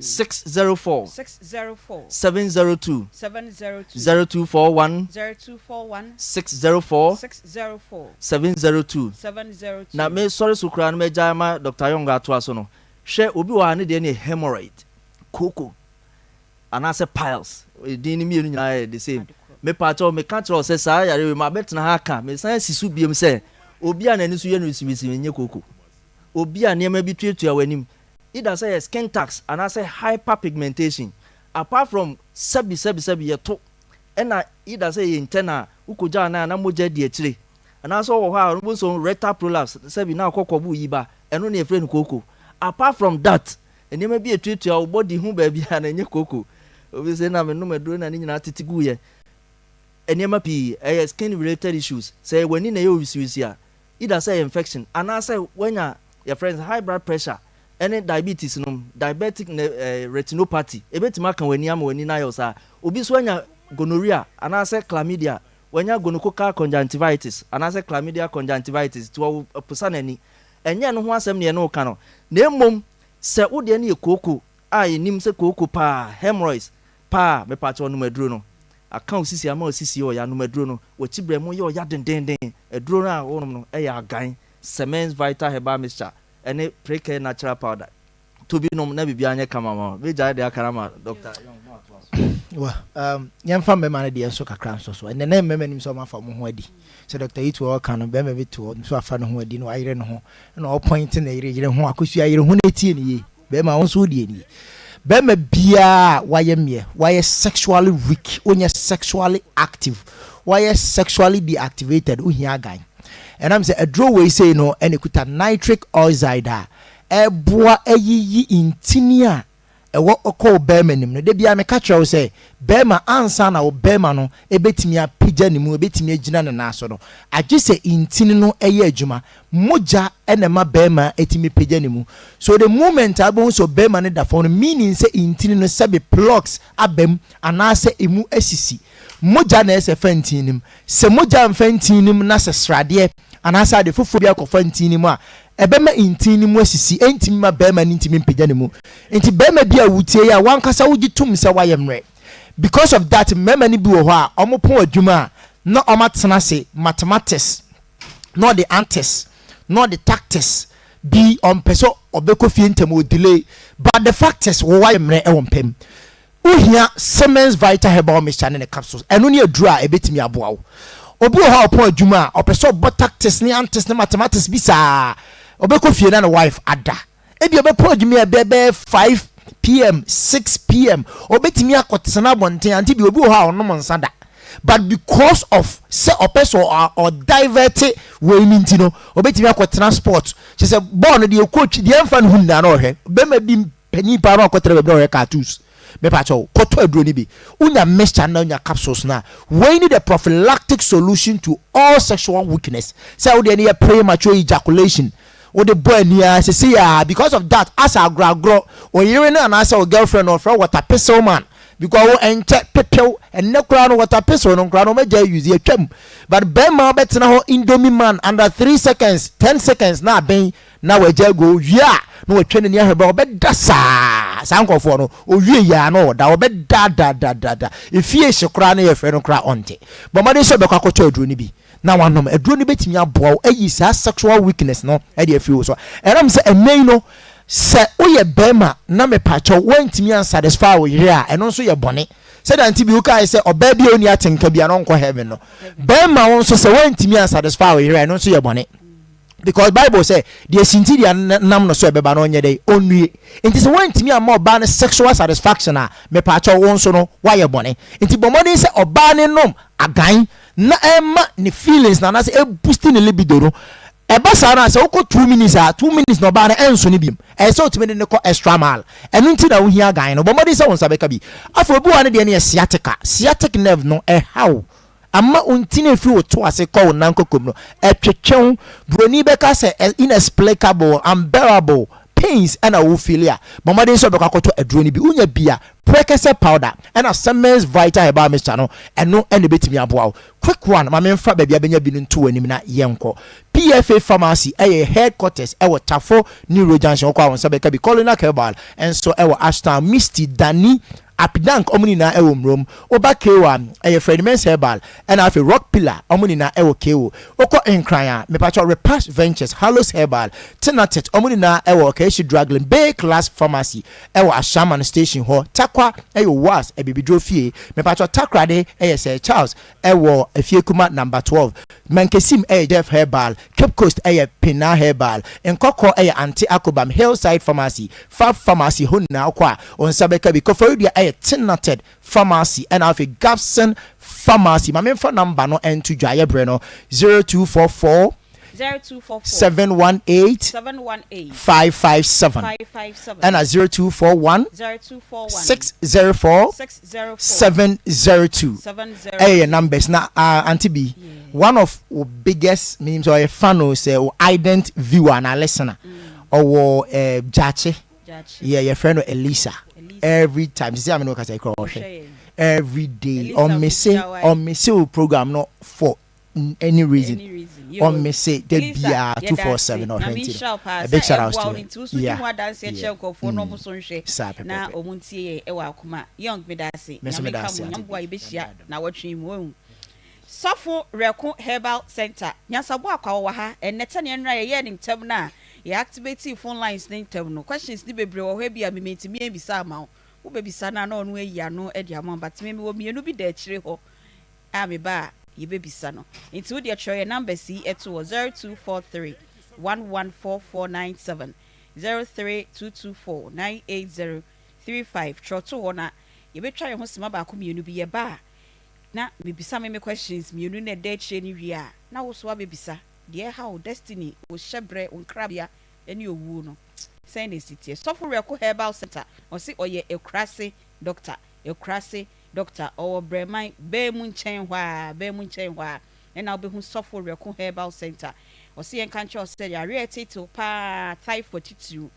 604 702 0241 604 702 na me sorry sukra na me jama Dr. Yonga to aso no hwe obi wa ne de ne hemorrhoid koko anase piles din mi enu nyina the same me pacho me control say sa yare we ma betna ha ka me san sisu biem say obi a nani so ye no sibisi nye koko obi a niam bi tuatua wanim either say skin tax anase hyperpigmentation apart from sabi ye to ena either say internal ukoja na moja di akire anase wo ha no so rectal prolapse sabi na kokobu yiba eno na efre no koko apart from that niam bi tuatua body hu ba bia na nye koko obi say na me no medro na ni nyina titigu ye eniema pi skin related issues say when na you wiswisia either say infection and I say when your friends high blood pressure any diabetes no diabetic retinopathy ebetima kan wani am wani na yo sa obi so anya gonorrhea and I say chlamydia when ya gonococcal conjunctivitis and I say chlamydia conjunctivitis to pusanani enye no ho asem ne no ka no na emom se wo de na ekoko a enim se koko pa hemorrhoids pa me pa cho no maduro no account sisi ama osisi o ya no maduro no wachi bremo ye o ya dendenden aduro na wo no e ya agan Semens Vital Herbal Mixture ene Precare Natural Powder to be no na bibia anye kama ma be jare de akarama doctor wa yemfa mema na de enso kakra nso so ene na mema nim so ma fa mo ho adi se doctor itu o kan no be me bitu so afa no ho adi no ayire no ho na o point na yire ho akosu ayire ho na tie ni ye be ma won so die ni Bema bia why sexually weak, when you're sexually active, why you're sexually deactivated, uhia guy. And I'm saying a draw way say no, and it could have nitric oxide, a boa a ye intinia, a what call Berman. No, they be a catcher say, Berma ansana or Bermano, a bit me a pigeon, a bit me a jinan and nasono. I just say intino a ye juma, moja and a ma Berma etimi pigeonimu. So the moment I won't so Berman at the phone, meaning say intino sabi plugs abem and I say imu esisi. Moja na se fentinim, se moja and fentinim nasa stradie, and I said the fufobia of fentinima. Ebema intini mu asisi entimi ma bema ntimi mpagya mu enti bema bia wutie ya wankasa wugitum se wayemre because of that mema ni bi wo ho a omopon adwuma na omatena se mathematics not the antes not the tactics be on peso obeko fie ntem delay but the fact is wo wayemre e wompem uhia Semens Vital Herbal Mixture ne capsules eno ne adura ebetimi aboa wo obi wo ha opon adwuma opeso bo tactics ne antes ne mathematics bisa obeko fie na wife ada ebi obepo adwumi bebe 5 pm 6 pm obetimi akotena bonten anti bi obi wo ha onom nsada but because of say opeso or divert we ninti no obetimi akotena sport she say born the coach the enfan hu na no hwe be ma bi pani pa no akotena be no cartoons me pa cho koto aduro ni bi unya mixture na unya capsules na we need a prophylactic solution to all sexual weakness say we dey premature ejaculation or the boy near say because of that as a grow or you na as a girlfriend or friend water pistol man because we enter pepel and no crown water pistol no crown meja use e twam but be ma betina ho indomie man under 3 seconds 10 seconds na ben na we ja go wia no we twene ne aheba obeda sa sankofo no owie ya no da obeda da efie hyekora na ye fre no kra onte but ma de so be kwakoto aduro ni bi na wanom aduro ni betimi aboa ayi sa sexual weakness no e de afi wo so eram se enei no sɛ woyɛ bɛrima na mepatwɔ woantumi ansatisfy wo yere a ɛno nso yɛ bɔne sɛda nti bi wokae sɛ ɔbaa bi a ɔni atenka bia no nkɔ heaven no bɛrima wo nso sɛ woantumi ansatisfy wo yere a ɛno nso yɛ bɔne because Bible say the sinti dia nam no so ebeba no onye dey onue nti se wantimi ama oba ne sexual satisfaction a me pa cho won so no waye bone nti bomodin se oba ne nom agan na ema ne feelings na na se e boosting ne libido no eba sa na se woko 2 minutes a 2 minutes no oba ne enso ne biem e se otime ne ko extra mile enu nti na wo hia agan no bomodin se won sabeka bi afro obi wa ne de ne sciatic nerve no how ama untine fi wo to ase call nankokom no etwetwen broni beka say inexplicable unbearable pains and a wo feel ya bomade so beka koto adroni bi unya bia prekese powder and a Siemens Vital Herbal Mixture no eno ene betimi aboa quick one ma me mfa babia benya bi nto anim na yenko PFA Pharmacy headquarters ewo Tafo Neuro Junction kwa won sabeka bi Colonel Herbal enso ewo Ashton Misty Dani Apidank omuni na ewo mrom oba kewa Fred Men's Herbal and afi Rock Pillar omuni na ewo kewo oko enkran me pacho Repass Ventures Hallows Herbal Tinatet omuni na ewo Keshi Draglin Bay Class Pharmacy ewo Ashaman Station ho takwa ewo was ebibidro fie me pacho takrade Sir Charles ewo efie kuma number 12 Mankesim Jeff Herbal Cape Coast Pina Herbal Nkoko Aunty Akobam Hillside Pharmacy Fab Pharmacy honna kwa on sabeka bi kofodia Tinated Pharmacy and have a Gapson Pharmacy. My main phone number no and to Jaya Breno 0244 718 557 and a 0241 604 702. Hey, numbers now. Aunty Bea, one of the biggest memes or a fan or say ident viewer and a listener or Jache. Yeah, your friend Elisa. Every time, see, I'm not every day on me say program not for any reason. On me say there be 247 or 20. A big shout out to you. Yeah. Na omuntie e wa Akoma young medase na me kam nyambo a ibehia na watwe mu Sofo Reko Herbal Center nyasabo akwa wa ha enete ne nra ye ne ntam na ye activate phone lines ne ntam no questions ni bebre wo hwa bia me mentimi ebisa ama wo bebisa na no eyi ano e dia but me wo mienu bi da kire ho a me ba ye bebisa no nti wo de try your number see eto 0243 114497 032249803 troto ho na ye be try ho sima ba ko mienu bi ye ba na bebisa me questions mienu na da kire ni wi a na wo so abebisa de how destiny wo hyebre onkrabia eni owu no say na sitie Sofo Reko Herbal Center o si oye ekrase doctor o breman be mu nchen hwa na obehu Sofo Reko Herbal Center o si en kanche o say ya title pa type 42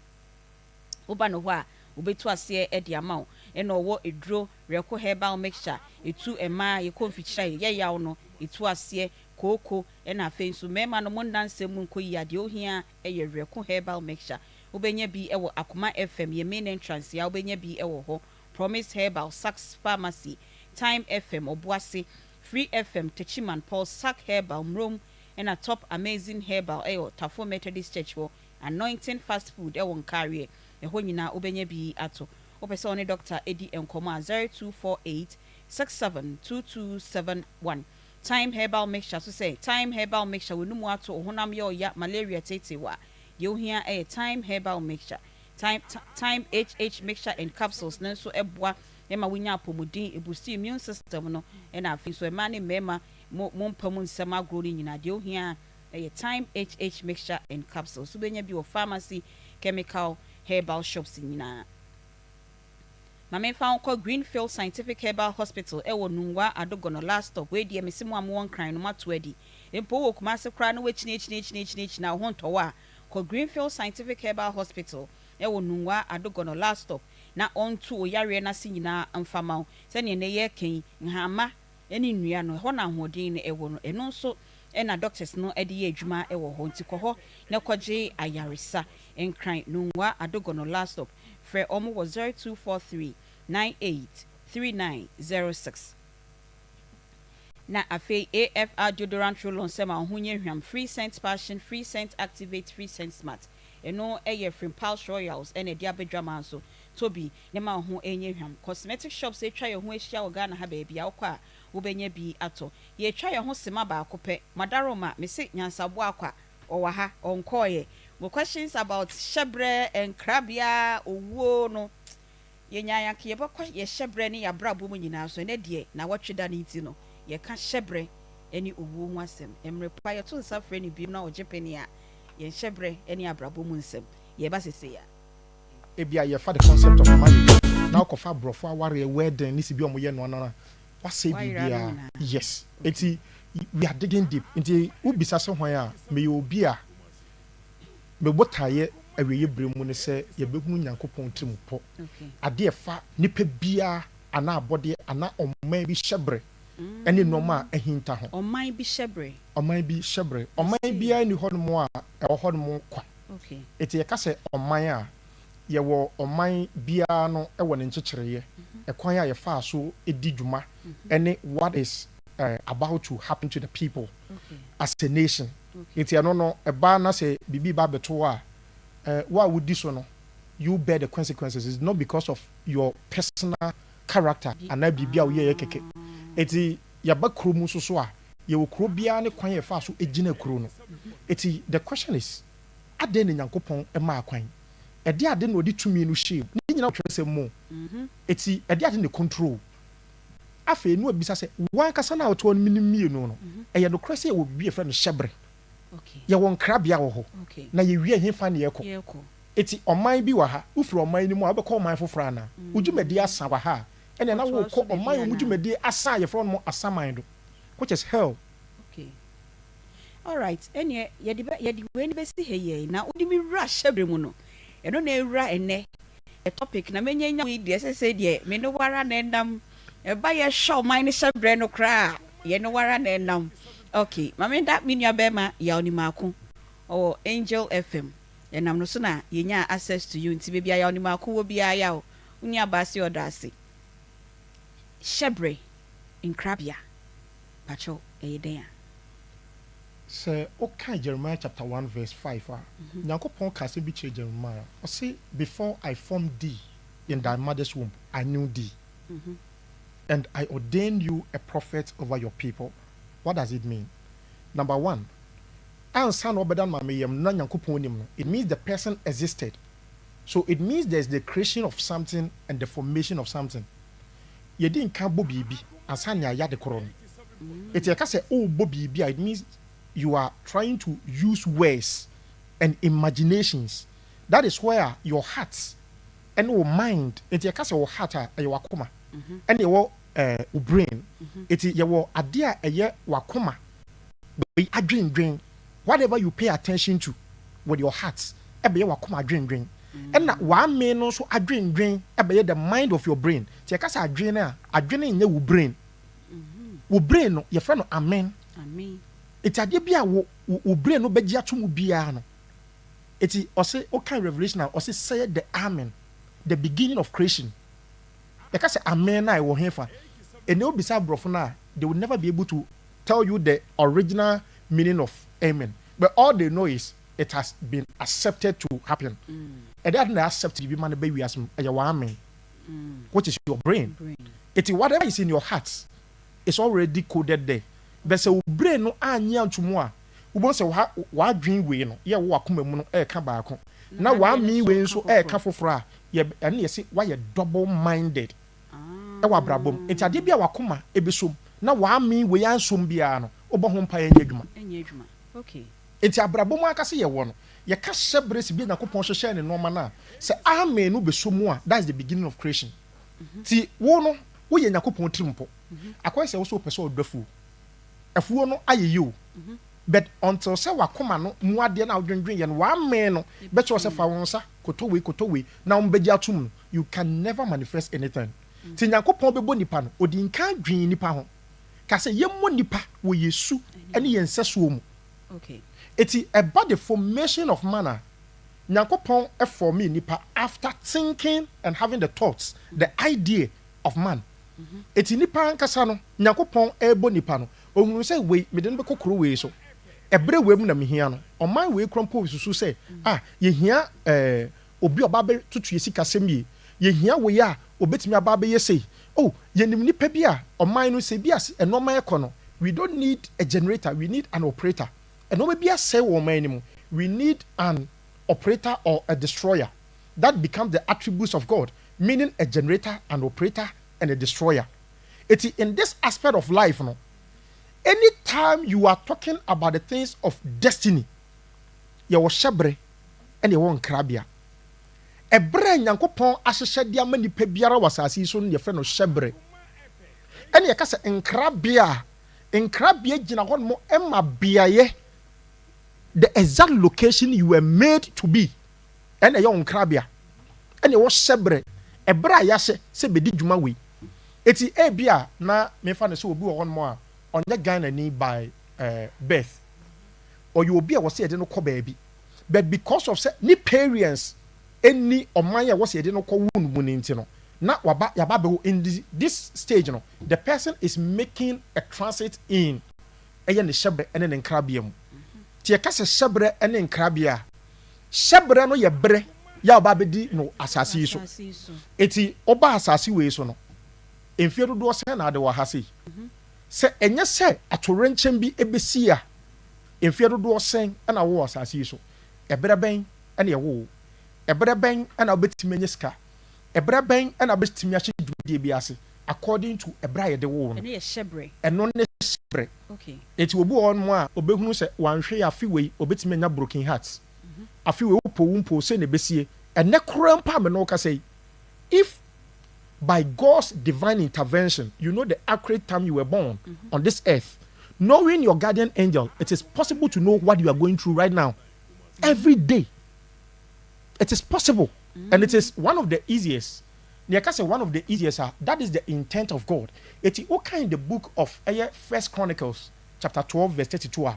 oba no hwa obetu ase e de amount ena owo edro Reko Herbal Mixture etu ema ye konfichira ye yawo no etu ase koko ena afensu mema no mondanse mu nkoyi ade ohia eye Reko Herbal Mixture obenya bi ewo Akoma FM ye main entrance ya obenya bi ewo ho Promise Herbal Sax Pharmacy Time FM Obuase Free FM Techiman Paul Sack Herbal Mrom ena Top Amazing Herbal ewo Tafo Methodist Church wo Anointing Fast Food ewo Nkare eho nyina obenya bi ato opese one Dr. Eddie Nkoma 0248 672271 Time Herbal Mixture so say Time Herbal Mixture we numu ato honam yo ya malaria tetewa you hear a Time Herbal Mixture time HH Mixture and capsules nanso eboa ema winya apomudin ebusti immune system no na afi so ema ne mema mompamu nsema agro ni nyina de ohia a Time HH Mixture and capsules so benya bi o pharmacy chemical herbal shops nyina Mame found called Greenfield Scientific Herbal Hospital ewo nungwa adogono last stop we die mesimu amwon kran no matwedi empo wo kumase kra no wechine na hontowa called Greenfield Scientific Herbal Hospital ewo nungwa adogono last stop na onto oyare na sinyina amfama se ne ne ye ken nhama eni nnua no ho na hodin ne ewo no eno nso ena doctors no ede ye adwuma ewo ho ntiko ho na kwaje ayaresa enkran nungwa adogono last stop Fre omo was 0243 983906 na afi AFR deodorant roll on sema ohunye hwam free scent passion free scent activate free scent smart ɛno ɛyɛ from Pulse Royals ɛna ɛde abɛdwa ma so Toby ne ma ho enye hwam cosmetic shops etwa ye ho ahyia wɔ Ghana ha baabi a wokɔ a wobɛnya bi ato ye twa ye ho sema ba akopɛ madaroma me se nyansabo akwa ɔwɔ ha ɔnkɔɔyɛ mo questions about shebre and krabia owuo no ye nyaaya ke ye bɛkɔ ye shebre ne ya brabo mu nyina so ne de na wɔtwe da ne nti no ye ka shebre eni owuo ho asɛm emre pa ye to nsa frɛ ne bi na ɔgyepeni a ye shebre eni abrabo mu nsɛm ye ba sese ya ebia ye fa the concept of marriage now kofa brofo aware wedding nisi bi omoye no na what say bibia yes enti we are digging deep enti ubisa se hwan a me obi a me botaye aweye bremu ne se ye behunu nyankopon trimu po ade fa nipa bia ana abode ana omman bi hyebre ene noma ahinta ho omman bi hyebre omman bia ni hodmo a e hodmo kwa okay enti ye ka se omman a yewo oman bia no ewo ne nkyekyereje ekwan a ye fa so edi dwuma ene what is about to happen to the people as a nation enti ano no eba na se bibi ba beto a wa wudi so no you bear the consequences. It's not because of your personal character and bibi a ye keke enti ya ba kromu so a ye wo kro bia ne kwan ye fa so egina kro no enti the question is ade ne nyankopon e ma kwan ede ade no odi tumi no hye ni nyina twere se mo eti ede ade ne control afa enu abisa se wan kasa na oto no minimie no eye no krese ye wo bi e fra no hyebre okay ye won krabia wo ho na ye wie hefa ne yeko eti oman bi wa ha ufuru oman ni mu abekọ oman foforo ana ujumadi asa wa ha ene na wo ko oman ujumadi asa ye from asaman do which is hell. Okay, all right, ene yedi we ni besi heye na udi mi ra hyebre mu no eno na ewura ene a topic na menyanya we de sese de me no wara na ndam e ba ye show mine hyebre no kra ye no wara na ndam. Okay, mama that mean ya bema ya oni mako o Angel FM enam no so na yenya access to you nti be bia ya oni mako wo bia ya o uni abasi odase hyebre in krabia pacho eyeden So, okay, Jeremiah chapter 1 verse 5. Nyankopon kase bi che Jeremiah. O say, before I formed thee in thy mother's womb, I knew thee. And I ordained you a prophet over your people. What does it mean? Number one, it means the person existed. So it means there's the creation of something and the formation of something. You didn't come bibi ansanya ya de koron. It's a case oh bibi, it means you are trying to use words and imaginations. That is where your heart and your mind, it's a case of heart and your akoma, and your brain. It's your idea a year wakoma. A dream. Whatever you pay attention to with your heart, ebe wakoma dream. And that one may also a dream, ebe the mind of your brain. It's a case of dream in your brain. Your brain, your friend, amen. Amen. It's a debia wo brain no begia to mu bia no. Eti ose o kan revelation na ose say the amen, the beginning of creation. Because say amen na e wo hefa. And they will be brofo na they will never be able to tell you the original meaning of amen. But all they know is it has been accepted to happen. And that na accept to be man be we as amen. Which is your brain. Eti whatever is in your heart is already coded there. But so brain no anya ntumo a wo se wa dwen we no ye wo akoma mu no e ka ba ko na wa mi we nso e ka foforo a ye ene ye se wa ye double minded e wa brabom enti ade bia wakoma e besom na wa mi we ansom bia no obo ho mpa enya adwuma okay enti abrabom aka se ye wo no ye ka hyebre si bi na kopon hwehwe ne no ma na se amen no besom a that's the beginning of creation ti wo no wo ye nyakopon trimpo akwai se wo so pese odafu afuo no ayeyo but until say wakoma no muade na odwendwen ye no wa men no beto say fa wonsa kotowe na umbeji atum you can never manifest anything ti nyakopon bebo nipa no odi nka dwen nipa ho ka say yemmo nipa wo yesu ene yenseso mu okay eti about the formation of man nyakopon e form nipa after thinking and having the thoughts the idea of man eti nipa nkasa no nyakopon ebo nipa no ohunu say we me de no be kokoro we so ebre we mu na mehia no oman we krompo susu say ye hia obi oba be tutu yesika semie ye hia we ya obetimi aba be yesei ye nim nipa bi a oman no se bi as enoma ekono we don't need a generator, we need an operator. Enoma bi asay wo man ni mu we need an operator or a destroyer. That becomes the attributes of God, meaning a generator, an operator, and a destroyer. It is in this aspect of life, no. Anytime you are talking about the things of destiny, you will shebre and you won't crabia. A brain yankopon aseshe dia mani pe biara wasasi so ne friend no shebre. And you kasa enkrabia gina hon mo emma biaye the exact location you were made to be. And a young crabia. And you was shebre. A bra yase se bedi juma we. Eti ebia na me fa ne so obi won mo a onye Ghana ni by birth. Or you will be a was say no ko baby. But because of say ni parents any omanya was say no ko wun nti no. Na waba yaba be in this stage no. The person is making a transit in eye ne shebre ene ne nkrabia mu. Ti e ka se shebre ene nkrabia. Shebre no ye bre ya oba bedi no asase so. Eti oba asase we so no. Emfie do se na ade wa ha sei. Se enye se atorenchem bi ebesi a emfie do sen na wo asase so. Ebre ben na ye wo. Ebre ben na obetime nyeska. Ebre ben na obetime ahye dwudie bi ase according to ebra ye de wo no. Ene ye shebre. Eno ne shebre. Okay. Eti obi won mo a obehunu se wanhwe ya fi we obetime nya broken hearts. Afi we upo wumpo se ne besie ene kura mpa me no ka say if by God's divine intervention you know the accurate time you were born on this earth, knowing your guardian angel, it is possible to know what you are going through right now every day. It is possible and it is one of the easiest. One of the easiest that is the intent of God. It is okay in the book of First Chronicles chapter 12 verse 32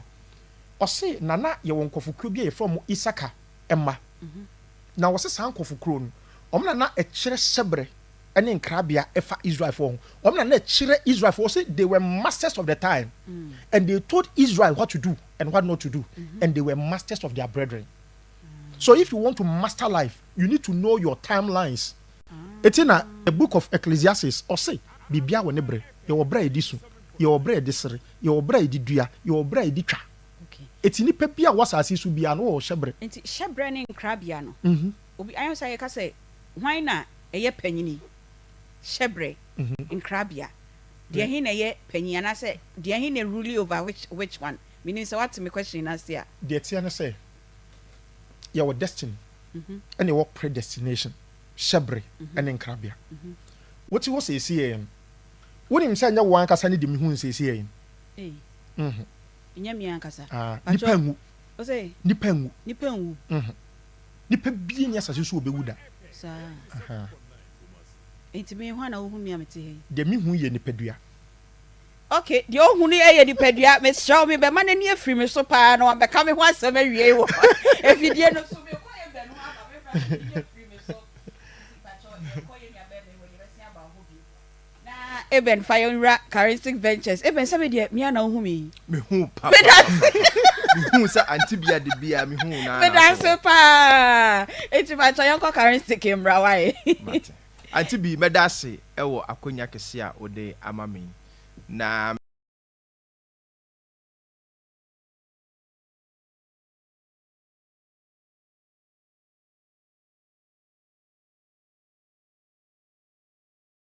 or say nana ye won kofukuo bi from Isaka Emma. Na wo se san kofukuo no omna na e kire shebre ene nkrabia efa Israel for omna na e kire Israel for say they were masters of the time and they told Israel what to do and what not to do and they were masters of their brethren. So if you want to master life, you need to know your timelines. It's in the book of Ecclesiastes or say bibia wo ne bre ye wo bra edisu ye wo bra edisere ye wo bra edidua ye wo bra editwa. Eti ni pe bia wasase su bia no wo shebre. Enti shebre ne nkrabia no. Obi ayo say ka say hwan na eye panyini. Shebre nkrabia. De hin na eye panyin na say de hin na rule over which one? Meaning say what me question na say. De tia na say your destiny and your predestination. Shebre and nkrabia. What you say see When him say nya wan kasa ni de me hu say see Nya mi ankasa. Nipa nwu. O say Nipa nwu. Nipa bi nya sase so obewuda. Sa. Enti me hwa na wo hu mi amete he. De me hu ye nipadua. Okay, the old honey a dipedia, Miss Show me, but man near free me so pa no be coming once a very year. If you didn't know so me Eben fire rat charismatic ventures. Eben somebody me na hu me. Me hu papa. Me hu sa Aunty Bea de Bea me hu na. Me dance pa. Eti pa choyon ko charismatic mbra why. Aunty Bea me dase e wo akonya kese a ode ama me. Na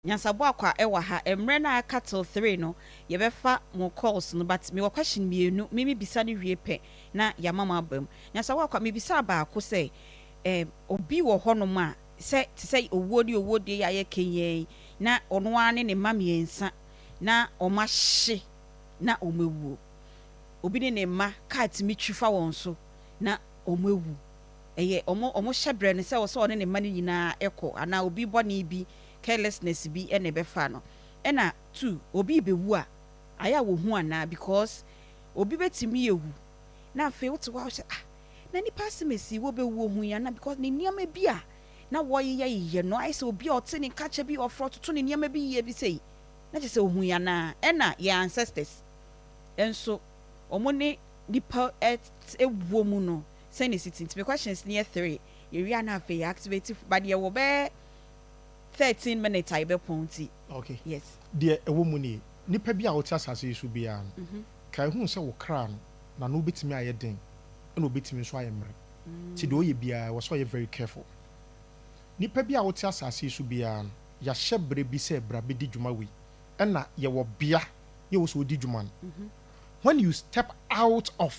Nyansabo akwa ewa ha emre na cattle 3 no ye befa mo calls no but me wa question mienu mimi bisa ne wie pe na ya mama abam nyansabo akwa me bisa ba ko say obi wo hono ma say owodi ya ye kenyen na ono ane ne ma miensa na oma hye na omewu obi ne ma cat mi twifa won so na omewu eye omo hyebre ne say wo so ne ma ne nyina ekọ ana obi bone bi carelessness bi ene befa no ena 2 obi bewu a aya wo hu ana because obi betimi yewu na fe wote wa na ni passemesi wo bewu hu ya na because ne niam bi a na wo ye no I say obi ote ne kache bi ofro toto ne niam bi ye bi sei na je se hu ya na ena your ancestors enso omo ne nipa ewo mu no send it into the questions near 3 you ria na fe activate but you will be 13 minutes I be ponti. Okay. Yes. Dear ewo mu ni nipa bi a wote asase yi so bia no kai hu se wo kra no na no betimi aye den na obetimi so aye mre ti do ye bia wo so ye very careful nipa bi a wote asase yi so bia no ya hyebre bi se bra be di dwuma wi na ye wo bia ye wo so di dwuma no when you step out of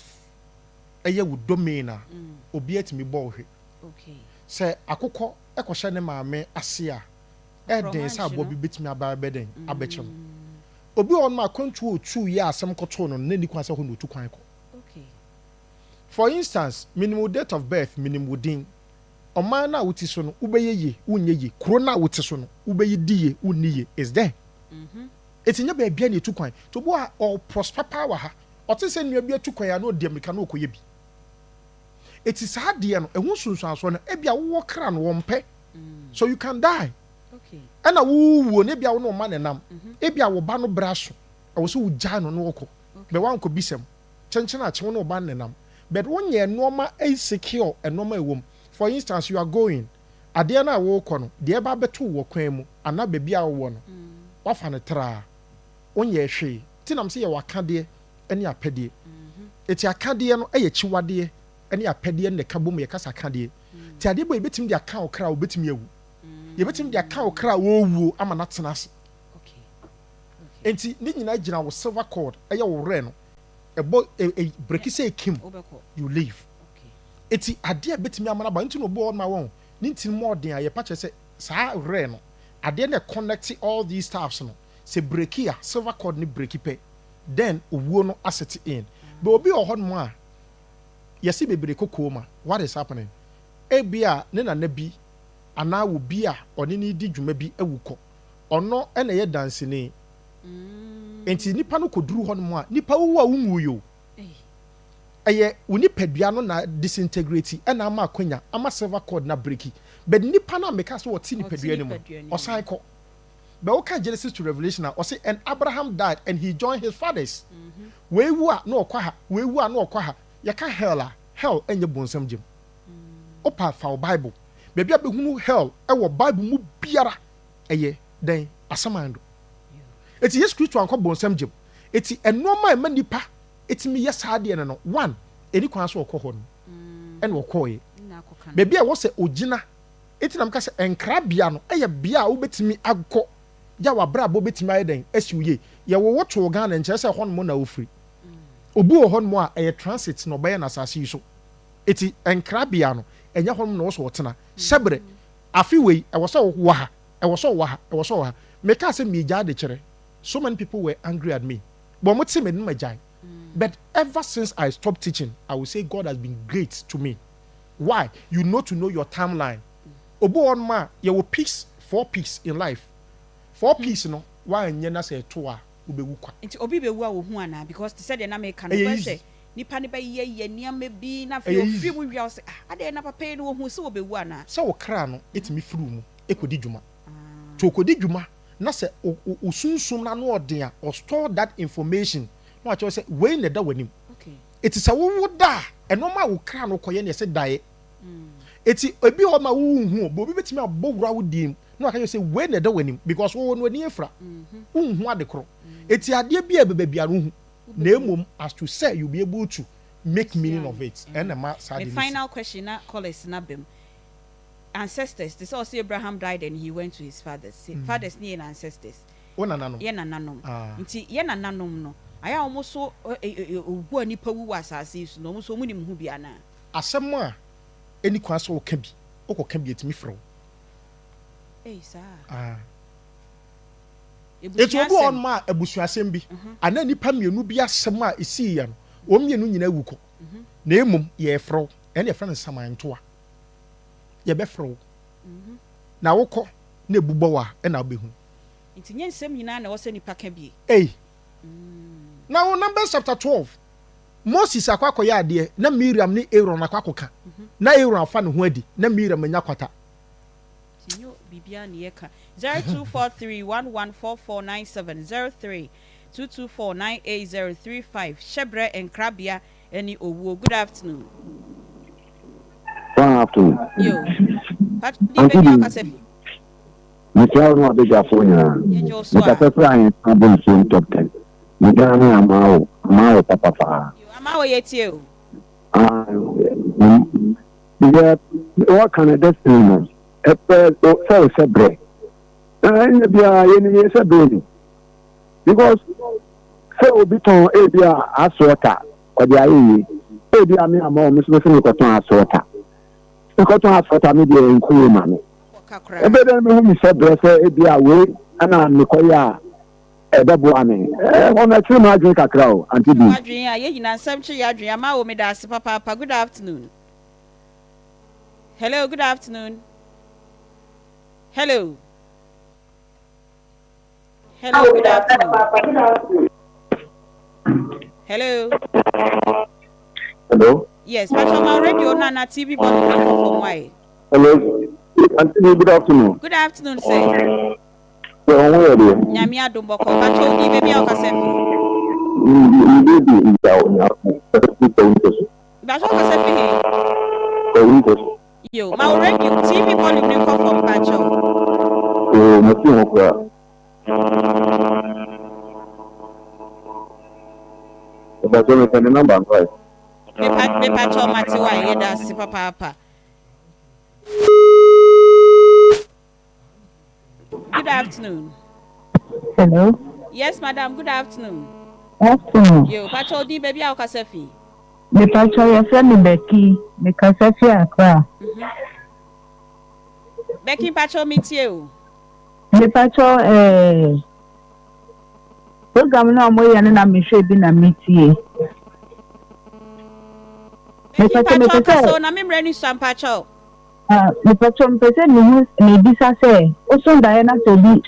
eye wo domain a obi atimi bo hwe Okay. se akokọ ekohye ne maame ase a eden sa abo bi betimi aba beden abechem obi on ma kwantu otu ye asem koto no na ni kwan se ho no otu kwan ko. Okay. For instance, minimum date of birth, minimum din. Oman na wuti so no ubeyeye unyeye kuro na wuti so no ubeyi diye uniye is there. Etinya ba bia na etu kwan. To bo a or prosper power ha. Ote se nua bia etu kwan ya na odi America na okoye bi. Eti sa de no ehun sunsun aso no e bia wo kra no wo mpe. So you can die. Okay. Ana wo ne bia wo no ma ne nam. E bia wo ba no braso. E wo so wo gya no no woko. Be wan ko bisem. Chenchen a che wo no ba ne nam. But when you're normal insecure and normal womb, for instance, you are going, Adiana walk on, the Eba to walk home, and not baby our one. Off on a tra. When you're she, Tinam say your candy, any a pedi. It's a candian, a chiwadi, any a pedi and the kabum, your casa candy. Tiadibo bit him the cow crowd, bit me. You bet him the cow crowd, woo, I'm a natsanas. Okay. And see, Nina was silver cord, a your reno. A breaky say Kim, you leave. Okay. It's a dear bit me amana into no board my own. Nintin more than I patch say, Sa Reno. I didn't connect all these staffs no. Say breaky silver cord ni breaky pay. Then no asset in. But be a hot moi. Yes, be breako coma. What is happening? A beer, nena nebi, and now will be a or any did you maybe a wuko. Or no, and a dancing. Enti nipa no koduru hɔ no mu a nipa wo a wunwu yo ɛyɛ wo nipa duano na disintegrate ɛna ama akonya ama silver cord na breaki but nipa na meka so wɔte nipa duano mu ɔsan kɔ but wo ka Genesis to Revelation ɔse and Abraham died and he joined his fathers we wu a na ɔkɔ ha we wu a na ɔkɔ ha yɛka hell ɛnyɛ bonsam gyem opa fa wo Bible baabi a behunu hell ɛwɔ Bible mu biara ɛyɛ den asamando eti Yesu Kristo anko bonsam gem eti enoma ema nipa eti mi yesa de no one eni kwan so okọ ho no ena okọ ye bebi a wo se ogina eti nam ka se enkra bia no eye bia a wo betimi agkọ ya wa bra bo betimi ayeden asiuye ye wo woto ga na nche se ho no na ofri obu ho no a eye transit no be na asase so eti enkra bia no enye ho no na wo so wotena sebre afi wei e wo so wo ha e wo so wo ha e wo so wo ha me ka se mi gya de kire. So many people were angry at me. But ever since I stopped teaching, I will say God has been great to me. Why? You know to know your timeline. Obo on ma, you will peace, 4 peace in life. 4 peace, no? Why and yena say 2 ube wukwa. It's obi be wa wo hu ana because they said na make no say nipa ne ba ye niam bi na fe ofi mu wi say ade na papa no hu se obi wu ana. So wo kra no etimi furu mu ekodi dwuma. To okodi dwuma na se usunsum na no odin or store that information no a say we na da wanim okay it is a wo da enoma wo kra no koye na se dae eti obi ho ma wo hu bo bi betimi abowura wo dim no aka say we na da wanim because wo no ani efra wo hu ade kro eti ade bia bebia no hu na emom as to say you be able to make meaning of it and the final question na call is na bem ancestors. They saw Abraham died and he went to his fathers. Fathers near ancestors. Nananom. Ye nananom. Nti ye nananom no. Aya almost so ogu anipa wu asase so no almost so munim hu bia na. Asem a eni kwa so ka bi. Okoka bi etimi frɛ. Sir. Etu obu on ma abusuasem bi. Ana nipa mienu bi asem a esi ya no. O mienu nyina wuko. Na emom ye frɛ. Ene ye frɛ no samantoa. Ye be fro na wokɔ na ebubo wa na obehu nti nyensem nyina na wose nipa ka bie now Numbers chapter 12 Moses akwakoye ade na Miriam ne Aaron akwakoka na Aaron afa ne ho adi na Miriam anya kwata tinyo bibia ne yeka 0243114497 0224988035 shebre enkrabia any owo. Good afternoon. Good afternoon. Yo. Pat di baby akasefi. Mr. No big afona. Mr. Pepper and Abel top 10. Migani amao papa. Amao yetie o. Yeah, what kind of destiny? So sebre. And be a sebre. Because so biton ebia asota or the ayi. Ebia me amao Mr. Koton asota. Koton asota me dey encourage mama. Ebe dem me hu sebre say ebia we ana me koya Edabu ame. Ona tiri ma adwin kakra o, Aunty Bea. Adwin a ye nyina nsam tiri adwin ama wo me da ase papa. Good afternoon. Hello, good afternoon. Hello. Hello, good afternoon. Hello. Hello. Yes, but on radio na TV volume from why? Hello. Aunty Bea, good afternoon. Good afternoon, sir. So where are you? Nyame adomboko ba to di baby akasefi. Ba to akasefi he. Yo, ma already TV volume ni ko from Pacho. Oh, mo ti ho kwa. Ba to me send number right. Me Pacho mati wa ye da si papa. Good afternoon. Hello. Yes, madam. Good afternoon. Afternoon. Yo, Pacho di baby akasefi. Me Pacho your friend Becky, me kasefi akra. Becky Pacho meet you. Me Pacho program na mo ya na me hwe bi na metie. Me Pacho so na me mrani swam Pacho. Me Pacho mpese me bisa se o so ndaye na to bi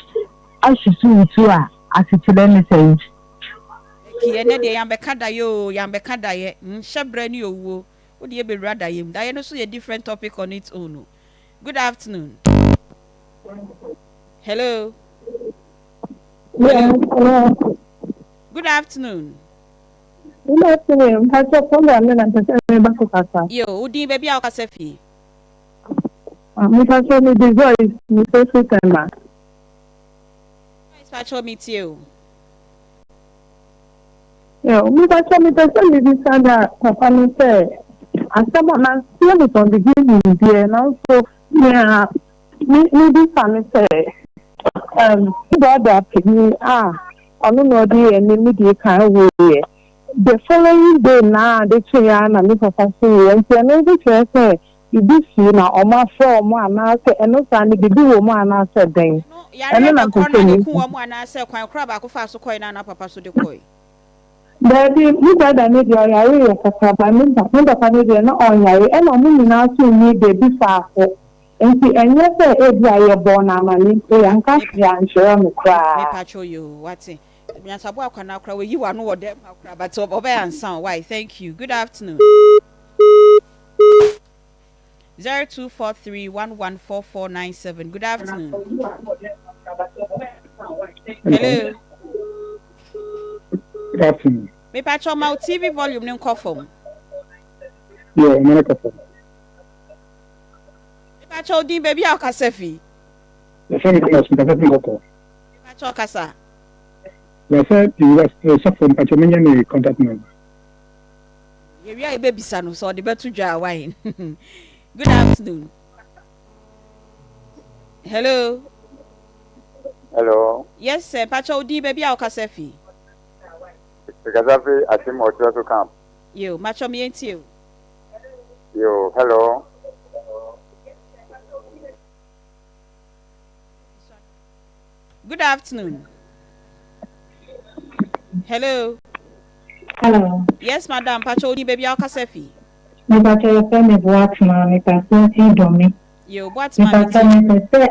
ashisu utu a asitire me say. Ki ene de yambeka da ye nhyebre ni owo. Wo de be rada yem. Da ye no so ye different topic on its own. Good afternoon. Hello. Yeah, hello. Good afternoon. Good afternoon. Pacho program na mpese me ba ko kasa. Yo, udi baby akasefi. Me Pacho me the voice me so tema. Pacho meet you. Yo, me Pacho me pese me bisa da papa me say asama na see me from the beginning there now so me bisa me say brother me onu no dey me dey kan we the following day na dey try na me papa say and no dey try say ibi si na oma from ana say eno sa ni bibi wo mu ana say den eno na ko ni ku wo mu ana say kwan kra ba ko fa so koi na papa so de koi Daddy, me brother me dey oyare kaka ba me papa me dey na oyare e na mu na so ni dey bi fa ko enti enye say e bi aye bo na amani e anka ya nshira me kra me Pacho yo wati me asabo akwana kra we yi wa no wo dem akra but obe ansan why thank you. Good afternoon. 0243114497. Good afternoon. Hello. Good afternoon. Me Pacho my TV volume nim kofom. Yeah, me kofom. Me Pacho din baby akasefi. The same class me kasefi koko. Me Pacho kasa. The same you so from Pacho me any contact number. We are baby son so the better dry wine. Good afternoon. Hello. Hello. Yes, sir. Pacho di baby akasefi. Kasefi asim otuaso camp. Yo, macho me enti you. Yo, hello. Good afternoon. Hello. Hello. Yes, madam. Pacho di baby akasefi. Me Pacho your friend me Boatman me kasefi domi. Yo, Me Boatman. Pacho me pese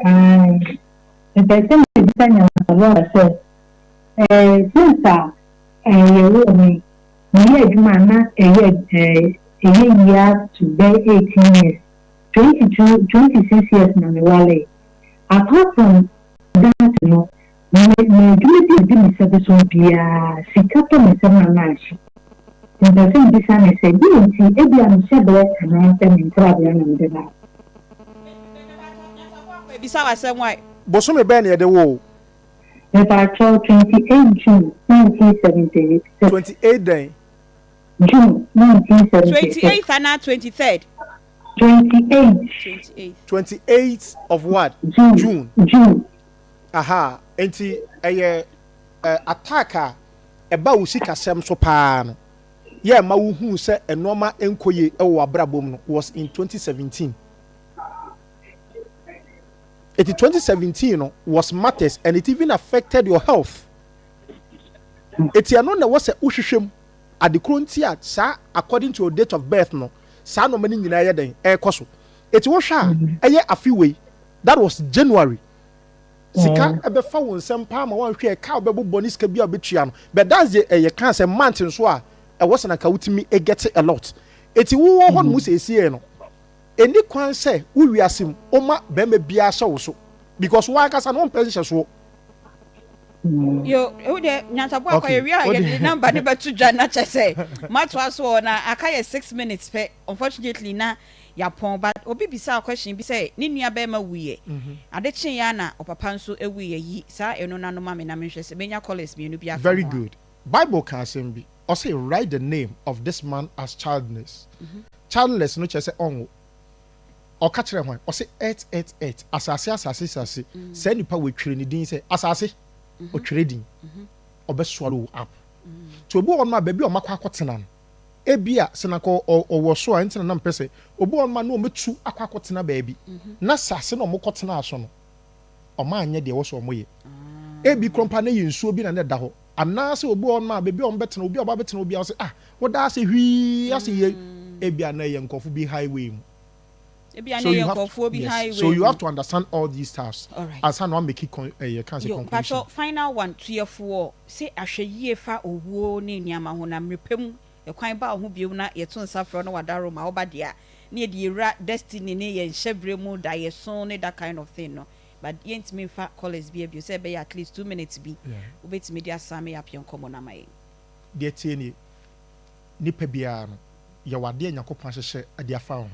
me pese me bisa nya lo say since yewu mi ye adwuma na ye year to be 18 years 26 years na me wale apart from that no me adwuma di me se so bia sikato me se na na shi the thing this one is a DNT, every unshable, and I am in trouble and the back. Besides, some white. Bosome bɛn yɛ de wo. About 28 June 1978. 28 day. June 1978. 28th and not 23rd. 28. 28th of what? June. Aha. Enti attack eba wo sikasɛm so paa no. Ye ma wo hu sɛ enoma enkoye ɛwɔ abrabom no was in 2017. It 2017 no, was matters and it even affected your health. It ya no na was a uhwehwem adekrontia sa according to your date of birth no sa no mani nyina ye den ekoso. It wo hwa eye afiwe that was January. Sika ebefa won sempa ma wan hwe ka obebo bonus ka bia obetua no but that's the can say month so a e was na ka wutimi e get a lot. It wo ho no mu sesie no eni kwan se wo wiasem oma be me bia hye wo so because one kasa no pension so yo who de nyantabo akoye wi a ye number ne betu dwa na che say matwa so na akaye 6 minutes pe unfortunately na ya pon but obi bisa question bi say ni nua be ma wuye ade chen ya na opapa nso ewuye yi sa eno na no ma me na me hwe se benya college me no bia very good. Bible can say be or say write the name of this man as childless. Childless no che say onwo or catch them one or say 888 asase say nipa we twere ni din say asase o trading or be swallow up to obi on ma baby o makwa akotena no ebia senako o wo so antina na mpese obi on ma no metu akwa akotena baby na sase no mokotena aso no o ma anya de wo so moye ebi krompa na yinsuo bi na ne da ho anase obi on ma baby on betena obi oba betena obi o say wo da ase hwi ase ye ebia na ye nkofo bi highway mu. So you have to understand all these stuffs. All right. As I know, make it conclusion. But final one, 3 or 4. Say ashe fa owo ne niama ho na mrepem e kwan ba ho biom na yeto nsafro no wadaro ma oba dia na ye di ra destiny ne ye nhyebre mu da ye so ne that kind of thing no. But yent me fa college bi e say be at least 2 minutes bi. Obetimi dia same apion komo na mai. De tie ni nipa bia no ye wade anyakopon hyehye ade afa ho.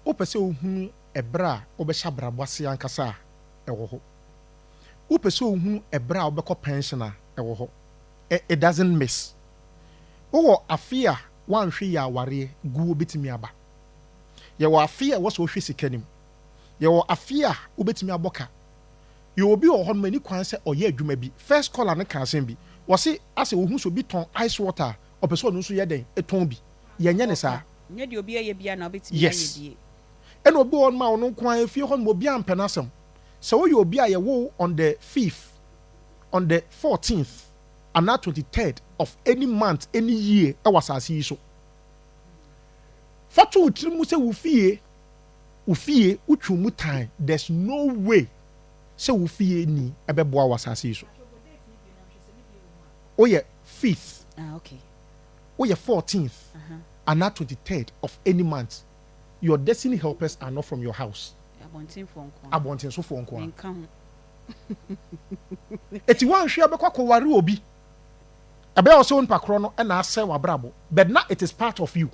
Upese ohunu ebra obesha brabwase ankasa ewo ho upese ohunu ebra obekọ pensioner ewo ho it doesn't miss wo afia wanhwe ya aware gu obetimi aba ye wo afia wo so hwe sikanim ye wo afia obetimi aboka ye obi wo ho mani kwan se oye adwuma bi first caller ne kan sen bi wo se ase ohunu so bi ton ice water opese onu so ye den eton bi ye nya ne sa nya de obi ye bia na obetimi ye die and obi on ma ono kwan efie hon mo bia ampenasem so wo obi a ye wo on the 5th on the 14th and now 23rd of any month any year e wasase yi so fatu utirimu se wo fie utwumu time there's no way se wo fie ni ebeboa wasase yi so oh yeah 5th okay oh yeah 14th and now 23rd of any month. Your destiny helpers are not from your house. Abontin so for nko. Eti wan hwe abekwa kware obi. Abe o so npa kro no na ase wabrabo. But now it is part of you.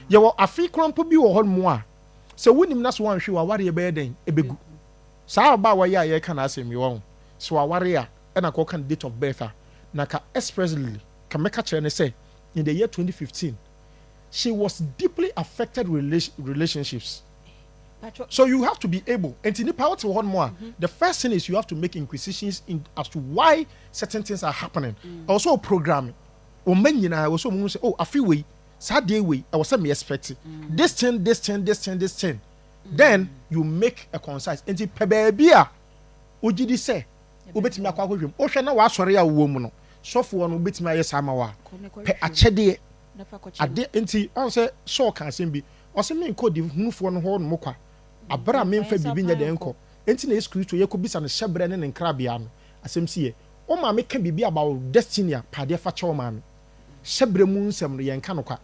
Ye wo afi krompo bi wo hon mo a. Se wonim na so wan hwe wa ware ye be den ebegu. Sa ba wa ye ka na asem yo. So wa ware a na ko kan date of birth a. Na ka expressly ka meka kire ne say in the year 2015 she was deeply affected relationships. So you have to be able, and in the power to one more, the first thing is you have to make inquisitions as to why certain things are happening. Also programming. Or many I also say, oh, a few way, Saturday way, I was me expecting. This thing. Then you make a concise. And the pebebia, ujidi say, ubeti mi akwa hwem. O hwe na wa asore ya wo mu no. Sofo no ubeti mi ayesama wa. Pe achede ade enti on say so kan sem bi o se me nko di hunufo no ho no mokwa abra me mfa bibi nya de nko enti na Kristo ye ko bisa no hyebre ne nkrabia no asem sie o ma me ka bibi about destiny a pade fa che o ma me hyebre mu nsem no ye nka no kwa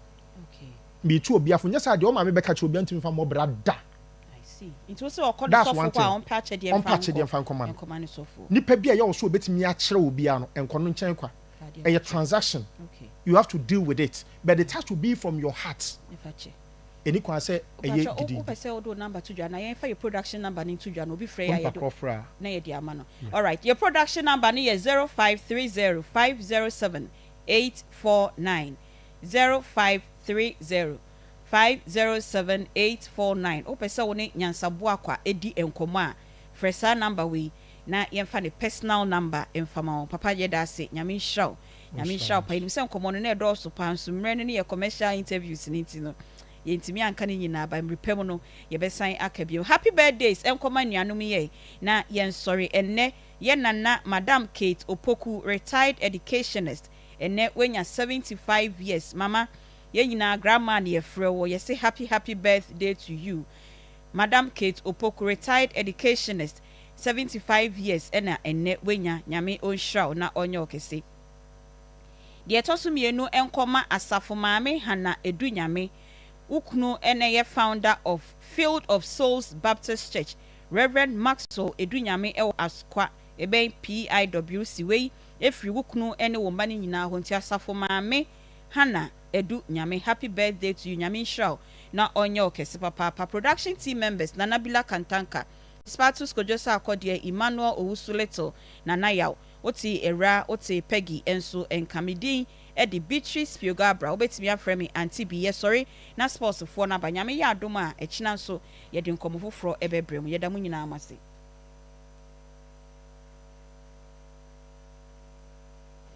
okay me tu obi afo nya sa de o ma me beka che obi antimi fa mo bra da I see it was so called so for on patch de mfa nkoma ni pa bia ye o so obetimi a kire obi a no enko no nchen kwa a transaction okay you have to deal with it, but it has to be from your heart. Any can say a year. Number to Jana, your production number into Jana will be free. All right, your production number is 0530 507 849 0530 507 849. Opesa woni nyansaboa kwa edi enkoma fresa number we na yemfa ne personal number emfama papa yeda se nyame hraw pa nim se enkomo no na edo so panso mre ne ye commercial interviews ni ti no yentimi anka ne nyina ba mrepem no ye besan akabio. Happy birthdays enkoma nuanom ye na yen sorry enne ye nana Madam Kate Opoku, retired educationist, enne wenya 75 years. Mama ye nyina grandma ne yefrɛ wo ye say happy birthday to you Madam Kate Opoku, retired educationist, 75 years ena enne wenya nyame onhraw na onye okese. De etoso mienu enkoma asafo maame Hana Edu nyame ukunu ene ye founder of Field of Souls Baptist Church, Reverend Maxwell Edu nyame ewo askwa ebe PIWC we efri ukunu ene wo mani nyina ho nti asafo maame Hana Edu nyame, happy birthday to you nyame nhraw na onye okese papa. Production team members Nanabila Kantanka, Spatus Kojosa Akodie, Emmanuel Owusuleto, Nanayaw, Oti Era, Oti Peggy enso enkamidin Eddie Beatrice Piogabra, obetimi afremi Aunty Bea, sorry na sports for na banyame ya adoma echina so yede nkomo foforo ebebrem yeda mu nyina amase.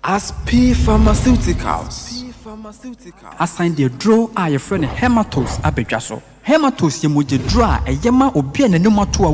As P Pharmaceuticals assign the draw a your friend Hematos abedwaso. Hematos ye moje draw a yema obi ananim ato